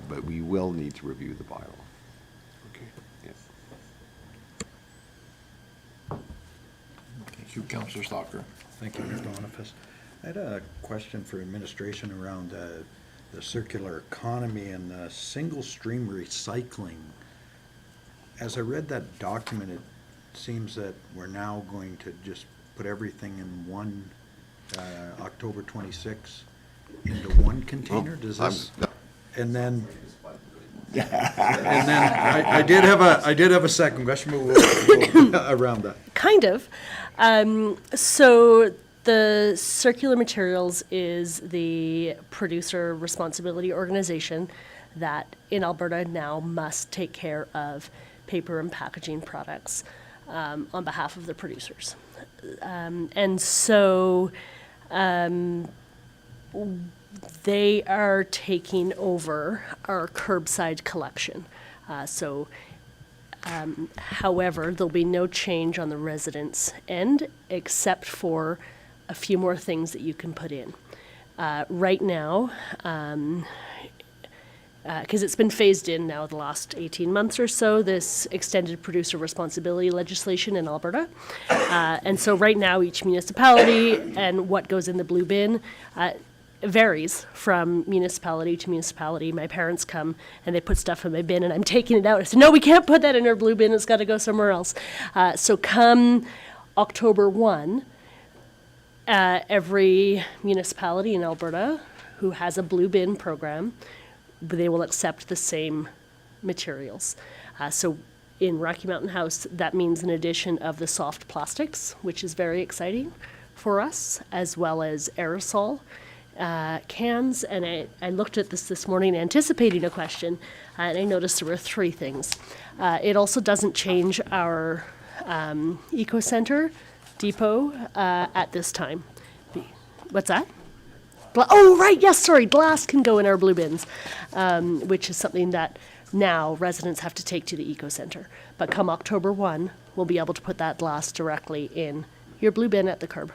But we will need to review the bylaw. Okay. Yeah. Thank you, Councillor Stalker. Thank you, Mr. Boniface. I had a question for administration around the circular economy and the single stream recycling. As I read that document, it seems that we're now going to just put everything in one, October 26 into one container? Does this? And then, I did have a second question, but we'll around that. Kind of. So the Circular Materials is the producer responsibility organization that in Alberta now must take care of paper and packaging products on behalf of the producers. And so they are taking over our curbside collection. However, there'll be no change on the residents' end except for a few more things that you can put in. Right now, because it's been phased in now the last 18 months or so, this extended producer responsibility legislation in Alberta. And so right now, each municipality and what goes in the blue bin varies from municipality to municipality. My parents come and they put stuff in my bin and I'm taking it out. I said, no, we can't put that in our blue bin. It's got to go somewhere else. So come October 1, every municipality in Alberta who has a blue bin program, they will accept the same materials. So in Rocky Mountain House, that means an addition of the soft plastics, which is very exciting for us, as well as aerosol cans. And I looked at this morning anticipating a question, and I noticed there were three things. It also doesn't change our Eco Center depot at this time. What's that? Oh, right, yes, sorry, glass can go in our blue bins, which is something that now residents have to take to the Eco Center. But come October 1, we'll be able to put that glass directly in your blue bin at the curb.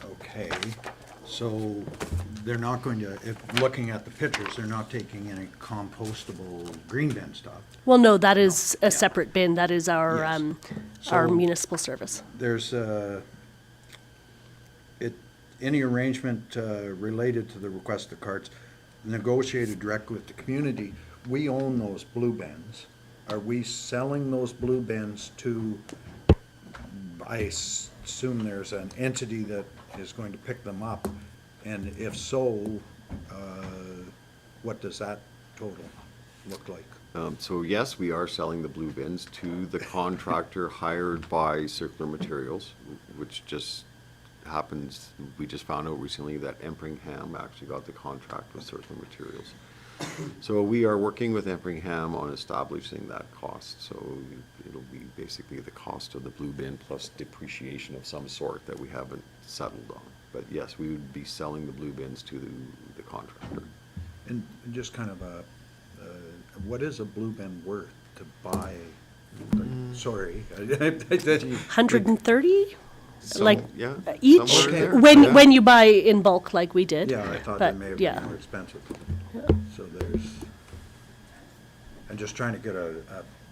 Okay, so they're not going to, if looking at the pictures, they're not taking any compostable green bin stuff. Well, no, that is a separate bin. That is our Yes. our So- municipal service. There's any arrangement related to the request of carts negotiated directly with the community. We own those blue bins. Are we selling those blue bins to, I assume there's an entity that is going to pick them up? And if so, what does that total look like? So yes, we are selling the blue bins to the contractor hired by Circular Materials, which just happens, we just found out recently that Empringham actually got the contract with Circular Materials. So we are working with Empringham on establishing that cost. So it'll be basically the cost of the blue bin plus depreciation of some sort that we haven't settled on. But yes, we would be selling the blue bins to the contractor. And just kind of what is a blue bin worth to buy? Sorry. 130? Like, Yeah, each? somewhere there, When yeah. when you buy in bulk like we did. Yeah, I thought But, that may have yeah. been more expensive. So I'm just trying to get a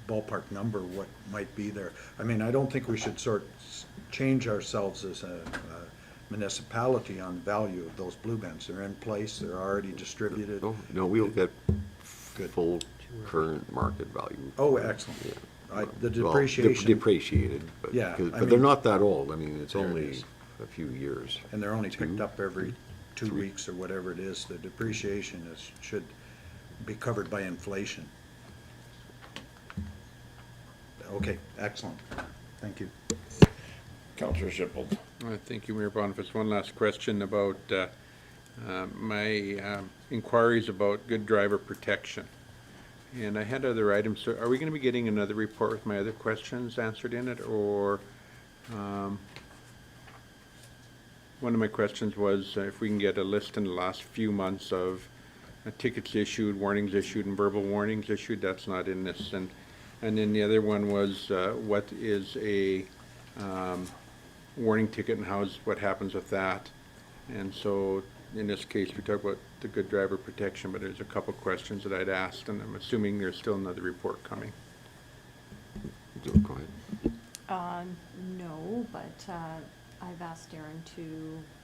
ballpark number, what might be there. I mean, I don't think we should change ourselves as a municipality on the value of those blue bins. They're in place, they're already distributed. No, we'll get Good. full current market value. Oh, excellent. Yeah. The Well, depreciation, Depreciated, but, Yeah, I but they're mean- not that old. I mean, it's There it only is. a few years. and they're only picked up every 2 weeks or whatever it is. The depreciation should be covered by inflation. Okay, excellent. Thank you. Councillor Shippold. Thank you, Mayor Boniface. One last question about my inquiries about good driver protection. And I had other items. So are we going to be getting another report with my other questions answered in it? Or one of my questions was if we can get a list in the last few months of tickets issued, warnings issued, and verbal warnings issued. That's not in this. And And then the other one was, what is a warning ticket and what happens with that? And so, in this case, we talk about the good driver protection, but there's a couple questions that I'd asked, and I'm assuming there's still another report coming. Go ahead. No, but, I've asked Darren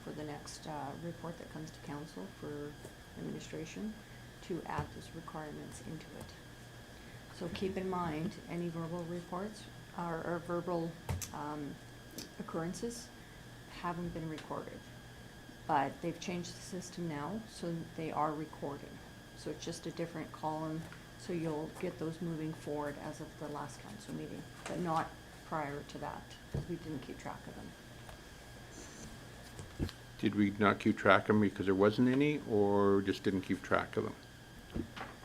for the next, report that comes to council for administration, to add those requirements into it. So keep in mind, any verbal reports or verbal, occurrences haven't been recorded. But they've changed the system now, so they are recording. So it's just a different column, so you'll get those moving forward as of the last council meeting, but not prior to that, because we didn't keep track of them. Did we not keep track of them because there wasn't any, or just didn't keep track of them?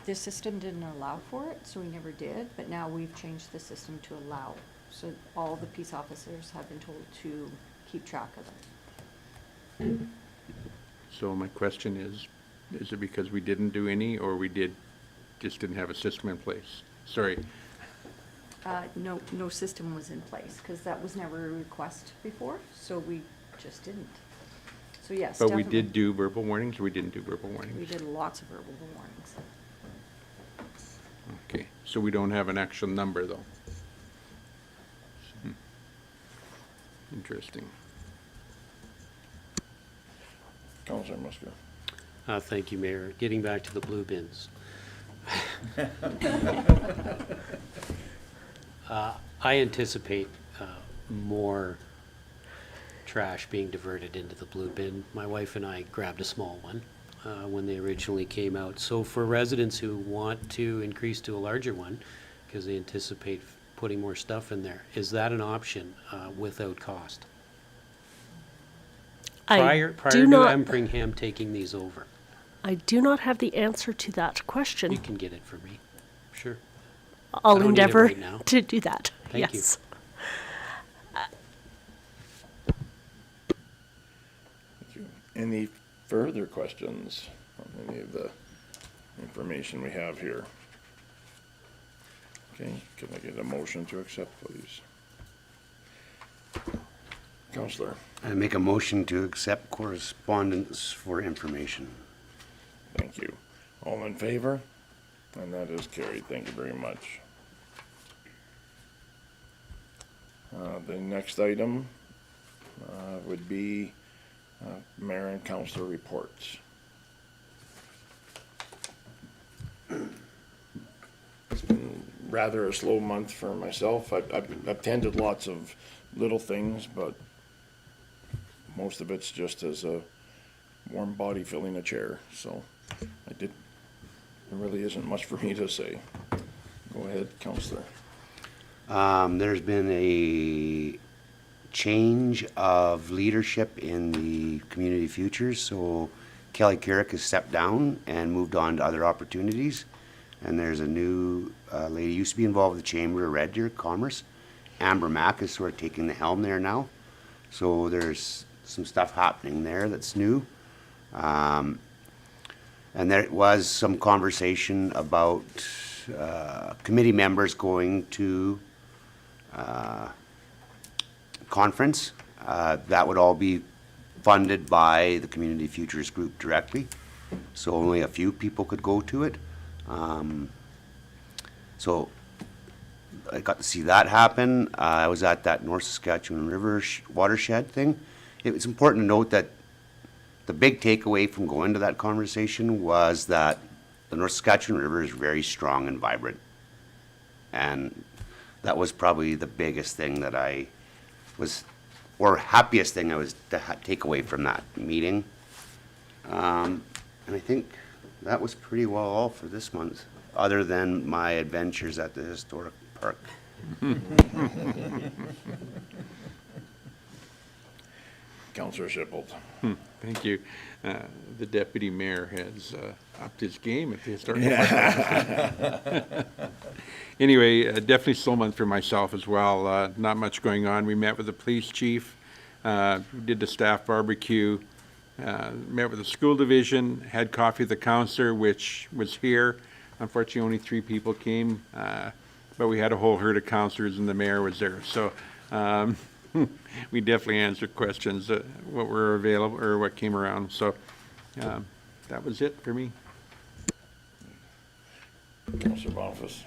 The system didn't allow for it, so we never did, but now we've changed the system to allow. So all the peace officers have been told to keep track of them. So my question is it because we didn't do any, or we just didn't have a system in place? Sorry. No system was in place, because that was never a request before, so we just didn't. So yes, But we definitely. did do verbal warnings, or we didn't do verbal warnings? We did lots of verbal warnings. Okay, so we don't have an actual number, though? Interesting. Councillor Musker. Thank you, Mayor. Getting back to the blue bins. I anticipate more trash being diverted into the blue bin. My wife and I grabbed a small one when they originally came out. So for residents who want to increase to a larger one, because they anticipate putting more stuff in there, is that an option without cost? Prior to Empringham taking these over, I do not have the answer to that question. you can get it for me. Sure. I'll I don't need it endeavor right now. to do that. Thank you. Yes. Thank you. Any further questions on any of the information we have here? Okay, can I get a motion to accept, please? Councillor, I make a motion to accept correspondence for information. thank you. All in favor? And that is carried. Thank you very much. The next item would be mayor and councillor reports. It's been rather a slow month for myself. I've attended lots of little things, but most of it's just as a warm body filling a chair. So there really isn't much for me to say. Go ahead, councillor. There's been a change of leadership in the Community Futures, so Kelly Carrick has stepped down and moved on to other opportunities. And there's a new lady used to be involved with the Chamber of Red Deer Commerce. Amber Mack is sort of taking the helm there now. So there's some stuff happening there that's new. And there was some conversation about committee members going to conference. That would all be funded by the Community Futures Group directly. So only a few people could go to it. So I got to see that happen. I was at that North Saskatchewan River watershed thing. It's important to note that the big takeaway from going to that conversation was that the North Saskatchewan River is very strong and vibrant. And that was probably the biggest thing that I was, or happiest thing I was to take away from that meeting. And I think that was pretty well all for this month, other than my adventures at the historic park. Councillor Shippold. Thank you. The deputy mayor has upped his game at the historical park. Anyway, definitely slow month for myself as well. Not much going on. We met with the police chief, we did the staff barbecue, met with the school division, had coffee with the counselor, which was here. Unfortunately, only 3 people came. but we had a whole herd of counselors and the mayor was there. So we definitely answered questions, what were available or what came around. So that was it for me. Councillor Boniface.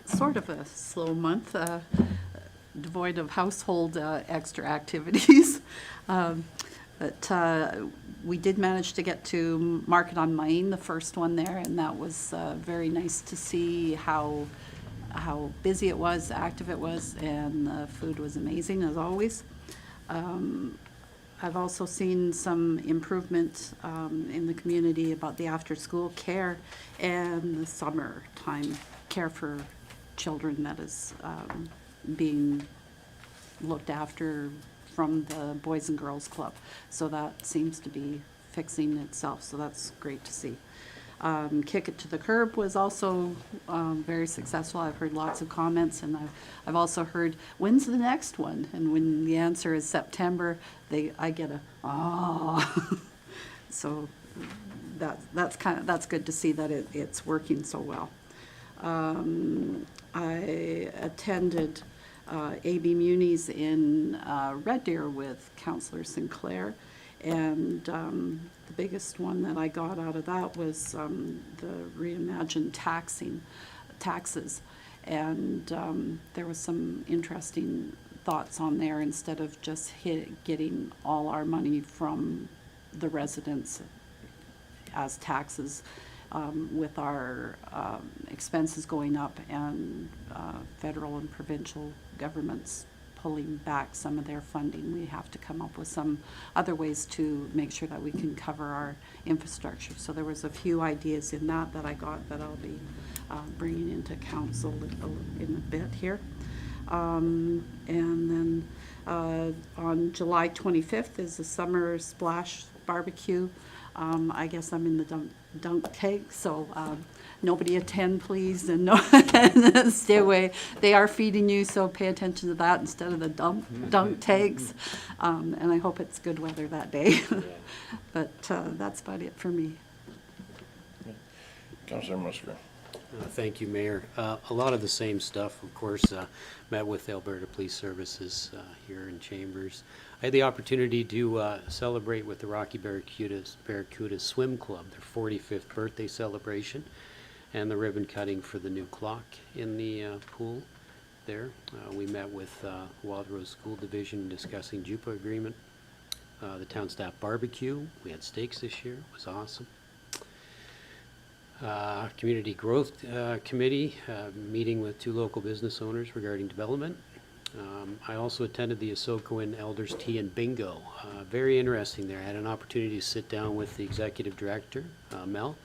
Sort of a slow month, devoid of household extra activities. But we did manage to get to Market on Main, the first one there, and that was very nice to see how busy it was, active it was, and the food was amazing as always. I've also seen some improvement in the community about the after-school care and the summertime care for children that is being looked after from the Boys and Girls Club. So that seems to be fixing itself, so that's great to see. Kick It to the Curb was also very successful. I've heard lots of comments, and I've also heard, when's the next one? And when the answer is September, I get a, ah. So that's good to see that it's working so well. I attended A.B. Muni's in Red Deer with Councillor Sinclair, and the biggest one that I got out of that was the reimagined taxes, and there was some interesting thoughts on there. Instead of just getting all our money from the residents as taxes, with our expenses going up and federal and provincial governments pulling back some of their funding, we have to come up with some other ways to make sure that we can cover our infrastructure. So there was a few ideas in that I got that I'll be bringing into council in a bit here. And then on July 25th is the Summer Splash Barbecue. I guess I'm in the dunk tank, so nobody attend, please, and no, stay away. They are feeding you, so pay attention to that instead of the dunk tanks. And I hope it's good weather that day. But that's about it for me. Councillor Musker. Thank you, Mayor. A lot of the same stuff, of course. Met with Alberta Police Services here in Chambers. I had the opportunity to celebrate with the Rocky Barracuda Swim Club, their 45th birthday celebration, and the ribbon cutting for the new clock in the pool there. We met with Wild Rose School Division discussing JUPA agreement. The town staff barbecue. We had steaks this year. It was awesome. Community Growth Committee, meeting with 2 local business owners regarding development. I also attended the Asokoin Elders Tea and Bingo. Very interesting there. I had an opportunity to sit down with the executive director, Mel,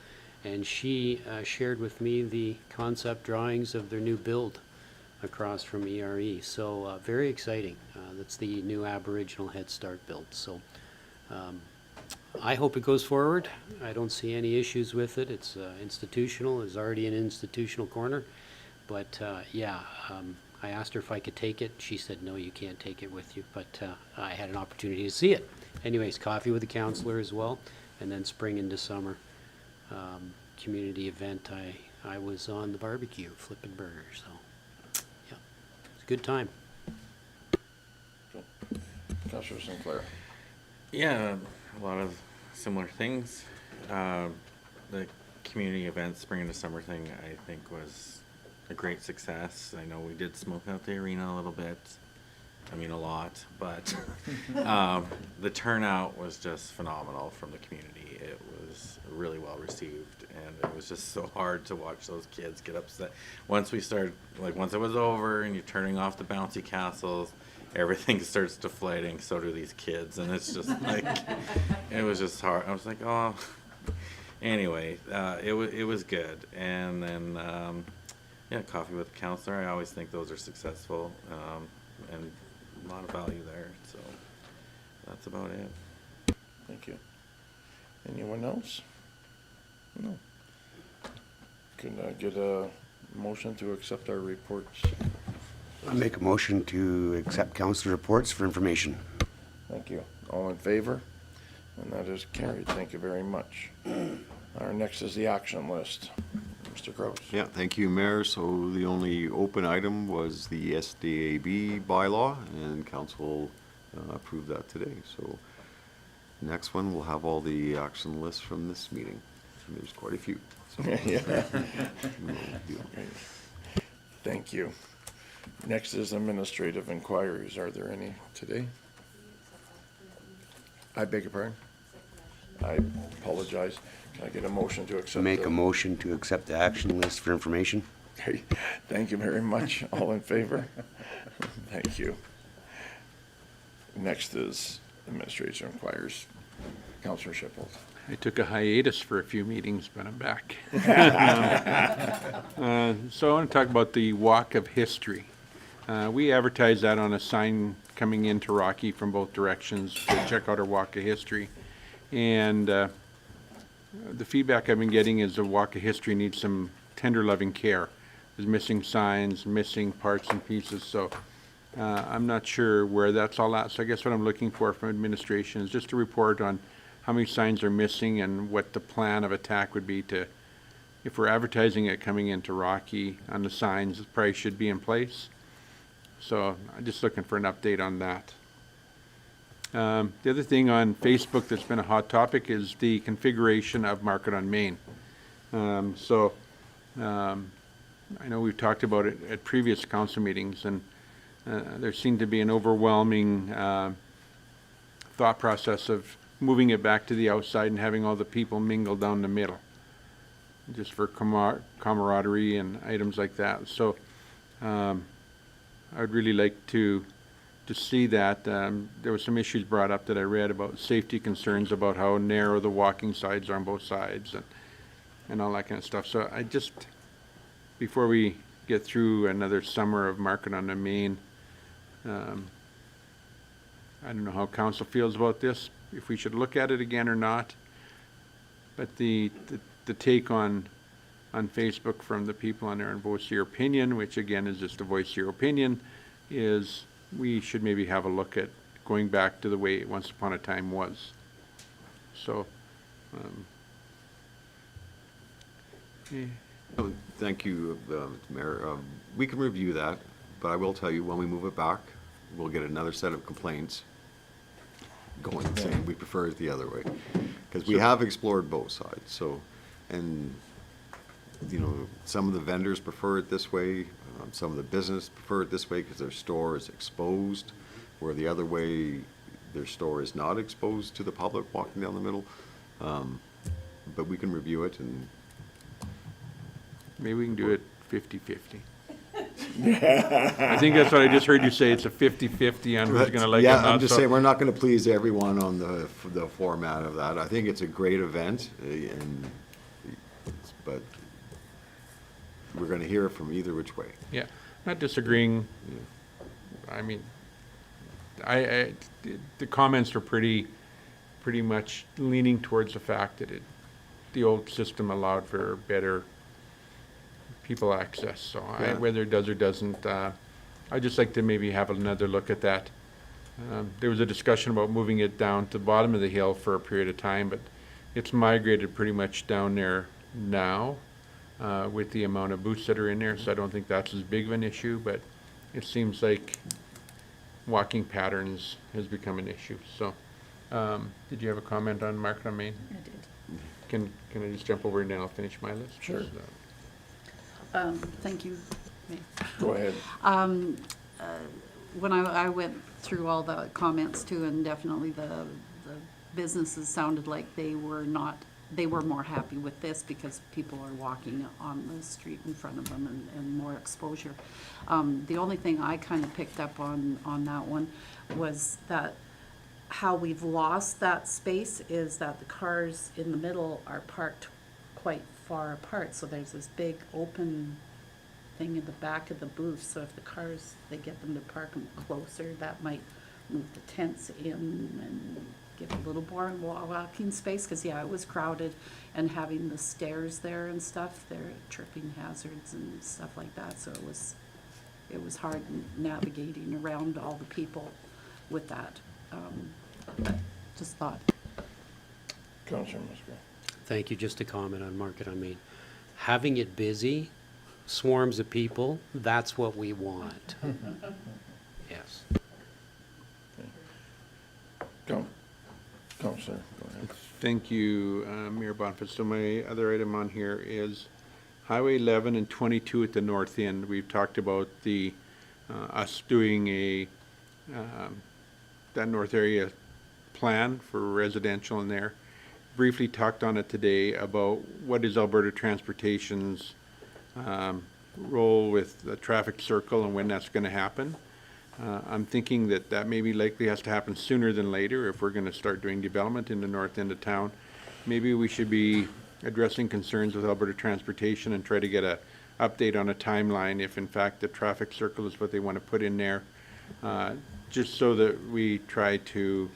and she shared with me the concept drawings of their new build across from ERE. So very exciting. That's the new Aboriginal Head Start build. So I hope it goes forward. I don't see any issues with it. It's institutional. It's already an institutional corner. But I asked her if I could take it. She said, no, you can't take it with you. But I had an opportunity to see it. Anyways, coffee with the counselor as well. And then spring into summer community event. I was on the barbecue, flipping burgers. So, yeah, it's a good time. Councillor Sinclair. Yeah, a lot of similar things. The community event, spring into summer thing, I think was a great success. I know we did smoke out the arena a little bit. I mean, a lot, but the turnout was just phenomenal from the community. It was really well received, and it was just so hard to watch those kids get upset. Once we started, like once it was over and you're turning off the bouncy castles, everything starts deflating, so do these kids, and it's just like, it was just hard. I was like, oh, anyway, it was good. And then, yeah, coffee with the counselor, I always think those are successful, and a lot of value there, so that's about it. Thank you. Anyone else? No. Can I get a motion to accept our reports? I make a motion to accept council reports for information. Thank you. All in favor? And that is carried. Thank you very much. Our next is the action list. Mr. Kraus. Yeah, thank you, Mayor. So the only open item was the SDAB bylaw, and council approved that today. So next one, we'll have all the action lists from this meeting. And there's quite a few. So we'll do it. Thank you. Next is administrative inquiries. Are there any today? I beg your pardon? I apologize. Can I get a motion to accept? Make a motion to accept the action list for information. Okay, thank you very much. All in favor? Thank you. Next is administration inquires. Councilor Shipple. I took a hiatus for a few meetings, but I'm back. So I want to talk about the Walk of History. We advertise that on a sign coming into Rocky from both directions to check out our Walk of History. And the feedback I've been getting is the Walk of History needs some tender loving care. There's missing signs, missing parts and pieces, so I'm not sure where that's all at. So I guess what I'm looking for from administration is just a report on how many signs are missing and what the plan of attack would be to, if we're advertising it coming into Rocky on the signs, it probably should be in place. So I'm just looking for an update on that. The other thing on Facebook that's been a hot topic is the configuration of Market on Main. I know we've talked about it at previous council meetings, and there seemed to be an overwhelming thought process of moving it back to the outside and having all the people mingle down the middle, just for camaraderie and items like that. So I would really like to see that. There were some issues brought up that I read about safety concerns, about how narrow the walking sides are on both sides and all that kind of stuff. So I just, before we get through another summer of Market on the Main, I don't know how council feels about this, if we should look at it again or not. But the take on Facebook from the people on there and voice your opinion, which again is just a voice your opinion, is we should maybe have a look at going back to the way it once upon a time was. So, Thank you, Mayor. We can review that, but I will tell you, when we move it back, we'll get another set of complaints going, saying we prefer it the other way. Because we have explored both sides, so, and, you know, some of the vendors prefer it this way, some of the business prefer it this way because their store is exposed, where the other way, their store is not exposed to the public walking down the middle. But we can review it, and maybe we can do it 50-50. I think that's what I just heard you say, it's a 50-50 on who's gonna like it. yeah, not I'm just so- saying, we're not gonna please everyone on the format of that. I think it's a great event, but we're gonna hear from either which way. Yeah, not disagreeing. I mean, the comments were pretty much leaning towards the fact that the old system allowed for better people access. So Yeah. whether it does or doesn't, I'd just like to maybe have another look at that. There was a discussion about moving it down to the bottom of the hill for a period of time, but it's migrated pretty much down there now with the amount of booths that are in there, so I don't think that's as big of an issue, but it seems like walking patterns has become an issue. So, did you have a comment on Market on Main? I did. Can I just jump over and then I'll finish my list? Sure. Thank you, Mayor. Go ahead. When I went through all the comments too, and definitely the businesses sounded like they were more happy with this because people are walking on the street in front of them and more exposure. The only thing I kind of picked up on that one was that how we've lost that space is that the cars in the middle are parked quite far apart, so there's this big open thing in the back of the booth, so if the cars, they get them to park them closer, that might move the tents in and give a little more walking space, because yeah, it was crowded, and having the stairs there and stuff, they're tripping hazards and stuff like that, so it was hard navigating around all the people with that. But just thought. Councilor Musgrave. Thank you. Just a comment on Market on Main. Having it busy, swarms of people, that's what we want. Yes. Counselor, go ahead. Thank you, Mayor Bonfils. So my other item on here is Highway 11 and 22 at the north end. We've talked about the, us doing a, that north area plan for residential in there. Briefly talked on it today about what is Alberta Transportation's role with the traffic circle and when that's gonna happen. I'm thinking that that maybe likely has to happen sooner than later if we're gonna start doing development in the north end of town. Maybe we should be addressing concerns with Alberta Transportation and try to get a update on a timeline if in fact the traffic circle is what they wanna put in there. Just so that we try to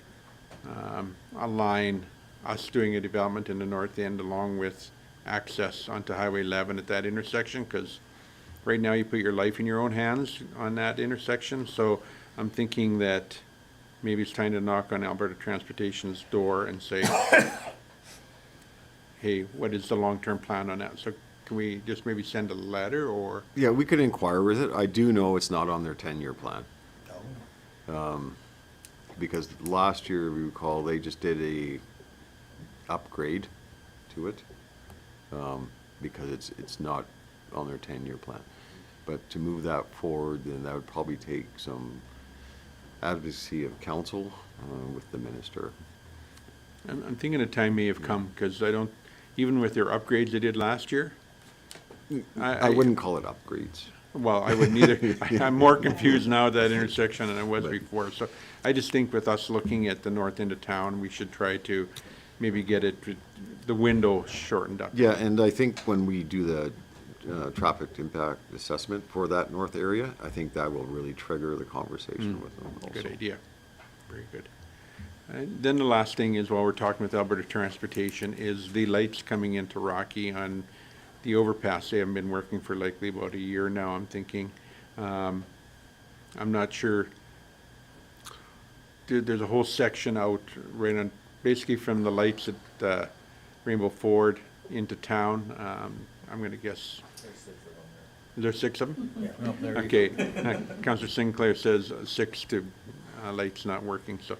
align us doing a development in the north end along with access onto Highway 11 at that intersection, because right now you put your life in your own hands on that intersection. So I'm thinking that maybe it's time to knock on Alberta Transportation's door and say, hey, what is the long-term plan on that? So can we just maybe send a letter or? Yeah, we could inquire with it. I do know it's not on their 10-year plan. Because last year, we recall, they just did a upgrade to it, because it's not on their 10-year plan. But to move that forward, then that would probably take some advocacy of council with the minister. I'm thinking a time may have come, because I don't, even with their upgrades they did last year, I wouldn't call it upgrades. well, I wouldn't either. I'm more confused now at that intersection than I was before. So I just think with us looking at the north end of town, we should try to maybe get it, the window shortened up. Yeah, and I think when we do the traffic impact assessment for that north area, I think that will really trigger the conversation with them also. Good idea. Very good. And then the last thing is, while we're talking with Alberta Transportation, is the lights coming into Rocky on the overpass. They haven't been working for likely about a year now, I'm thinking. I'm not sure. There's a whole section out right on, basically from the lights at Rainbow Ford into town. I'm gonna guess. Is there 6 of them? Yeah. Okay, Councillor Sinclair says 6 to lights not working, so.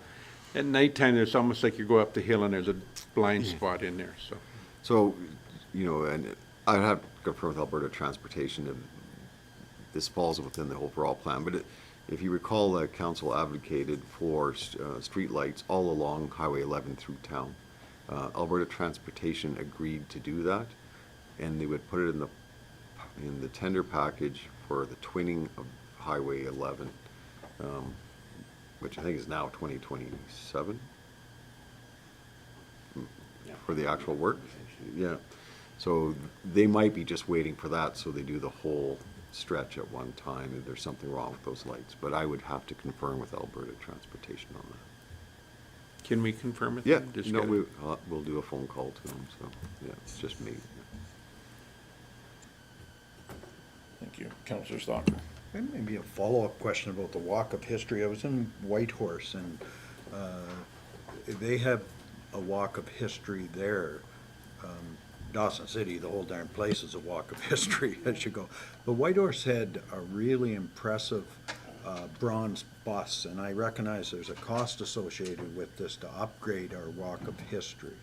At nighttime, it's almost like you go up the hill and there's a blind spot in there, so. So, you know, and I'd have to confirm with Alberta Transportation if this falls within the overall plan, but if you recall, the council advocated for streetlights all along Highway 11 through town. Alberta Transportation agreed to do that, and they would put it in the tender package for the twinning of Highway 11, which I think is now 2027 for the actual work. Yeah. So they might be just waiting for that, so they do the whole stretch at one time if there's something wrong with those lights. But I would have to confirm with Alberta Transportation on that. Can we confirm with Yeah, them? Just no, get it. we'll do a phone call to them, so, yeah, it's just me. Thank you. Counselor Stalker. And maybe a follow-up question about the Walk of History. I was in Whitehorse, and they have a Walk of History there. Dawson City, the whole darn place is a Walk of History as you go. But Whitehorse had a really impressive bronze bus, and I recognize there's a cost associated with this to upgrade our Walk of History.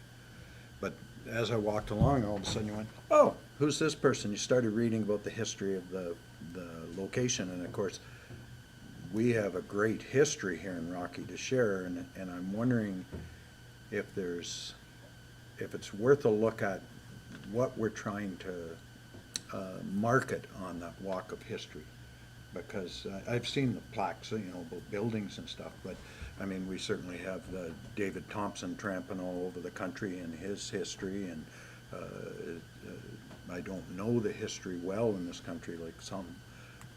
But as I walked along, all of a sudden you went, oh, who's this person? You started reading about the history of the location, and of course, we have a great history here in Rocky to share, and I'm wondering if it's worth a look at what we're trying to market on that Walk of History. Because I've seen the plaques, you know, about buildings and stuff, but I mean, we certainly have the David Thompson tramping all over the country and his history, and I don't know the history well in this country like some,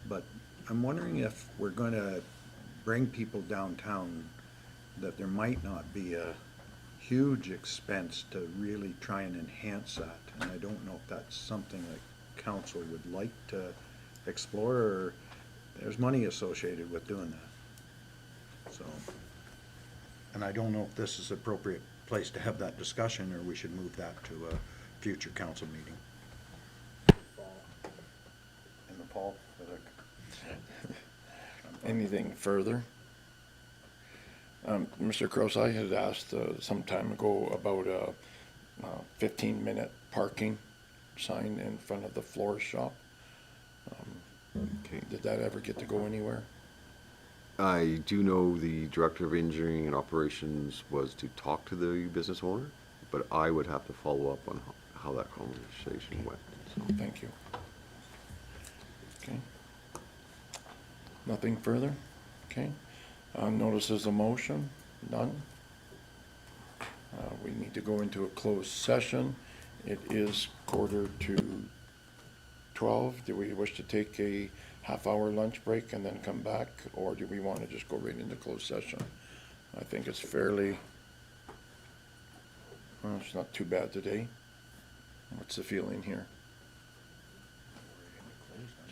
but I'm wondering if we're going to bring people downtown, that there might not be a huge expense to really try and enhance that. And I don't know if that's something that council would like to explore, or there's money associated with doing that. So, and I don't know if this is the appropriate place to have that discussion, or we should move that to a future council meeting. Paul. Anything further? Mr. Cross, I had asked some time ago about a 15-minute parking sign in front of the florist shop. Okay. Did that ever get to go anywhere? I do know the Director of Engineering and Operations was to talk to the business owner, but I would have to follow up on how that conversation went. So. Thank you. Okay. Nothing further? Okay. Notices of motion? None? We need to go into a closed session. It is 11:45. Do we wish to take a half-hour lunch break and then come back, or do we want to just go right into closed session? I think it's fairly, well, it's not too bad today. What's the feeling here?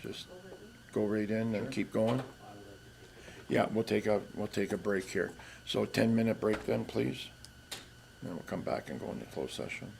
Just go right in and keep going? Yeah, we'll take a break here. So 10-minute break then, please. Then we'll come back and go into closed session.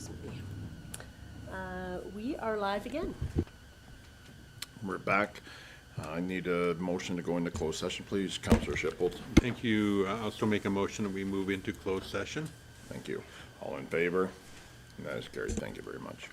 Excuse me. We are live again. We're back. I need a motion to go into closed session, please. Counselor Shipple. Thank you. I also make a motion that we move into closed session. Thank you. All in favor? That is carried. Thank you very much.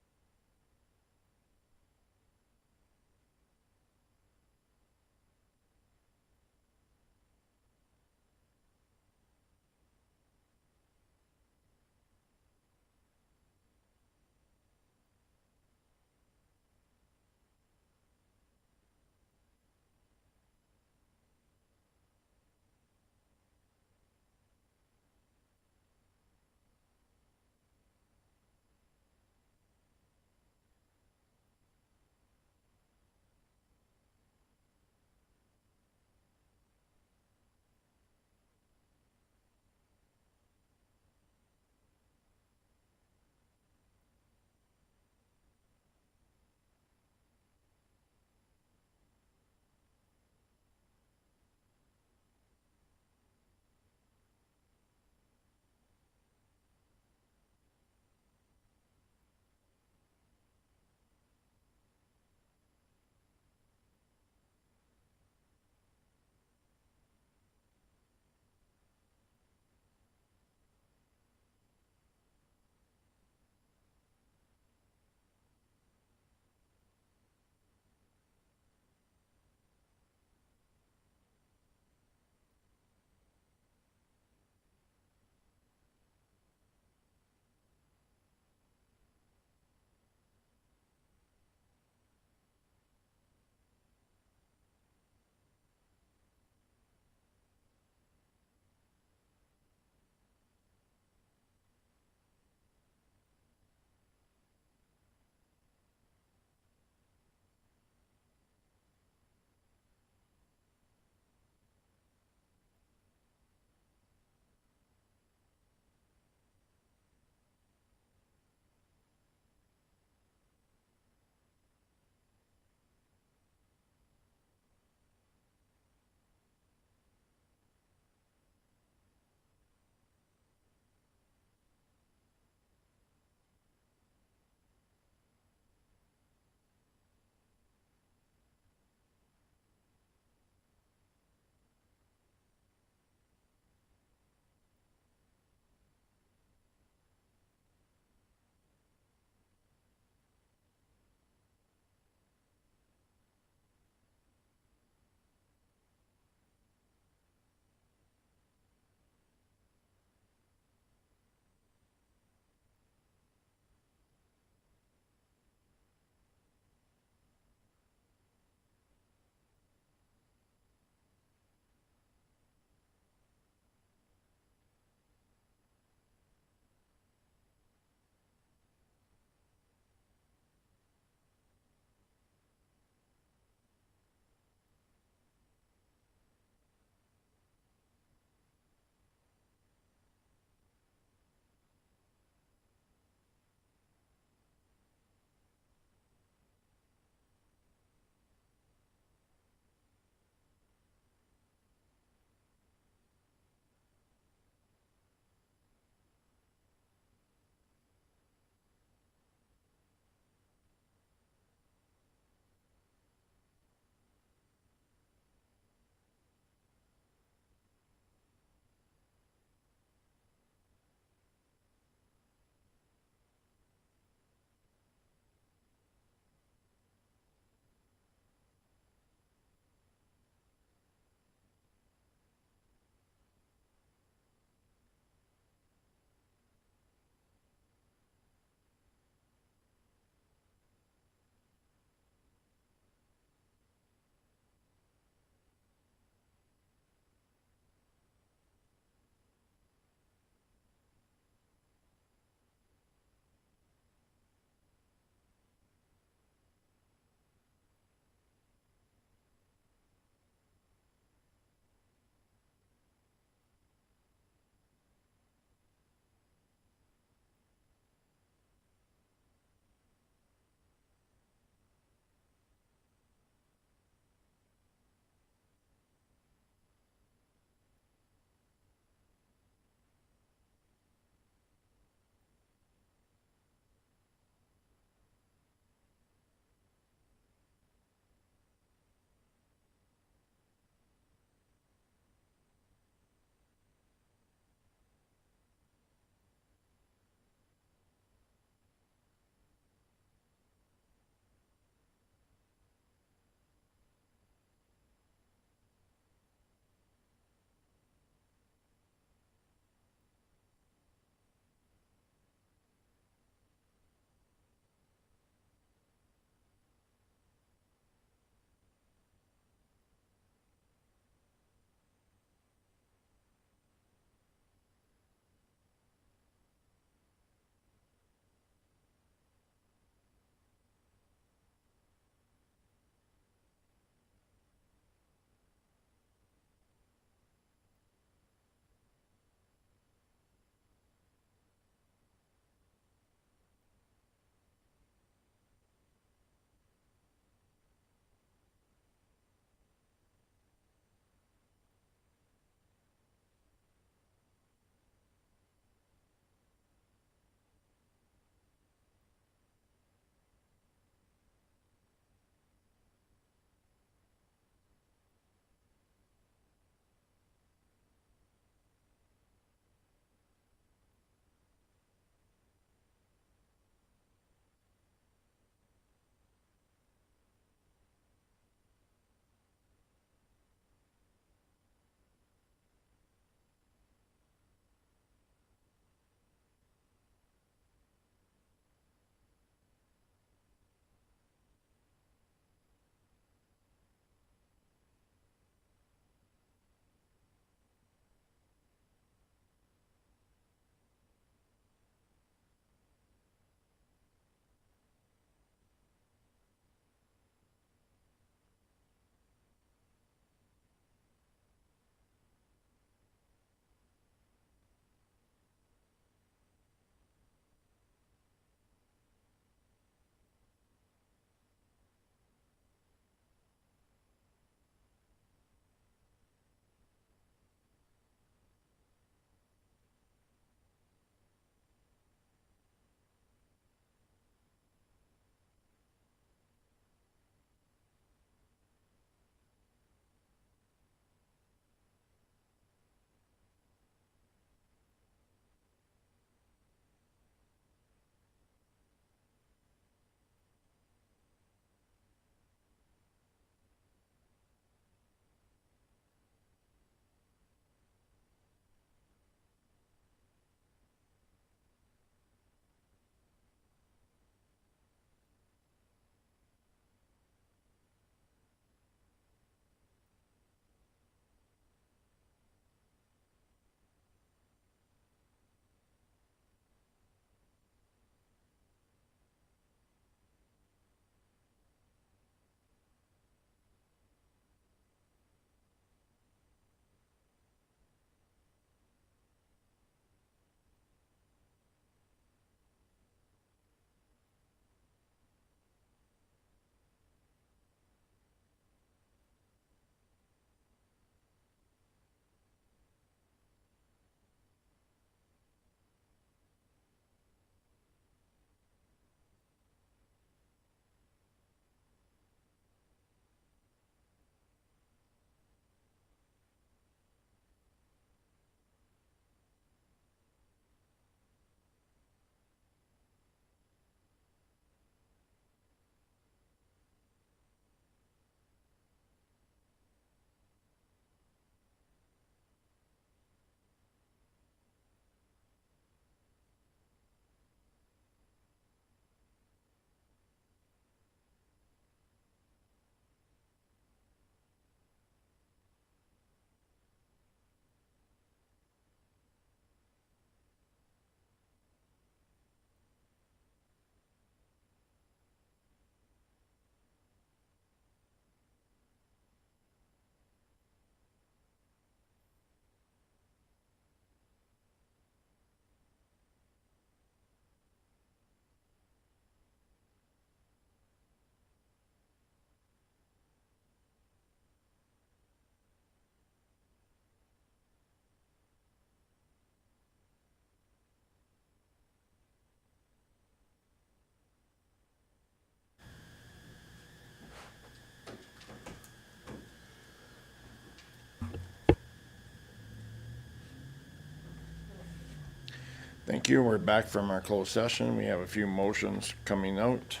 Thank you. We're back from our closed session. We have a few motions coming out.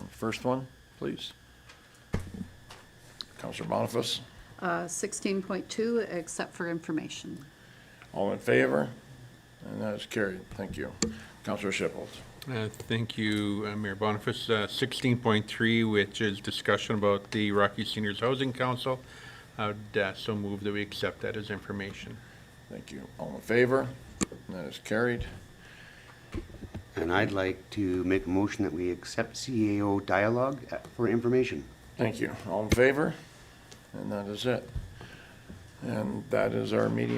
First one, please. Counselor Boniface, 16.2, except for information. all in favor? And that is carried. Thank you. Counselor Shipple. Thank you, Mayor Boniface. 16.3, which is discussion about the Rocky Seniors Housing Council. I would so move that we accept that as information. Thank you. All in favor? And that is carried. And I'd like to make a motion that we accept CAO dialogue for information. Thank you. All in favor? And that is it. And that is our meeting.